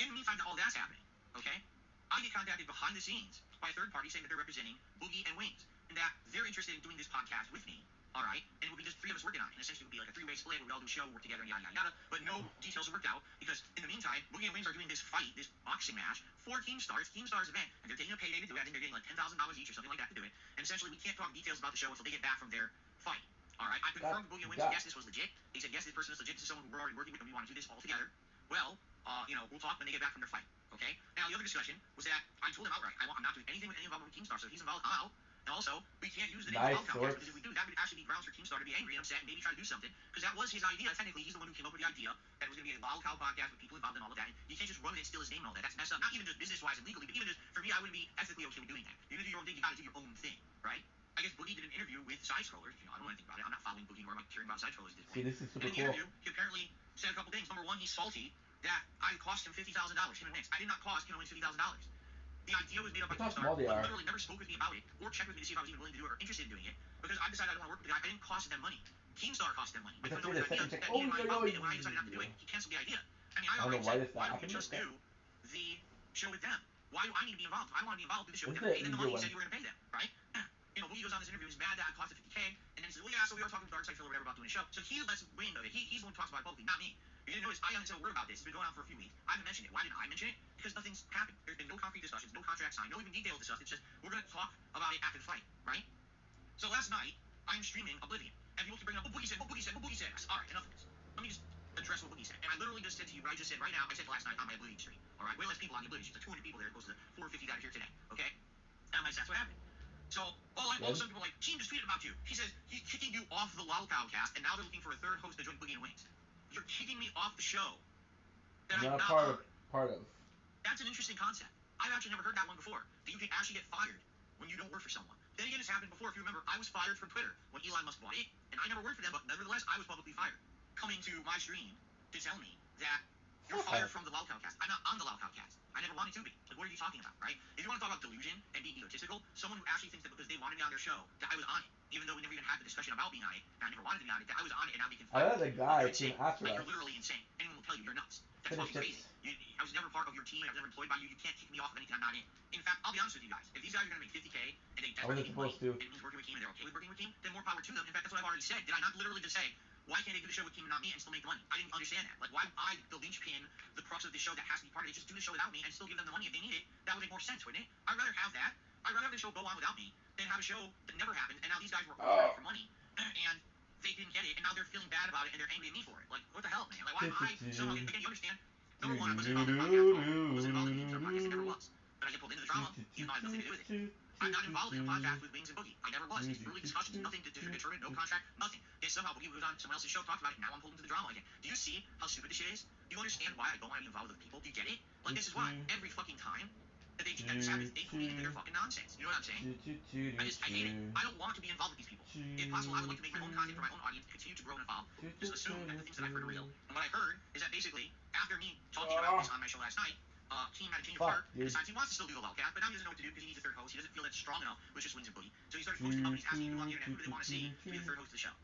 In the meantime, all that's happening, okay? I get contacted behind the scenes by a third party saying that they're representing Boogie and Wings, and that they're interested in doing this podcast with me, all right? And it would be just three of us working on it. And essentially it would be like a three-way split where we all do a show, work together, and yada, yada, yada. But no details are worked out because in the meantime, Boogie and Wings are doing this fight, this boxing match for Keemstar's event, and they're taking a payday to do it. I think they're getting like $10,000 each or something like that to do it. And essentially we can't talk details about the show until they get back from their fight. All right, I confirmed with Boogie and Wings, yes, this was legit. They said, yes, this person is legit. This is someone who we're already working with, and we want to do this all together. Well, we'll talk when they get back from their fight, okay? Now, the other discussion was that I told him outright, I'm not doing anything with any involvement with Keemstar, so if he's involved, I'm out. And also, we can't use the name Loud Cow because if we do, that would actually be grounds for Keemstar to be angry and upset and maybe try to do something, because that was his idea. Technically, he's the one who came up with the idea that it was going to be a Loud Cow podcast with people involved in all of that. And you can't just run with it and steal his name and all that. That's messed up. Not even just business-wise and legally, but even just, for me, I wouldn't be ethically okay with doing that. You're going to do your own thing, you got to do your own thing, right? I guess Boogie did an interview with Side Scrollers. I don't know anything about it. I'm not following Boogie nor am I caring about Side Scrollers at this point. See, this is super cool. In the interview, he apparently said a couple things. Number one, he's salty that I cost him $50,000, him and Wings. I did not cost him and Wings $50,000. The idea was made up by Keemstar, but literally never spoke with me about it or checked with me to see if I was even willing to do it or interested in doing it because I decided I don't want to work with the guy. I didn't cost them money. Keemstar cost them money. I put over the idea that he didn't mind and when I decided not to do it, he canceled the idea. I mean, I already said, why don't we just do the show with them? Why do I need to be involved? If I want to be involved, do the show with them. Pay them the money you said you were going to pay them, right? Boogie goes on this interview, he's mad that I cost him $50K, and then he says, well, yeah, so we were talking to Dark Side Phil or whatever about doing a show. So he lets wind of it. He's the one who talks about it publicly, not me. You didn't notice, I haven't said a word about this. It's been going on for a few weeks. I haven't mentioned it. Why didn't I mention it? Because nothing's happened. There's been no concrete discussions, no contract signed, no even detailed discussions. It's just, we're going to talk about it after the fight, right? So last night, I'm streaming Oblivion, and people keep bringing up, Boogie said. I said, all right, enough of this. Let me just address what Boogie said. And I literally just said to you what I just said right now. I said last night on my Oblivion stream, all right? Way less people on the Oblivion stream. There's 200 people there, opposed to the 450 that are here today, okay? And that's what happened. So, all of a sudden people are like, Gene just tweeted about you. He says he's kicking you off the Loud Cow cast, and now they're looking for a third host to join Boogie and Wings. You're kicking me off the show. That I'm not part of. That's an interesting concept. I've actually never heard that one before. That you can actually get fired when you don't work for someone. Then again, it's happened before. If you remember, I was fired from Twitter when Elon Musk bought it, and I never worked for them, but nevertheless, I was publicly fired. Coming to my stream to tell me that you're fired from the Wildcatcast. I'm not on the Wildcatcast. I never wanted to be. Like, what are you talking about, right? If you want to talk about delusion and being egotistical, someone who actually thinks that because they wanted me on their show, that I was on it, even though we never even had the discussion about being on it, and I never wanted to be on it, that I was on it, and now they can I fire know the guy came after Like, us. you're literally insane. Anyone will tell you you're nuts. That's Finish fucking crazy. I was never part of your team. I was never employed by you. You can't kick me off of anything I'm not in. In fact, I'll be honest with you guys. If these guys are going to make 50K and they desperately need money, it means working with Keem and they're okay with working with Keem, then more power to them. In fact, that's what I've already said. Did I not literally just say, why can't they do the show with Keem and not me and still make the money? I didn't understand that. Like, why would I, the linchpin, the crux of the show that has to be part of it, just do the show without me and still give them the money if they need it? That would make more sense, wouldn't it? I'd rather have that. I'd rather have the show go on without me than have a show that never happened, and now these guys were all for money, and they didn't get it, and now they're feeling bad about it, and they're angry at me for it. Like, what the hell, man? Like, why am I somehow, again, you understand? Number one, I wasn't involved in the podcast. I wasn't involved in the Keem podcast. I never was. But I get pulled into the drama, even though I have nothing to do with it. I'm not involved in a podcast with Wings and Boogie. I never was. It's really discussions, nothing to determine, no contract, nothing. Yet somehow Boogie was on someone else's show, talked about it, and now I'm pulled into the drama again. Do you see how stupid this shit is? Do you understand why I don't want to be involved with people? Do you get it? Like, this is why every fucking time that they feed into their fucking nonsense. You know what I'm saying? I hate it. I don't want to be involved with these people. If possible, I would like to make my own content for my own audience, continue to grow and evolve. Just assume that the things that I've heard are real. And what I heard is that basically, after me talking about this on my show last night, Keem had a change of heart and decides he wants to still do the Wildcat, but now he doesn't know what to do because he needs a third host. He doesn't feel that strong enough with just Wings and Boogie. So he started posting companies asking people on the internet who do they want to see to be the third host of the show.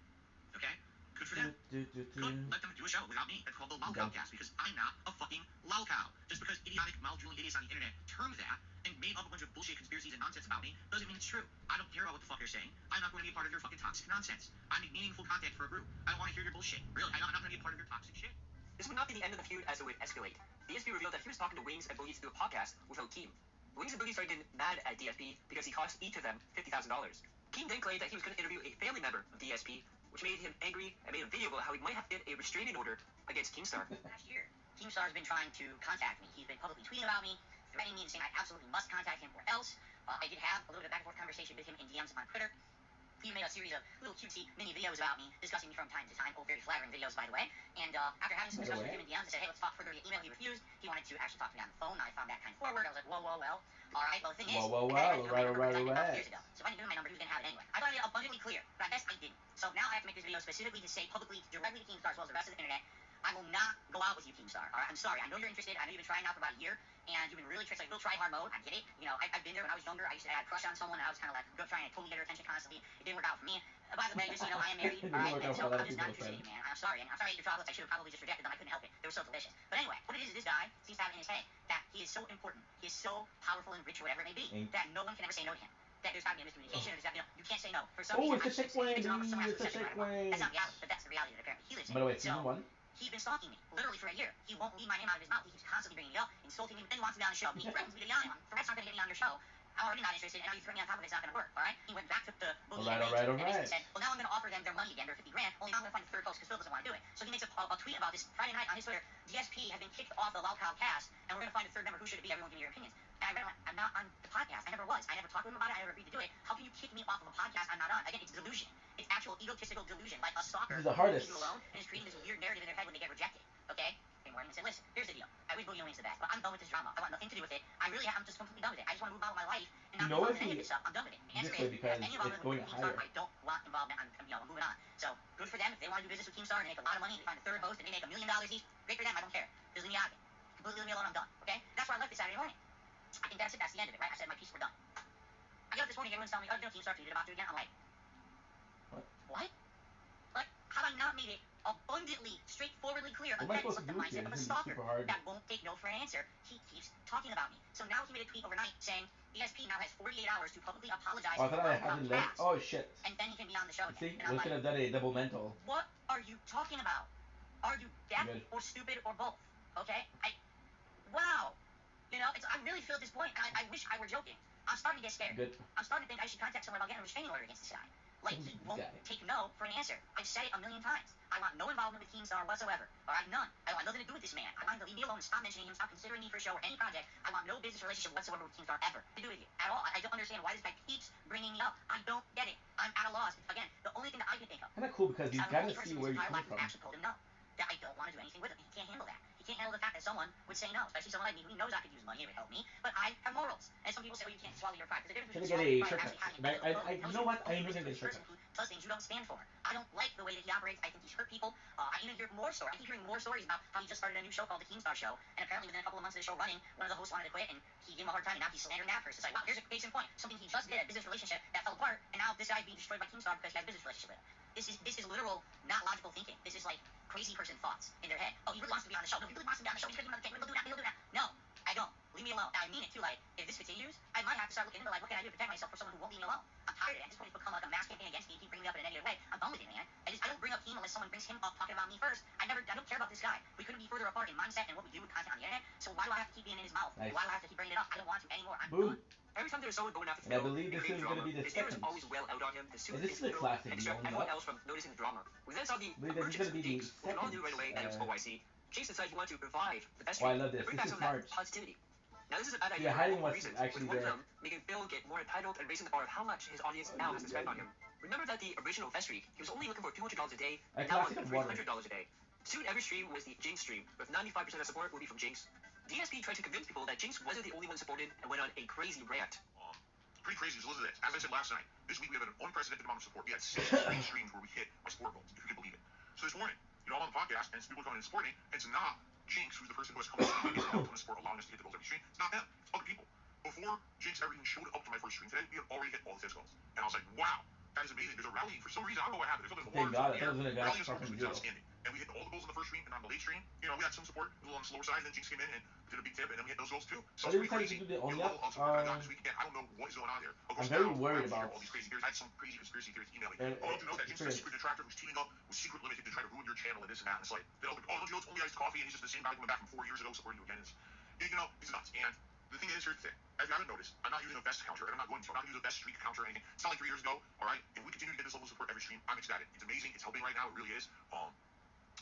Okay? Good for them. Good. Let them do a show without me. That's called the Lolcowcast because I'm not a fucking lolcow. Just because idiotic, mouth-drooling idiots on the internet termed that and made up a bunch of bullshit conspiracies and nonsense about me doesn't mean it's true. I don't care about what the fuck they're saying. I'm not going to be a part of your fucking toxic nonsense. I need meaningful content for a group. I don't want to hear your bullshit. Really, I'm not going to be a part of your toxic shit. This would not be the end of the feud as it would escalate. DSP revealed that he was talking to Wings and Boogie to do a podcast without Keem. Wings and Boogie started getting mad at DSP because he cost each of them $50,000. Keem then claimed that he was going to interview a family member of DSP, which made him angry and made a video about how he might have to get a restraining order against Keemstar. Last year, Keemstar's been trying to contact me. He's been publicly tweeting about me, threatening me and saying I absolutely must contact him or else. I did have a little bit of back and forth conversation with him in DMs on Twitter. He made a series of little cutesy mini videos about me, discussing me from time to time. Oh, very flattering videos, by the way. And after having some discussion with him in DMs, I said, hey, let's talk further via email. He refused. He wanted to actually talk to me on the phone. I found that kind of forward. I was like, whoa, well. All right, well, the thing is, All right. years ago. So if I didn't give him my number, he was going to have it anyway. I thought I made it abundantly clear, but I guess I didn't. So now I have to make this video specifically to say publicly, directly to Keemstar, as well as the rest of the internet, I will not go out with you, Keemstar. All right, I'm sorry. I know you're interested. I know you've been trying now for about a year, and you've been really like little try-hard mode. I get it. You know, I've been there when I was younger. I used to have a crush on someone, and I was kind of like trying to totally get her attention constantly. It didn't work out for me. By the way, just so you know, I am married. All right, and so I'm just not interested in you, man. I'm sorry. And I'm sorry I ate your chocolates. I should have probably just rejected them. I couldn't help it. They were so delicious. But anyway, what it is this guy seems to have in his head that he is so important, he is so powerful and rich, or whatever it may be, that no one can ever say no to him. That there's got to be a miscommunication, or there's got to be you can't say no. For some reason, it's a chick wing. It's a chick wing. That's not reality, but that's the reality that apparently he lives in. By the way, so, season 1. He's been stalking me, literally for a year. He won't leave my name out of his mouth. He keeps constantly bringing me up, insulting me, and then wants me on the show. He threatens me to be on it. Threats aren't going to get me on your show. I'm already not interested, and now you threw me on top of it. It's not going to work, all right? He went back to the Boogie and basically said, well, now I'm going to offer them their money again, their $50 grand, only now I'm going to find the third host because Phil doesn't want to do it. So he makes a tweet about this Friday night on his Twitter. DSP has been kicked off the Lolcow cast, and we're going to find a third member. Who should it be? Everyone give me your opinions. And I read him, I'm not on the podcast. I never was. I never talked to him about it. I never agreed to do it. How can you kick me off of a podcast I'm not on? Again, it's delusion. It's actual egotistical delusion, like a stalker He's the hardest. leaves you alone and is creating this weird narrative in their head when they get rejected. Okay? Morning and said, listen, here's the deal. I wish Boogie Wings the best, but I'm done with this drama. I want nothing to do with it. I'm just completely done with it. I just want to move on with my life and not involved in any of this stuff. I'm done with it. The answer is, because any it's involvement going with Keemstar, higher. I don't want involvement. I'm moving on. So good for them if they want to do business with Keemstar and they make a lot of money and they find a third host and they make $1 million each. Great for them. I don't care. Just leave me out of it. Completely leave me alone. I'm done. Okay? That's why I left this Saturday morning. I think that's it. That's the end of it, right? I said my piece. We're done. I get up this morning. Everyone's telling me, oh, you know, Keemstar, you did about to again. I'm like, what? Like, have I not made it abundantly, straightforwardly clear again with the mindset of a stalker that won't take no for an answer? He keeps talking about me. So now he made a tweet overnight saying ESP now has 48 hours to publicly apologize I thought I hadn't left. Oh shit. and then he can be on the show See, again. And I'm we could like, have done a double mental. what are you talking about? Are you deaf or stupid or both? Okay? Wow. You know, I really feel at this point, I wish I were joking. I'm starting to get scared. Good. I'm starting to think I should contact someone about getting a restraining order against this guy. Like, he won't take no for an answer. I've said it a million times. I want no involvement with Keemstar whatsoever. All right, none. I want nothing to do with this man. I want him to leave me alone and stop mentioning him, stop considering me for a show or any project. I want no business relationship whatsoever with Keemstar ever to do with you at all. I don't understand why this guy keeps bringing me up. I don't get it. I'm at a loss. Again, the only thing that I can think of. Kind of cool because he's got to see where you come from. Actually told him no. That I don't want to do anything with him. He can't handle that. He You can't handle the fact that someone would say no, especially someone like me who knows I could use money, it would help me, but I have morals. And some people say, well, you can't swallow your pride. There's a difference Can I between get swallowing a your pride and shortcut? actually having You know what? I am looking at this a shortcut. person who does things you don't stand for. I don't like the way that he operates. I think he's hurt people. I even hear more stories. I keep hearing more stories about how he just started a new show called The Keemstar Show, and apparently within a couple of months of the show running, one of the hosts wanted to quit, and he gave him a hard time, and now he's slandering that person. It's like, wow, here's a case in point. Something he just did, a business relationship that fell apart, and now this guy's being destroyed by Keemstar because he has a business relationship with him. This is literal, not logical thinking. This is like crazy person thoughts in their head. Oh, he really wants to be on the show. No, he really wants to be on the show. He's gonna be on the we'll do that. We'll do that. No, I don't. Leave me alone. I mean it too. Like, if this continues, I might have to start looking into like, what can I do to protect myself from someone who won't leave me alone? I'm tired of it. At this point, it's become like a mass campaign against me. You keep bringing me up in a negative way. I'm done with it, man. I don't bring up him unless someone brings him up talking about me first. I don't care about this guy. We couldn't be further apart in mindset and what we do with content on the internet. So why do I have to keep being in his mouth? Nice. Why do I have to keep bringing it up? I don't want to anymore. I'm Boom. done. Every time there's someone going after And I Phil believe this is going to be the his neighbors second. always wail out on him to soothe And this his is a ego classic and distract going everyone up. else from noticing the drama. We then saw the Believe this is emergence gonna of be the Jinx. We can all knew right away that it was second, OYC. Jinx decided he wanted to revive the best Oh, I streak love this. and bring This back is some of that March. positivity. Now this is a bad So idea you're for hiding multiple what's reasons, actually with one of there. them making Phil get more entitled and raising the bar of how much his audience now has to spend on him. Remember that the original best streak, he was only looking for $200 a day, A and now classic wants of water. $300 a day. Soon every stream was the Jinx stream, with 95% of support will be from Jinx. DSP tried to convince people that Jinx wasn't the only one supported and went on a crazy rant. Pretty crazy. So listen to this. As I said last night, this week we have an unprecedented amount of support. We had 6 streams where we hit our support goals, if you can believe it. So this morning, I'm on the podcast, and people are coming in and supporting me, and it's not Jinx who's the person who has come to support, allowing us to hit the goals every stream. It's not them. It's other people. Before Jinx ever even showed up to my first stream today, we had already hit all the 6 goals. And I was like, wow, that is amazing. There's a rallying for some reason. I don't know what happened. There's something in the Thank water. God, I thought it was an advanced Rallying far support from was zero. outstanding. And we hit all the goals in the first stream, and on the late stream, we had some support, a little on the slower side, and then Jinx came in and did a big tip, and then we hit those goals too. So Are it's they pretty deciding to crazy. do the only Level up? of support I got this week again. I don't know what is going on there. Of course, I'm very now, worried I about- all these crazy theories. I had some crazy conspiracy theories email me. And- Oh, don't you know that Jinx is a experience. secret detractor who's teaming up with Secret Limited to try to ruin your channel and this and that? And it's like, oh, don't you know it's only iced coffee, and he's just the same guy coming back from 4 years ago supporting you again. It's nuts. And the thing is, here's the thing. If you haven't noticed, I'm not using a best counter, and I'm not going to. I'm not going to use a best streak counter or anything. It's not like 3 years ago, all right? If we continue to get this level of support every stream, I'm ecstatic. It's amazing. It's helping right now. It really is.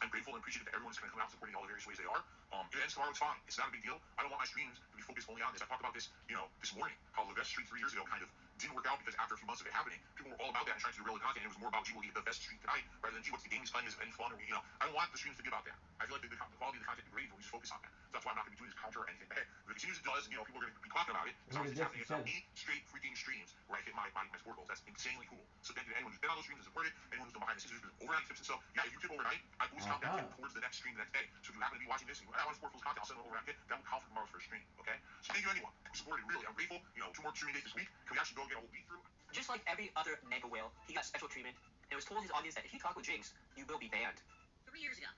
I'm grateful and appreciative that everyone's going to come out supporting all the various ways they are. If it ends tomorrow, it's fine. It's not a big deal. I don't want my streams to be focused only on this. I talked about this, this morning, how the best streak 3 years ago kind of didn't work out because after a few months of it happening, people were all about that and trying to do relevant content. It was more about, gee, we'll get the best streak tonight rather than, gee, what's the game fun? Is it any fun? Or, I don't want the streams to be about that. I feel like the quality of the content degrades when we just focus on that. So that's why I'm not going to be doing this counter or anything. But hey, if it continues to does, and people are going to be talking about it, as long as it's happening, it's not 8 straight freaking streams where I hit my sport goals. That's insanely cool. So thank you to anyone who's been on those streams and supported, anyone who's done behind the scenes, who's been overnight tips and stuff. Yeah, if you tip overnight, I always count that tip towards the next stream the next day. So if you happen to be watching this and I want to support Phil's content, I'll send an overnight tip. That will count for tomorrow's first stream, okay? So thank you anyone who supported. Really, I'm grateful. 2 more streaming days this week. Can we actually go get a whole week through? Just like every other mega whale, he got special treatment and was told his audience that if you talk with Jinx, you will be banned. 3 years ago,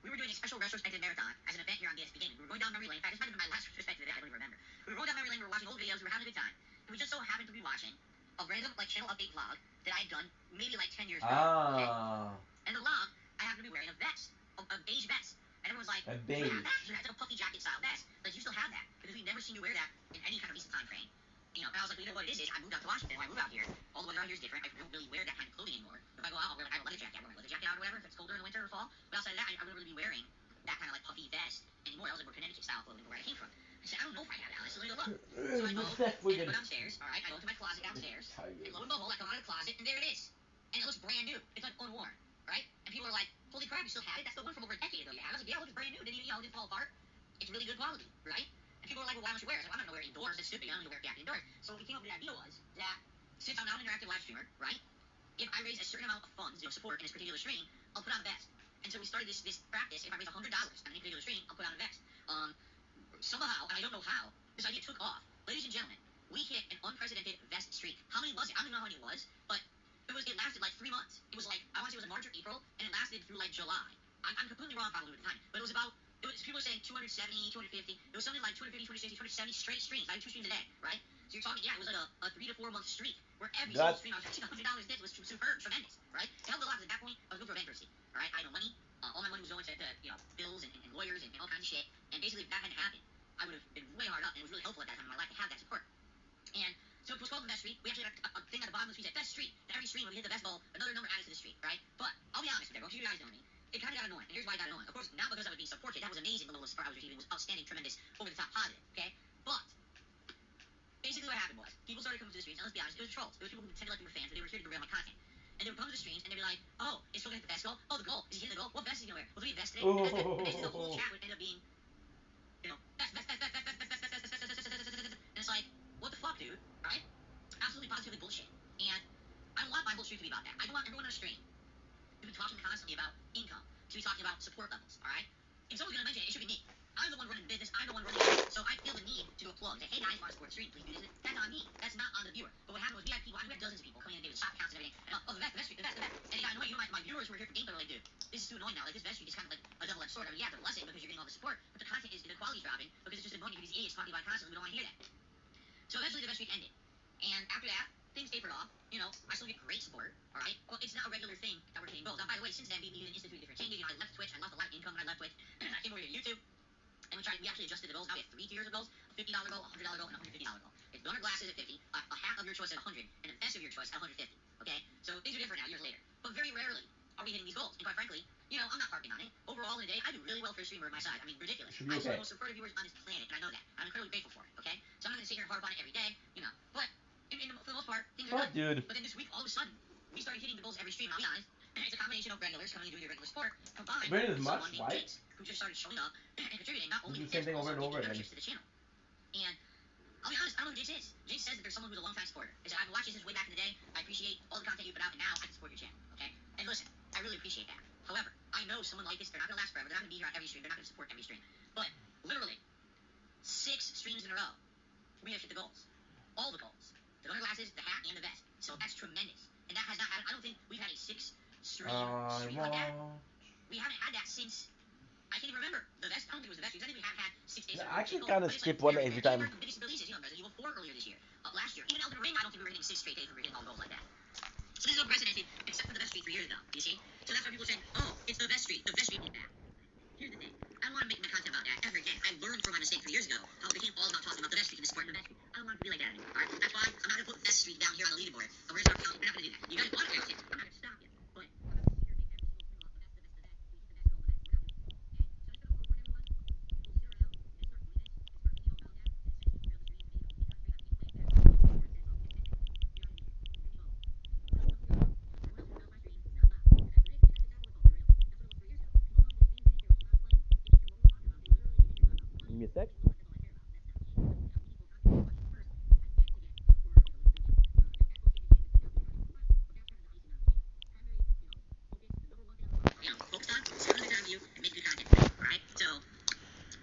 we were doing a special retrospective marathon as an event here on DSP Gaming. We were going down memory lane. In fact, this might have been my last retrospective event. I don't even remember. We were going down memory lane. We were watching old videos. We were having a good time. And we just so happened to be watching a random channel update vlog that I had done maybe 10 years ago. Okay? And the vlog, I happened to be wearing a vest, a beige vest. And everyone's like, A "You beige. have that? It's like a puffy jacket style vest. Like, you still have that because we've never seen you wear that in any kind of recent time frame." And I was like, well, what it is I moved out to Washington. When I moved out here, all the weather out here is different. I don't really wear that kind of clothing anymore. If I go out, I'll wear a leather jacket. I wear my leather jacket out or whatever if it's colder in the winter or fall. But outside of that, I wouldn't really be wearing that kind of puffy vest anymore. I was like, wear Connecticut style clothing where I came from. I said, I don't know if I have that. Let's go look. So I go and I go downstairs. All right, I go to my closet downstairs. And lo and behold, I come out of the closet and there it is. And it looks brand new. It's like unworn, right? And people are like, holy crap, you still have it? That's the one from over a decade ago you had. I was like, yeah, it looks brand new. Didn't fall apart. It's really good quality, right? And people are like, well, why don't you wear it? I said, well, I'm not going to wear it indoors. It's stupid. I don't wear it indoors. So what we came up with the idea was that since I'm now an interactive live streamer, right? If I raise a certain amount of funds, support in this particular stream, I'll put on a vest. And so we started this practice. If I raise $100 on any particular stream, I'll put on a vest. Somehow, and I don't know how, this idea took off. Ladies and gentlemen, we hit an unprecedented vest streak. How many was it? I don't even know how many it was, but it lasted 3 months. It was I want to say it was March or April, and it lasted through July. I'm completely wrong probably with the time, but it was people were saying 270, 250. It was something like 250, 260, 270 straight streams. I had 2 streams a day, right? So you're talking, it was like a 3 to 4 month streak where every single stream I was making $100 did was superb, tremendous, right? It helped a lot because at that point I was going for bankruptcy, all right? I had no money. All my money was going to bills and lawyers and all kinds of shit. And basically, if that hadn't happened, I would have been way hard up, and it was really helpful at that time in my life to have that support. And so it was called the best streak. We actually had a thing at the bottom of the street that said best streak. And every stream when we hit the best ball, another number added to the streak, right? But I'll be honest with everyone, because you guys know me. It kind of got annoying. And here's why it got annoying. Of course, not because I was being supported. That was amazing. The level of support I was receiving was outstanding, tremendous, over the top, positive. Okay, but basically what happened was people started coming to the streets, and let's be honest, it was trolls. It was people who pretended like they were fans, but they were here to derail my content. And they would come to the streams and they'd be like, oh, is Phil gonna hit the best goal? Oh, the goal. Is he hitting the goal? What vest is he gonna wear? Well, do we vest today? And basically the whole chat would end up being, you know, vest. And it's like, what the fuck, dude? Right? Absolutely positively bullshit. And I don't want my whole stream to be about that. I don't want everyone on the stream to be talking constantly about income, to be talking about support levels, alright? If someone's gonna mention it, it should be me. I'm the one running the business, I'm the one running it. So I feel the need to do a plug. Say, hey guys, want to support the stream, please do this. That's on me. That's not on the viewer. But what happened was we had people, we had dozens of people coming in and they would shop accounts and everything. And, oh, the vest. And it got annoying. You know, my viewers who were here for gameplay were like, dude, this is too annoying now. Like, this vest street is kind of like a double-edged sword. I mean, yeah, they're blessed because you're getting all the support, but the content the quality's dropping because it's just annoying because these idiots talking about it constantly. We don't want to hear that. So eventually the vest street ended. And after that, things tapered off. You know, I still get great support, alright? Well, it's not a regular thing that we're hitting goals. Now, by the way, since then, we even instituted different changes. You know, I left Twitch. I lost a lot of income when I left Twitch. I came over here to YouTube. And we actually adjusted the goals. Now we have 3 tiers of goals: a $50 goal, a $100 goal, and a $150 goal. It's donor glasses at 50, a hat of your choice at 100, and a vest of your choice at 150. Okay? So things are different now, years later. But very rarely are we hitting these goals. And quite frankly, you know, I'm not harping on it. Overall, in a day, I do really well for a streamer at my side. I mean, ridiculous. I have some of the most supportive viewers on this planet, and I know that. I'm incredibly grateful for it, okay? So I'm not going to sit here and harp on it every day, you know. But for the most part, things are good. But then this week, all of a sudden, we started hitting the goals every stream. I'll be honest. It's a combination of regulars coming and doing their regular sport, combined with someone named Jinx, who just started showing up and contributing not only with the same thing over and over again to the channel. And I'll be honest, I don't know who Jinx is. Jinx says that there's someone who's a long-time supporter. They said, I've been watching this way back in the day. I appreciate all the content you put out, and now I can support your channel. Okay? And listen, I really appreciate that. However, I know someone like this, they're not going to last forever. They're not going to be here on every stream. They're not going to support every stream. But literally, 6 streams in a row, we have hit the goals. All the goals. The donor glasses, the hat, and the vest. So that's tremendous. And that has not had, I don't think we've had a 6-stream stream like that. We haven't had that since, I can't even remember. The vest, I don't think it was the vest. I think we haven't had 6 days. I actually kind of skip one every time. The biggest releases, you know, Resident Evil 4 earlier this year. Last year. Even Elden Ring, I don't think we were hitting 6 straight days. We were hitting all goals like that. So this is unprecedented, except for the vest street 3 years ago. You see? So that's why people say, oh, it's the vest street. The vest street is back. Here's the thing. I don't want to make my content about that ever again. I learned from my mistake 3 years ago how it became all about talking about the vest street and the sport and the vest street. I don't want it to be like that anymore. Alright? That's why I'm not going to put vest street down here on the leaderboard. We're going to start counting. We're not going to do that. You guys want to count it. I'm not going to stop you. But I'm not going to sit here and make every single thing about the vest, the vest, the vest, the vest. We hit the vest goal, the vest. We hit the vest goal, the vest. We hit the vest goal, the vest. Give me a sec. Focus on, spend the time with you, and make good content. Alright? So,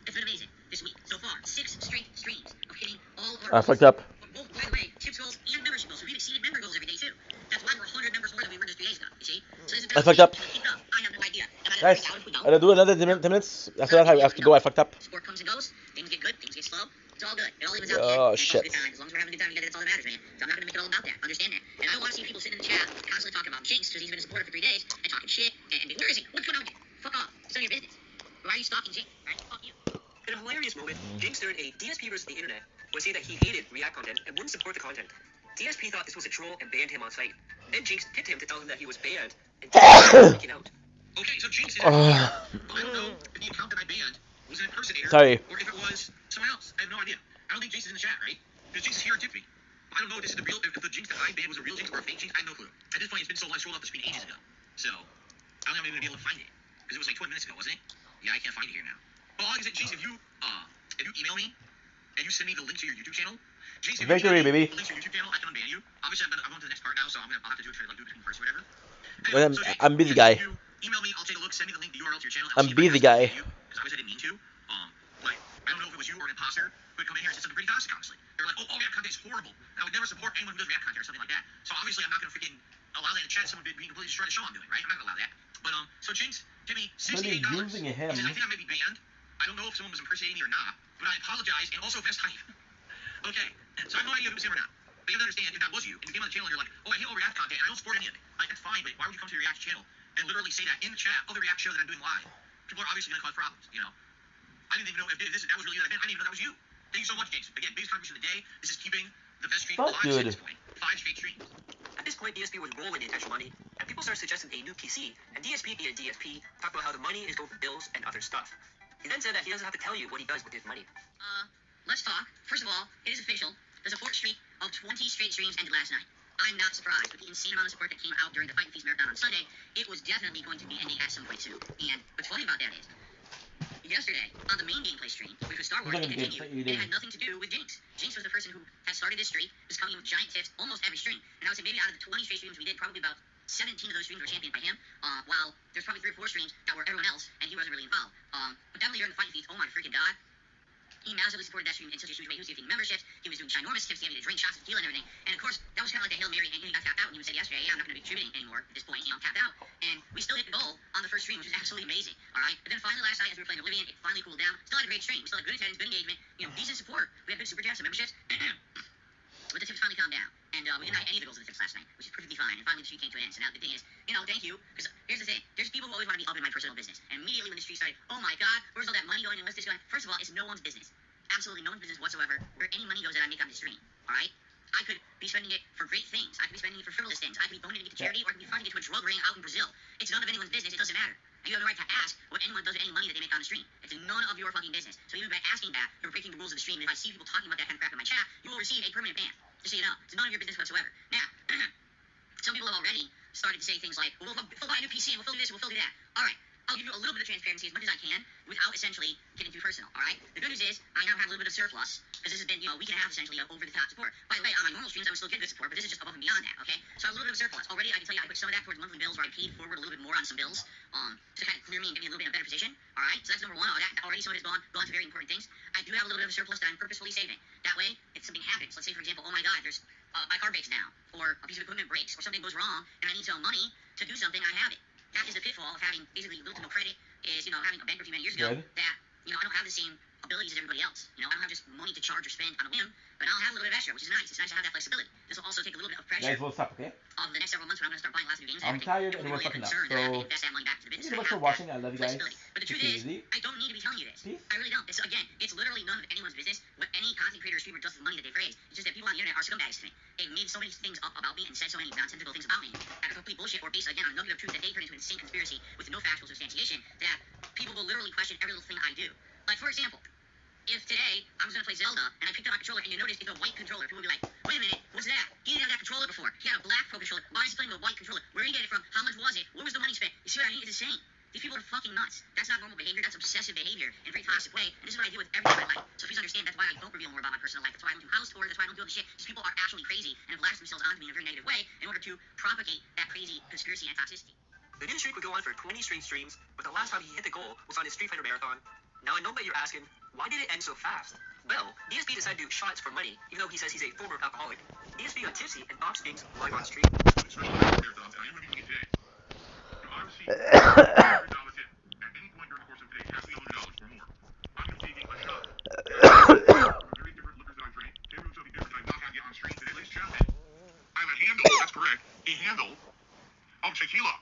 it's been amazing this week. So far, 6 straight streams of hitting all of our I fucked up. Oh, by the way, tips goals and membership goals. So we've exceeded member goals every day, too. That's why we're 100 members more than we were just 3 days ago. You see? So this is I fucked up. keep up. I have no idea. Guys, I'm gonna do another 10 minutes. After that, I have to go. I fucked up. Sport comes and goes. Things get good. Things get slow. It's all good. It all evens out. Oh, shit. As long as we're having a good time together, that's all that matters, man. So I'm not going to make it all about that. Understand that. And I don't want to see people sitting in the chat constantly talking about Jinx because he's been a supporter for 3 days and talking shit. And where is he? What's going on with you? Fuck off. It's none of your business. Why are you stalking Jinx? Right? Fuck you. In a hilarious moment, Jinx during a DSP versus the internet would say that he hated React content and wouldn't support the content. DSP thought this was a troll and banned him on site. Then Jinx tipped him to tell him that he was banned and freaking out. Okay, so Jinx is I don't know if the account that I banned was an impersonator Sorry. or if it was someone else. I have no idea. I don't think Jinx is in the chat, right? Because Jinx is here and tipped me. I don't know if this is the real, if the Jinx that I banned was a real Jinx or a fake Jinx. I have no clue. At this point, it's been so long, I scrolled off the screen ages ago. So, I don't think I'm even going to be able to find it. Because it was like 20 minutes ago, wasn't it? Yeah, I can't find it here now. But all I can say, Jinx, if you email me and you send me the link to your YouTube channel, Jinx, if Victory, you baby. the link to your YouTube channel, I can unban you. Obviously, I'm going to the next part now, so I'll have to do it between parts or whatever. Well, So, Jinx, I'm busy, guy. if you email me, I'll take a look, send me the link, the URL to your channel. I'm busy, guy. Because obviously I didn't mean to. Like, I don't know if it was you or an imposter who would come in here and say something pretty toxic, honestly. They're like, oh, React content is horrible. And I would never support anyone who does React content or something like that. So obviously I'm not going to freaking allow that in chat. Someone being completely destroyed the show I'm doing, right? I'm not going to allow that. But, so Jinx, give me $68. using him. He says, I think I may be banned. I don't know if someone was impersonating me or not, but I apologize, and also vest hype. Okay, so I have no idea if it was him or not. But you have to understand, if that was you, and you came on the channel and you're like, oh, I hate all React content, and I don't support any of it. Like, that's fine, but why would you come to the React channel and literally say that in the chat of the React show that I'm doing live? People are obviously going to cause problems, you know? I didn't even know if that was really you that I meant. I didn't even know that was you. Thank you so much, James. Again, biggest contribution of the day. This is keeping the vest stream alive at this point. 5 straight streams. At this point, DSP was rolling in extra money, and people started suggesting a new PC, and DSP and DSP talked about how the money is going for bills and other stuff. He then said that he doesn't have to tell you what he does with his money. Let's talk. First of all, it is official. The support streak of 20 straight streams ended last night. I'm not surprised with the insane amount of support that came out during the Fight and Feast Marathon on Sunday. It was definitely going to be ending at some point soon. And what's funny about that is, yesterday, on the main gameplay stream, which was Star Wars, it continued. It had nothing to do with Jinx. Jinx was the person who had started this streak, was coming in with giant tips almost every stream. And I would say maybe out of the 20 straight streams we did, probably about 17 of those streams were championed by him, while there's probably 3 or 4 streams that were everyone else, and he wasn't really involved. But definitely during the Fight and Feast, oh my freaking god. He massively supported that stream in such a huge way. He was giving memberships, he was doing ginormous tips, he gave me to drink shots of tequila and everything. And of course, that was kind of like a Hail Mary, and he got tapped out, and he said yesterday, yeah, I'm not going to be contributing anymore at this point, I'm tapped out. And we still hit the goal on the first stream, which was absolutely amazing, alright? But then finally last night, as we were playing Oblivion, it finally cooled down. Still had a great stream, we still had good attendance, good engagement, decent support. We had good super chats and memberships. But the tips finally calmed down, and we didn't have any of the goals of the tips last night, which is perfectly fine, and finally the streak came to an end. So now the thing is, thank you, because here's the thing, there's people who always want to be up in my personal business, and immediately when the streak started, oh my god, where's all that money going, and what's this going? First of all, it's no one's business. Absolutely no one's business whatsoever where any money goes that I make on the stream, alright? I could be spending it for great things, I could be spending it for frivolous things, I could be donating it to charity, or I could be funding it to a drug ring out in Brazil. It's none of anyone's business, it doesn't matter. And you have the right to ask what anyone does with any money that they make on the stream. It's none of your fucking business. So even by asking that, you're breaking the rules of the stream, and if I see people talking about that kind of crap in my chat, you will receive a permanent ban. Just so you know, it's none of your business whatsoever. Now, some people have already started to say things like, well, we'll buy a new PC, and we'll fill do this, and we'll fill do that. Alright, I'll give you a little bit of transparency as much as I can without essentially getting too personal, alright? The good news is, I now have a little bit of surplus, because this has been, a week and a half essentially of over-the-top support. By the way, on my normal streams, I would still get good support, but this is just above and beyond that, okay? So I have a little bit of surplus. Already, I can tell you, I put some of that towards monthly bills, where I paid forward a little bit more on some bills, to kind of clear me and get me a little bit in a better position, alright? So that's number one. Already some of it has gone to very important things. I do have a little bit of a surplus that I'm purposefully saving. That way, if something happens, let's say, for example, oh my god, there's, my car breaks down, or a piece of equipment breaks, or something goes wrong, and I need some money to do something, I have it. That is the pitfall of having basically little to no credit, is, having a bankruptcy many years ago, that, I don't have the same abilities as everybody else. I don't have just money to charge or spend on a whim, but I'll have a little bit of extra, which is nice. It's nice to have that flexibility. This will also take a little bit of pressure. Guys, we'll stop, okay? Of the next several months when I'm going to start buying lots of new games. I'm tired and we're fucking up. So, thank you so much for watching. I love you guys. But the truth is, I don't need to be telling you this. I really don't. It's literally none of anyone's business what any content creator or streamer does with the money that they've raised. It's just that people on the internet are scumbags to me. They've made so many things up about me and said so many nonsensical things about me that are complete bullshit, or based again on a nugget of truth that they turn into an insane conspiracy with no factual substantiation, that people will literally question every little thing I do. Like, for example, if today I was going to play Zelda and I picked up my controller and you noticed it's a white controller, people would be like, wait a minute, what's that? He didn't have that controller before. He had a black Pro controller. Why is he playing with a white controller? Where did he get it from? How much was it? What was the money spent? You see what I mean? It's insane. These people are fucking nuts. That's not normal behavior. That's obsessive behavior in a very toxic way. And this is what I deal with every day of my life. So please understand, that's why I don't reveal more about my personal life. That's why I don't do house tours. That's why I don't do all this shit. These people are actually crazy and have lashed themselves onto me in a very negative way in order to propagate that crazy conspiracy and toxicity. The new streak would go on for 20 straight streams, but the last time he hit the goal was on his Street Fighter Marathon. Now I know that you're asking, why did it end so fast? Well, DSP decided to do shots for money, even though he says he's a former alcoholic. DSP got tipsy and boxed Jinx live on stream. Especially marathons, and I am going to be doing it today. I received $100 tip. At any point during the course of the day, it has to be $100 or more. I'm going to be taking a shot. Very different liquors that I drink. Maybe it's something different that I've not had yet on stream today, ladies and gentlemen. I have a handle, that's correct, a handle of tequila.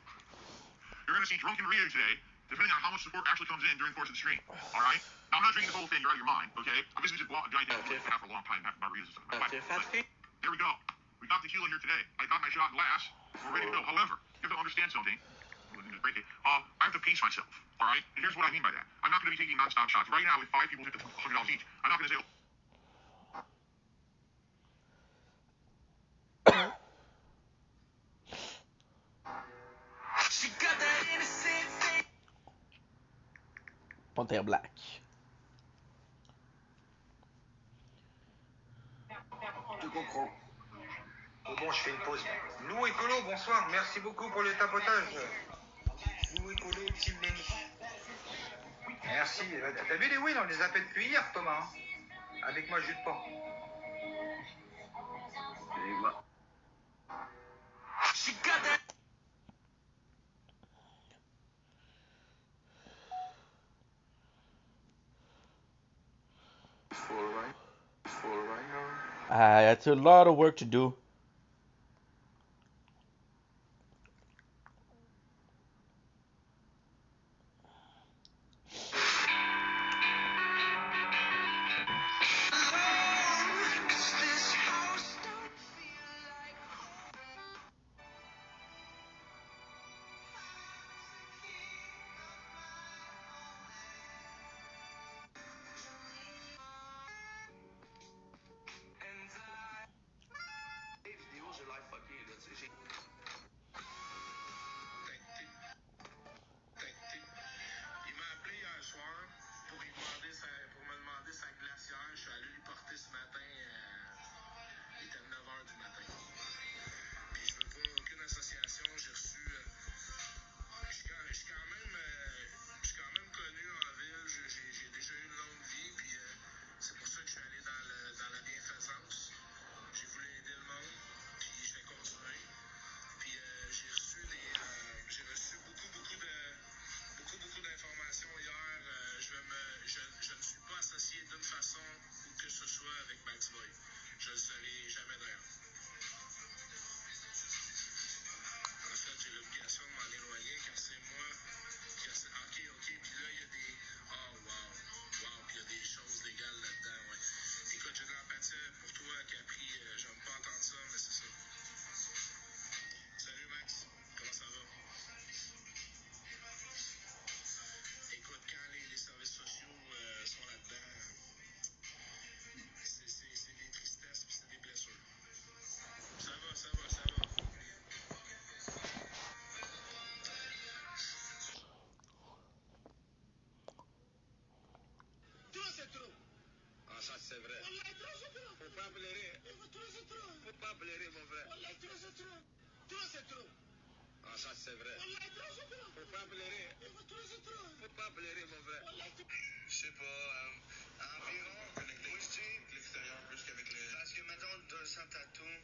You're going to see Drunken Rio today, depending on how much support actually comes in during the course of the stream. Alright? Now, I'm not drinking this whole thing, you're out of your mind, okay? I've basically just bought a giant for a long time, having margaritas and stuff. There we go. We got tequila here today. I got my shot glass. We're ready to go. However, you have to understand something. Break it. I have to pace myself. Alright? And here's what I mean by that. I'm not going to be taking non-stop shots. Right now, if 5 people hit the $100 each, I'm not going to say, Panther Black. Je comprends. Bon, je fais une pause. Lou Écolo, bonsoir. Merci beaucoup pour le tapotage. Lou Écolo, Team Lenny. Merci. T'as vu les wins? On les a fait depuis hier, Thomas. Avec moi, jus de porc. Et voilà. That's a lot of work to do. Il m'a appelé hier soir pour me demander sa glacière. Je suis allé lui porter ce matin. Il était 9h du matin. Puis je veux pas aucune association. J'ai reçu. Je suis quand même connu en ville. J'ai déjà eu une longue vie. Puis c'est pour ça que je suis allé dans la bienfaisance. J'ai voulu aider le monde. Puis je vais continuer. Puis j'ai reçu beaucoup d'informations hier. Je ne suis pas associé d'une façon ou que ce soit avec Max Boy. Je ne le serai jamais d'ailleurs. En fait, j'ai l'obligation de m'en éloigner car c'est moi. Ok. Puis là, il y a des. Oh, wow. Puis il y a des choses légales là-dedans, ouais. Écoute, j'ai de l'empathie pour toi, Capri. J'aime pas entendre ça, mais c'est ça. Salut, Max. Comment ça va? Écoute, quand les services sociaux sont là-dedans, c'est des tristesses puis c'est des blessures. Ça va. Toi, c'est trop. Ah, ça, c'est vrai. Faut pas pleurer. Faut pas pleurer, mon frère. Toi, c'est trop. Ah, ça, c'est vrai. Faut pas pleurer. Faut pas pleurer, mon frère. Je sais pas. Environ. Moi, je dis. L'extérieur plus qu'avec le. Parce que, mettons, 200 tatous,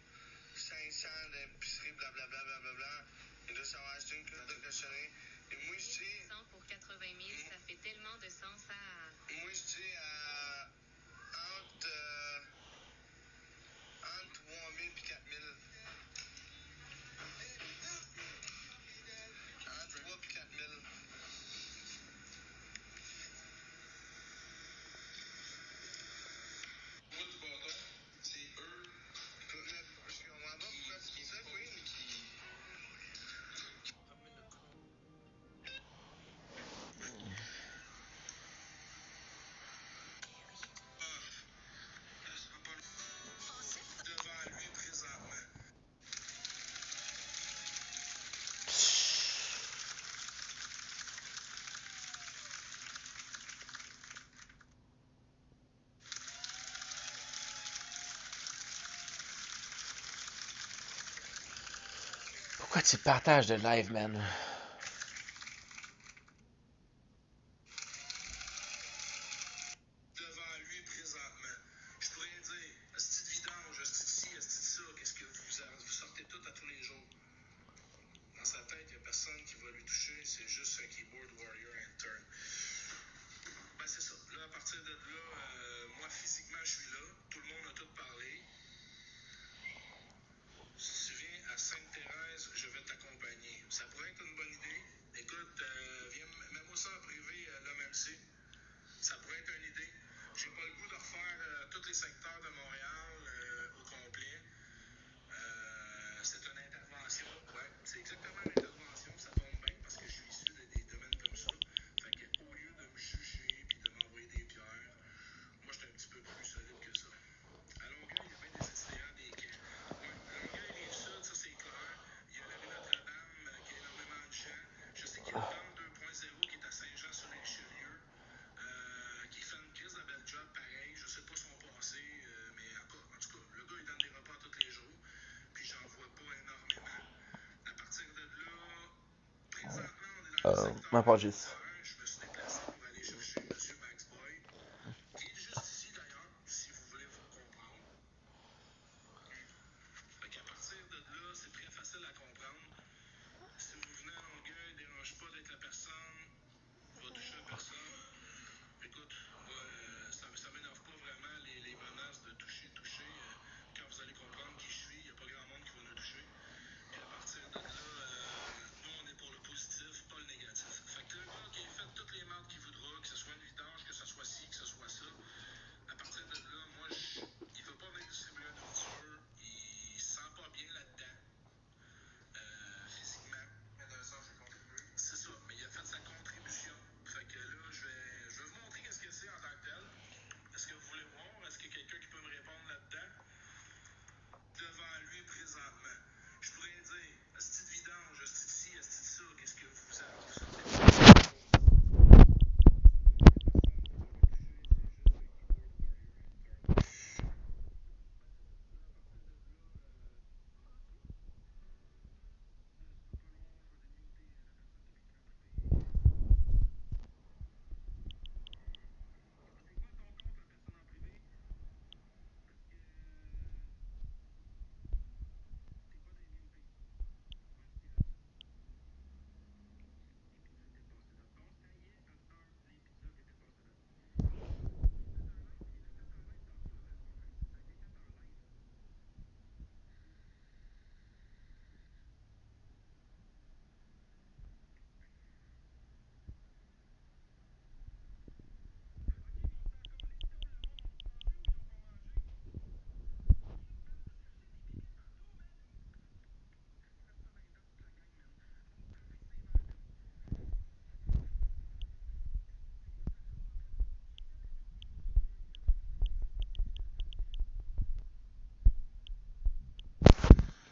500 d'épicerie, blablabla. Il doit savoir acheter une coupe de cochonnerie. Et moi, je dis. 100 pour 80 000, ça fait tellement de sens à. Moi, je dis entre 3 000 et 4 000. Entre 3 et 4 000. Moi, du bâton, c'est eux. Je comprends pas pourquoi tu dis ça, Queen. Devant lui présentement. Pourquoi tu partages le live, man? Devant lui présentement. Je pourrais dire, asti de vidange, asti de ci, asti de ça, qu'est-ce que vous sortez tout à tous les jours. Dans sa tête, il n'y a personne qui va lui toucher, c'est juste un keyboard warrior and turn. Ben c'est ça. Là, à partir de là, moi physiquement, je suis là. Tout le monde a tout parlé. Si tu viens à Sainte-Thérèse, je vais t'accompagner. Ça pourrait être une bonne idée. Écoute, viens, mets-moi ça en privé, l'homme MC. Ça pourrait être une idée. J'ai pas le goût de refaire tous les secteurs de Montréal au complet. C'est une intervention. Ouais, c'est exactement une intervention. Ça tombe bien parce que je suis issu des domaines comme ça. Fait que au lieu de me juger puis de m'envoyer des pierres, moi je suis un petit peu plus solide que ça. À Longueuil, il y a bien des itinérants des camps. Ouais, Longueuil, Rive-Sud, ça c'est clair. Il y a la rue Notre-Dame qui a énormément de gens. Je sais qu'il y a le DAM 2.0 qui est à Saint-Jean-sur-Richelieu. Qui fait une crise de belle job pareil. Je sais pas son passé, mais en tout cas, le gars il donne des repas tous les jours. Puis j'en vois pas énormément. À partir de là, présentement, on est dans le secteur My apologies. je me suis déplacé pour aller chercher M. Max Boy, qui est juste ici d'ailleurs, si vous voulez vous comprendre. Fait qu'à partir de là, c'est très facile à comprendre. Si vous venez à Longueuil, dérange pas d'être la personne, va toucher la personne. Écoute, moi, ça m'énerve pas vraiment les menaces de toucher. Quand vous allez comprendre qui je suis, il n'y a pas grand monde qui va nous toucher. Puis à partir de là, nous, on est pour le positif, pas le négatif. Fait que le gars qui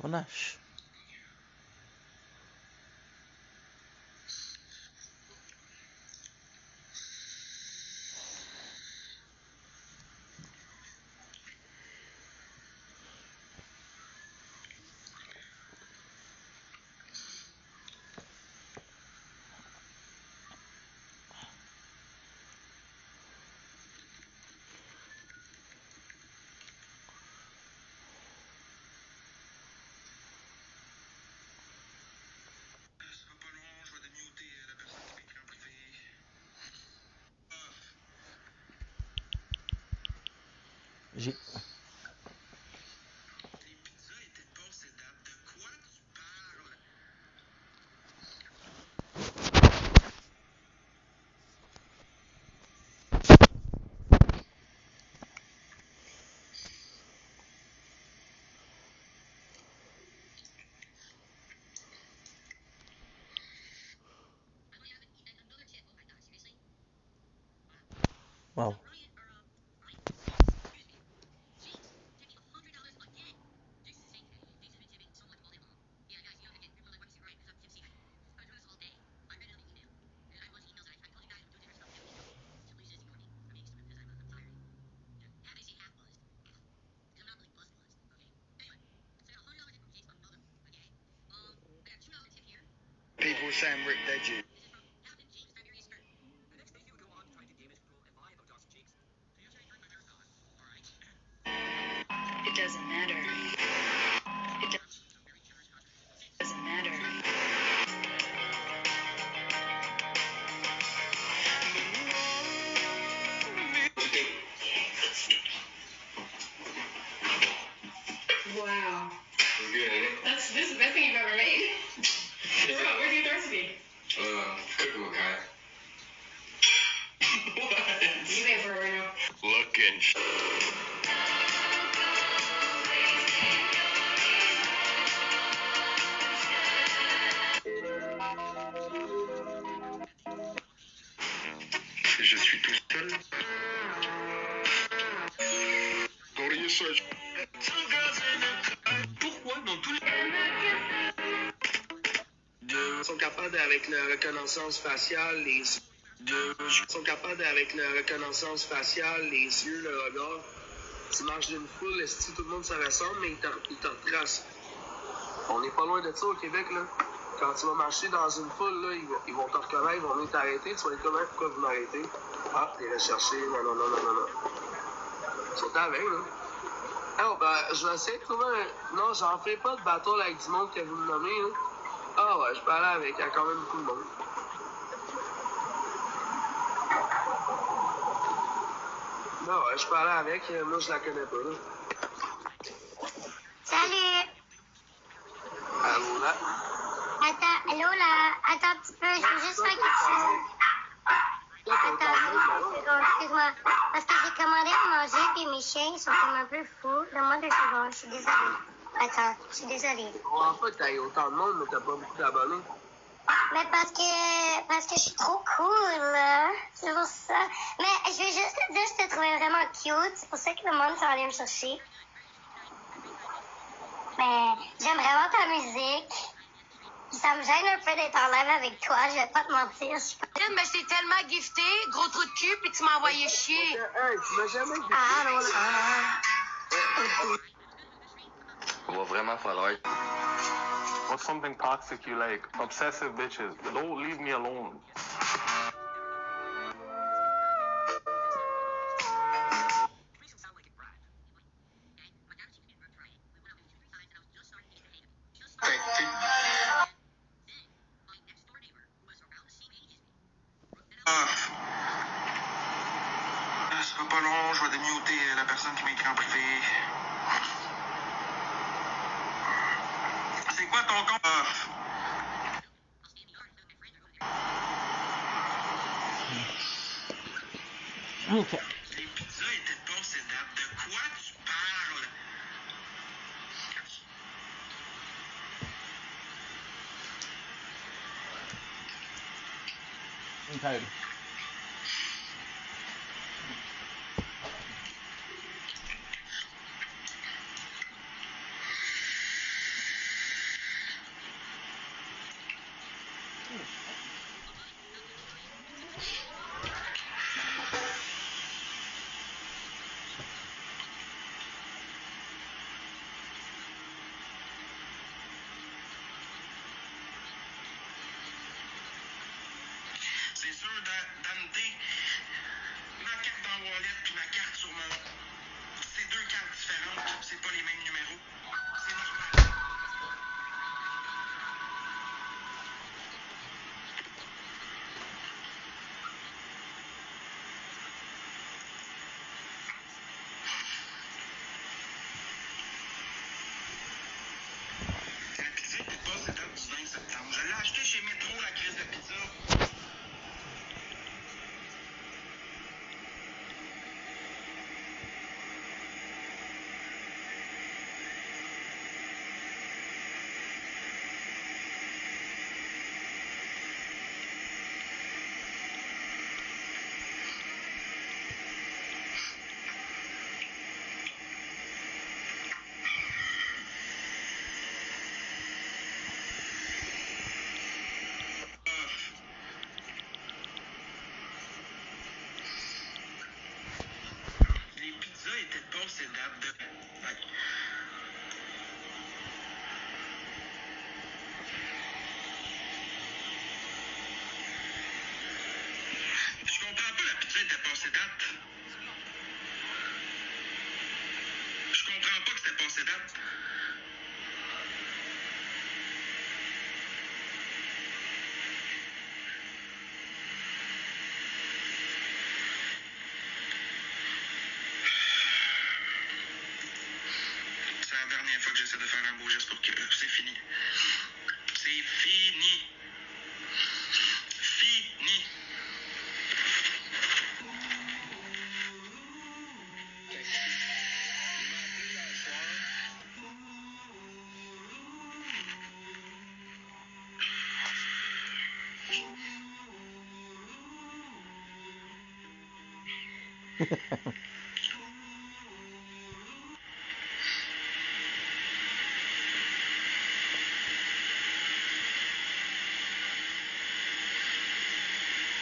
Monash. J'ai. Wow. People saying Rick Deji. It doesn't matter. It doesn't matter. Wow. This is the best thing you've ever made. Bro, where's the recipe? Cooking with Kai. You pay for it right now. Looking. Je suis tout seul. Go to your search. Pourquoi dans tous les... sont capables avec la reconnaissance faciale, les sont capables avec la reconnaissance faciale, les yeux, le regard. Tu marches d'une foule, si tout le monde se ressemble, mais ils te retracent. On n'est pas loin de ça au Québec, là. Quand tu vas marcher dans une foule, là, ils vont te reconnaître, ils vont venir t'arrêter. Tu vas être comme, pourquoi vous m'arrêtez? Ah, t'es recherché, non. Ils sont avec, là. Alors, je vais essayer de trouver un... Non, j'en fais pas de battle avec du monde que vous me nommez, là. Ah ouais, je peux aller avec, il y a quand même beaucoup de monde. Non, ouais, je peux aller avec, moi je la connais pas, là. Salut! Allô, là? Attends, allô là? Attends un petit peu, je veux juste faire quelque chose. Attends, excuse-moi. Parce que j'ai commandé à manger, puis mes chiens ils sont comme un peu fous. Donne-moi 2 secondes, je suis désolée. Attends, je suis désolée. Je comprends pas que t'aies autant de monde, mais t'as pas beaucoup d'abonnés. Mais parce que je suis trop cool, là. C'est pour ça. Mais je veux juste te dire, je te trouvais vraiment cute. C'est pour ça que le monde s'en allait me chercher. Mais j'aime vraiment ta musique. Puis ça me gêne un peu d'être en live avec toi, je vais pas te mentir. Mais je t'ai tellement gifté, gros trou de cul, puis tu m'as envoyé chier. Hey, tu m'as jamais dit. Ah, non, Il va vraiment falloir. What's something toxic you like? Obsessive bitches. Don't leave me alone. Ce sera pas long, je vais démuter la personne qui m'écrit en privé. C'est quoi ton compte? Ok. Les pizzas étaient pas cédables. De quoi tu parles? Okay. C'est sûr, Dante, ma carte dans Wallet puis ma carte sur mon... C'est deux cartes différentes, c'est pas les mêmes numéros. C'est normal. La pizza était pas cette date du 20 septembre. Je l'ai acheté chez Métro, la crise de pizza. Les pizzas étaient pas ces dates de... Ouais. Je comprends pas, la pizza était passée date. Je comprends pas que c'était passé date. C'est la dernière fois que j'essaie de faire un beau geste pour que c'est fini. C'est fini. Fini.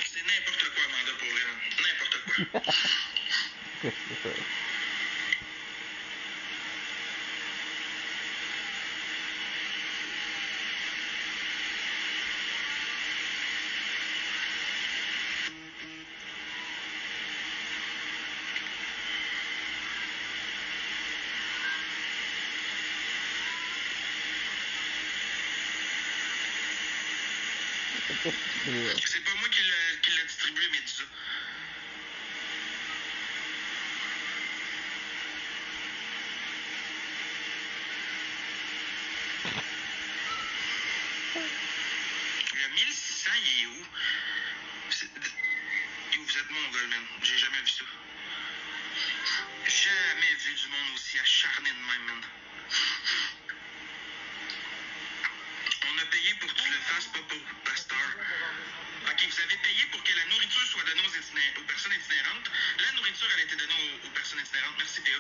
C'est n'importe quoi, Amanda, pour vrai. N'importe quoi. Christopher. C'est pas moi qui l'a distribué, mais dis ça. Le 1600, il est où? Vous êtes mongol, man. J'ai jamais vu ça. Jamais vu du monde aussi acharné de même, man. On a payé pour que tu le fasses, pas pour Pasteur. Ok, vous avez payé pour que la nourriture soit donnée aux personnes itinérantes. La nourriture, elle a été donnée aux personnes itinérantes. Merci, Théa.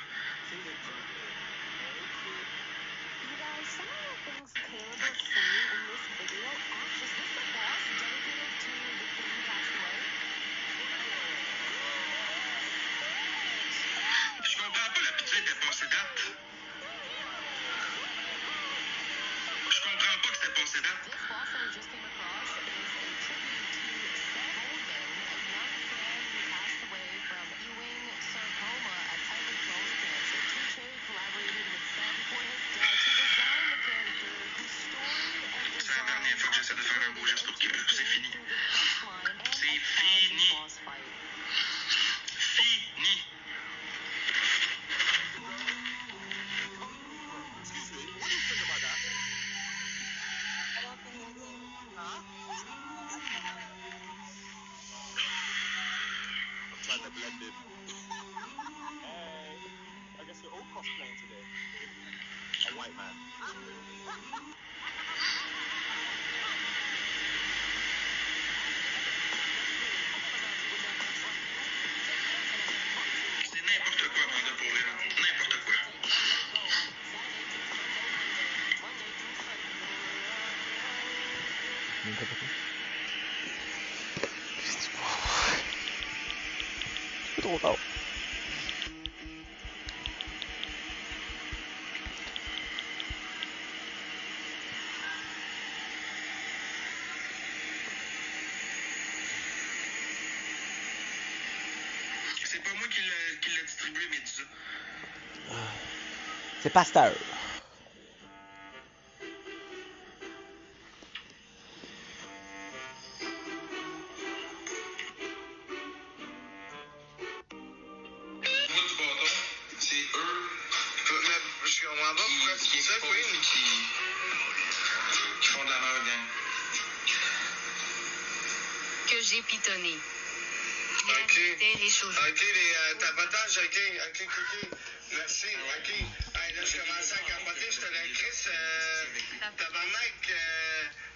Je comprends pas, la pizza était passée date. Je comprends pas que c'était passé date. C'est la dernière fois que j'essaie de faire un beau geste pour que c'est fini. C'est fini. Fini. I guess you're all cosplaying today. A white man. C'est n'importe quoi, Amanda, pour vrai. N'importe quoi. N'importe quoi. beaucoup trop tard. C'est pas moi qui l'a distribué, mais dis ça. C'est Pasteur. Je comprends pas pourquoi tu dis ça, Queen. Qui font de la merde, gang. Que j'ai pitonné. Ok. Ok, les tapotages, ok. Merci, ok. Hey, là, je commençais à capoter, je te le crisse. Tabarnak.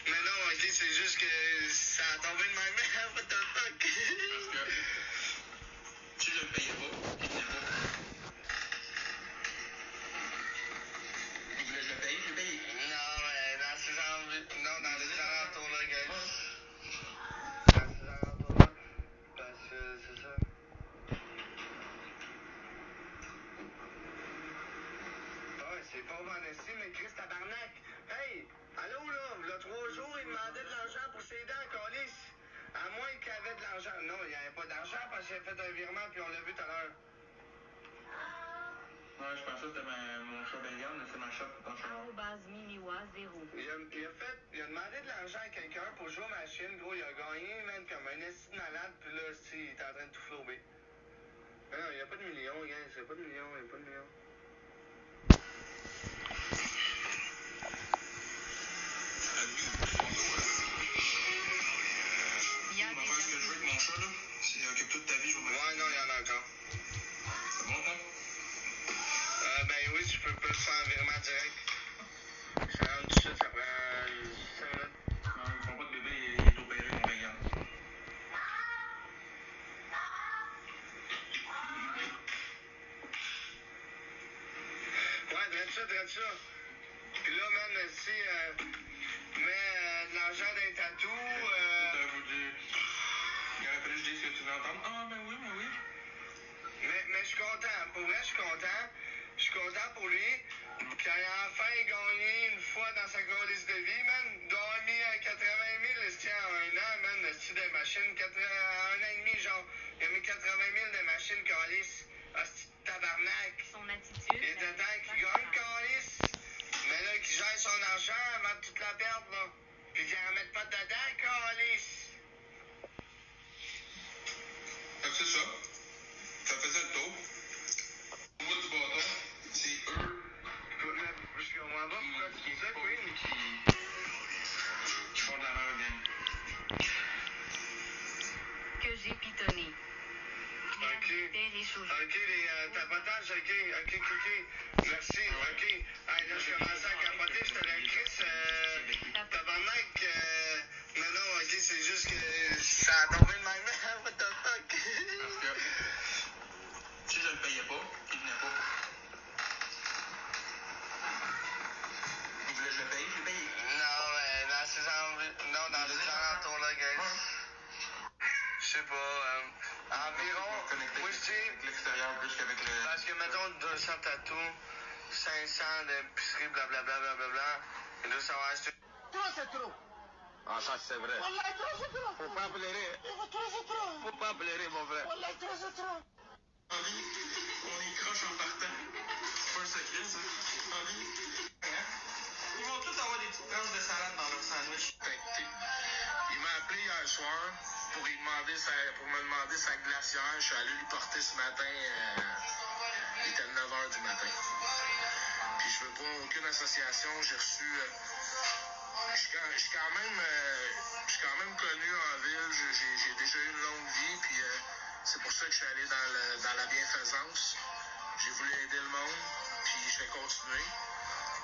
Mais non, ok, c'est juste que ça a tombé de ma mère. What the fuck? Parce que si je le payais pas, il venait pas. Il voulait que je le paye, je le paye. Non, mais dans ces alentours, non, dans les alentours là, gars. Dans ces alentours là. Parce que c'est ça. Ouais, c'est pas mon esti, mais Chris tabarnak. Hey, allô là, il y a 3 jours, il demandait de l'argent pour ses dents, calice. À moins qu'il avait de l'argent. Non, il n'y avait pas d'argent parce qu'il a fait un virement puis on l'a vu tout à l'heure. Ouais, je pensais que c'était mon chat belga, mais c'est ma shop dans le chat. Il a demandé de l'argent à quelqu'un pour jouer à machine, gros, il a gagné, man, comme un esti de malade, puis là, il est en train de tout flouber. Non, il n'y a pas de millions, gars, il n'y a pas de millions. Ce que je veux avec mon chat, là, c'est que toute ta vie, je vais me... Ouais, non, il y en a encore. C'est bon, toi? Ben oui, tu peux pas faire un virement direct. Ça rentre tout de suite, ça prend 5 minutes. Non, ils font pas de bébé, il est opéré, mon vegan. Ouais, drette ça. Puis là, man, mets de l'argent dans les tatous. Il aurait fallu que je dise ce que tu veux entendre. Ah, ben oui. Mais je suis content. Pour vrai, je suis content. Je suis content pour lui. Qu'il ait enfin gagné une fois dans sa liste de vie, man. Il doit avoir mis 80 000 en un an, man. Des machines. Un an et demi, genre. Il a mis 80 000 de machines, calice. Tabarnak. Son attitude. Il était temps qu'il gagne, calice. Mais là, qu'il gère son argent avant de toute la perdre, là. Puis qu'il en mette pas dedans, calice. Fait que c'est ça. Ça faisait le tour. Au bout du bâton, c'est eux. Je comprends pas pourquoi tu dis ça, Queen. Qui font de la merde, gang. Que j'ai pitonné. Ok, les tapotages, ok. Merci, ok. Hey, là, je commençais à capoter, je te le crisse. Tabarnak. Mais non, ok, c'est juste que ça a tombé de ma mère. What the fuck? Parce que si je le payais pas, il venait pas. Il voulait que je le paye, je le paye. Non, mais dans les alentours là, gars. Je sais pas, environ, moi je dis, l'extérieur plus qu'avec le... Parce que mettons 200 tatous, 500 d'épicerie, blablabla, et là ça va acheter... Trop c'est trop! Ah ça c'est vrai. Wallah, trop c'est trop! Faut pas blairer. Trop c'est trop! Faut pas blairer mon frère. Wallah, trop c'est trop! On y croche en partant. C'est pas un secret ça. Ils vont tous avoir des petites tranches de salade dans leur sandwich. Il m'a appelé hier soir pour me demander sa glacière. Je suis allé lui porter ce matin. Il était 9h du matin. Puis je veux pas aucune association. J'ai reçu... je suis quand même connu en ville. J'ai déjà eu une longue vie. Puis c'est pour ça que je suis allé dans la bienfaisance. J'ai voulu aider le monde. Puis je vais continuer.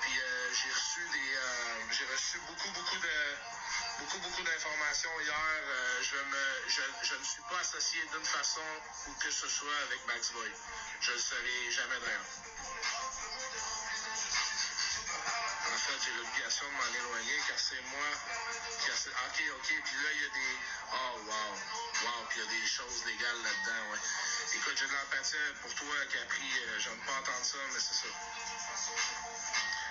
Puis j'ai reçu beaucoup d'informations hier. Je ne suis pas associé d'une façon ou que ce soit avec Max Boy. Je ne le serai jamais d'ailleurs. En fait, j'ai l'obligation de m'en éloigner car c'est moi qui a Ok, puis là, il y a des... Oh, wow, puis il y a des choses légales là-dedans, ouais. Écoute, j'ai de l'empathie pour toi, Capri. J'aime pas entendre ça, mais c'est ça.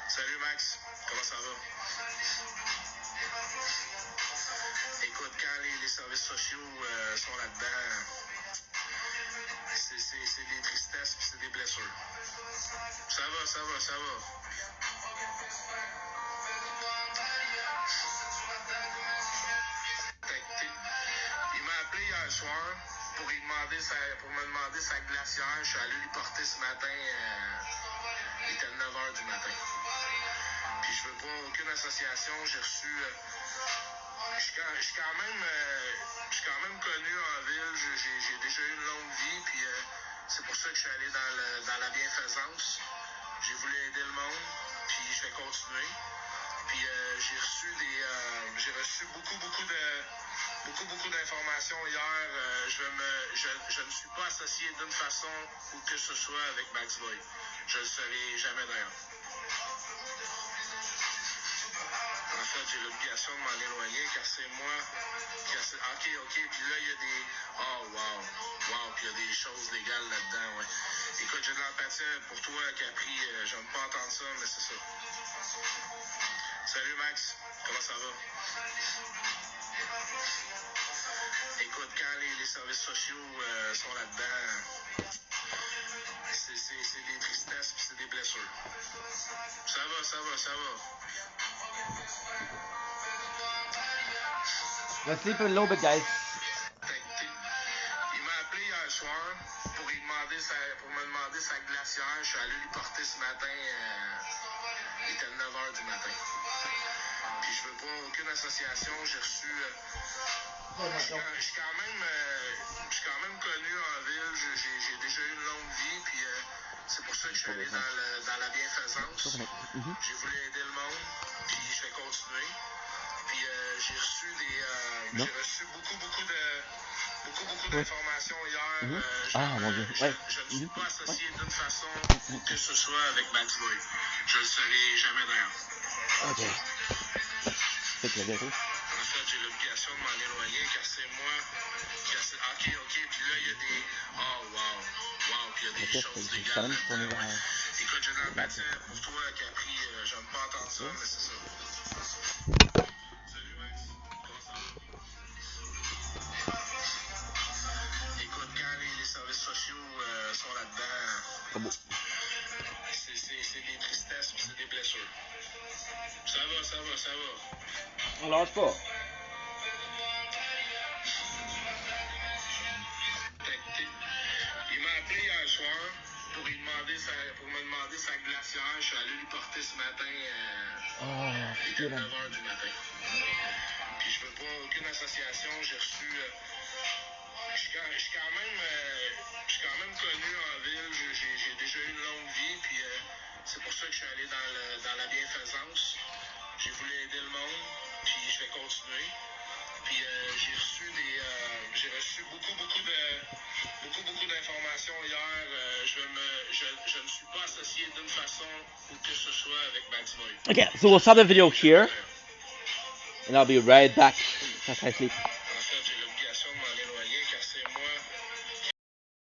Salut, Max. Comment ça va? Écoute, quand les services sociaux sont là-dedans, c'est des tristesses puis c'est des blessures. Ça va. Il m'a appelé hier soir pour me demander sa glacière. Je suis allé lui porter ce matin. Il était 9h du matin. Puis je veux pas aucune association. J'ai reçu... je suis quand même connu en ville. J'ai déjà eu une longue vie. Puis c'est pour ça que je suis allé dans la bienfaisance. J'ai voulu aider le monde. Puis je vais continuer. Puis j'ai reçu beaucoup d'informations hier. Je ne suis pas associé d'une façon ou que ce soit avec Max Boy. Je ne le serai jamais d'ailleurs. En fait, j'ai l'obligation de m'en éloigner car c'est moi qui... Ok, puis là, il y a des... Oh, wow, puis il y a des choses légales là-dedans, ouais. Écoute, j'ai de l'empathie pour toi, Capri. J'aime pas entendre ça, mais c'est ça. Salut, Max. Comment ça va? Écoute, quand les services sociaux sont là-dedans, c'est des tristesses puis c'est des blessures. Ça va. Let's sleep a little bit, guys. Il m'a appelé hier soir pour me demander sa glacière. Je suis allé lui porter ce matin. Il était 9h du matin. Puis je veux pas aucune association. J'ai reçu... je suis quand même connu en ville. J'ai déjà eu une longue vie. Puis c'est pour ça que je suis allé dans la bienfaisance. J'ai voulu aider le monde. Puis je vais continuer. Puis j'ai reçu beaucoup d'informations hier. Je ne suis pas associé d'une façon que ce soit avec Max Boy. Je le serai jamais d'ailleurs. Ok. C'est que la En fait, j'ai l'obligation de m'en éloigner car c'est moi qui... Ok, puis là, il y a des... Oh, wow, puis il y a des choses légales là-dedans, ouais. Écoute, j'ai de l'empathie pour toi, Capri. J'aime pas entendre ça, mais c'est ça. Salut, Max. Comment ça va? Écoute, quand les services sociaux sont là-dedans, c'est des tristesses puis c'est des blessures. Ça va. On lâche pas. Il m'a appelé hier soir pour me demander sa glacière. Je suis allé lui porter ce matin. Il était 9h du matin. Puis je veux pas aucune association. J'ai reçu... je suis quand même connu en ville. J'ai déjà eu une longue vie. Puis c'est pour ça que je suis allé dans la bienfaisance. J'ai voulu aider le monde. Puis je vais continuer. Puis j'ai reçu beaucoup d'informations hier. Je ne suis pas associé d'une façon ou que ce soit avec Max Boy. Okay, so we'll stop the video here. And I'll be right back as I sleep.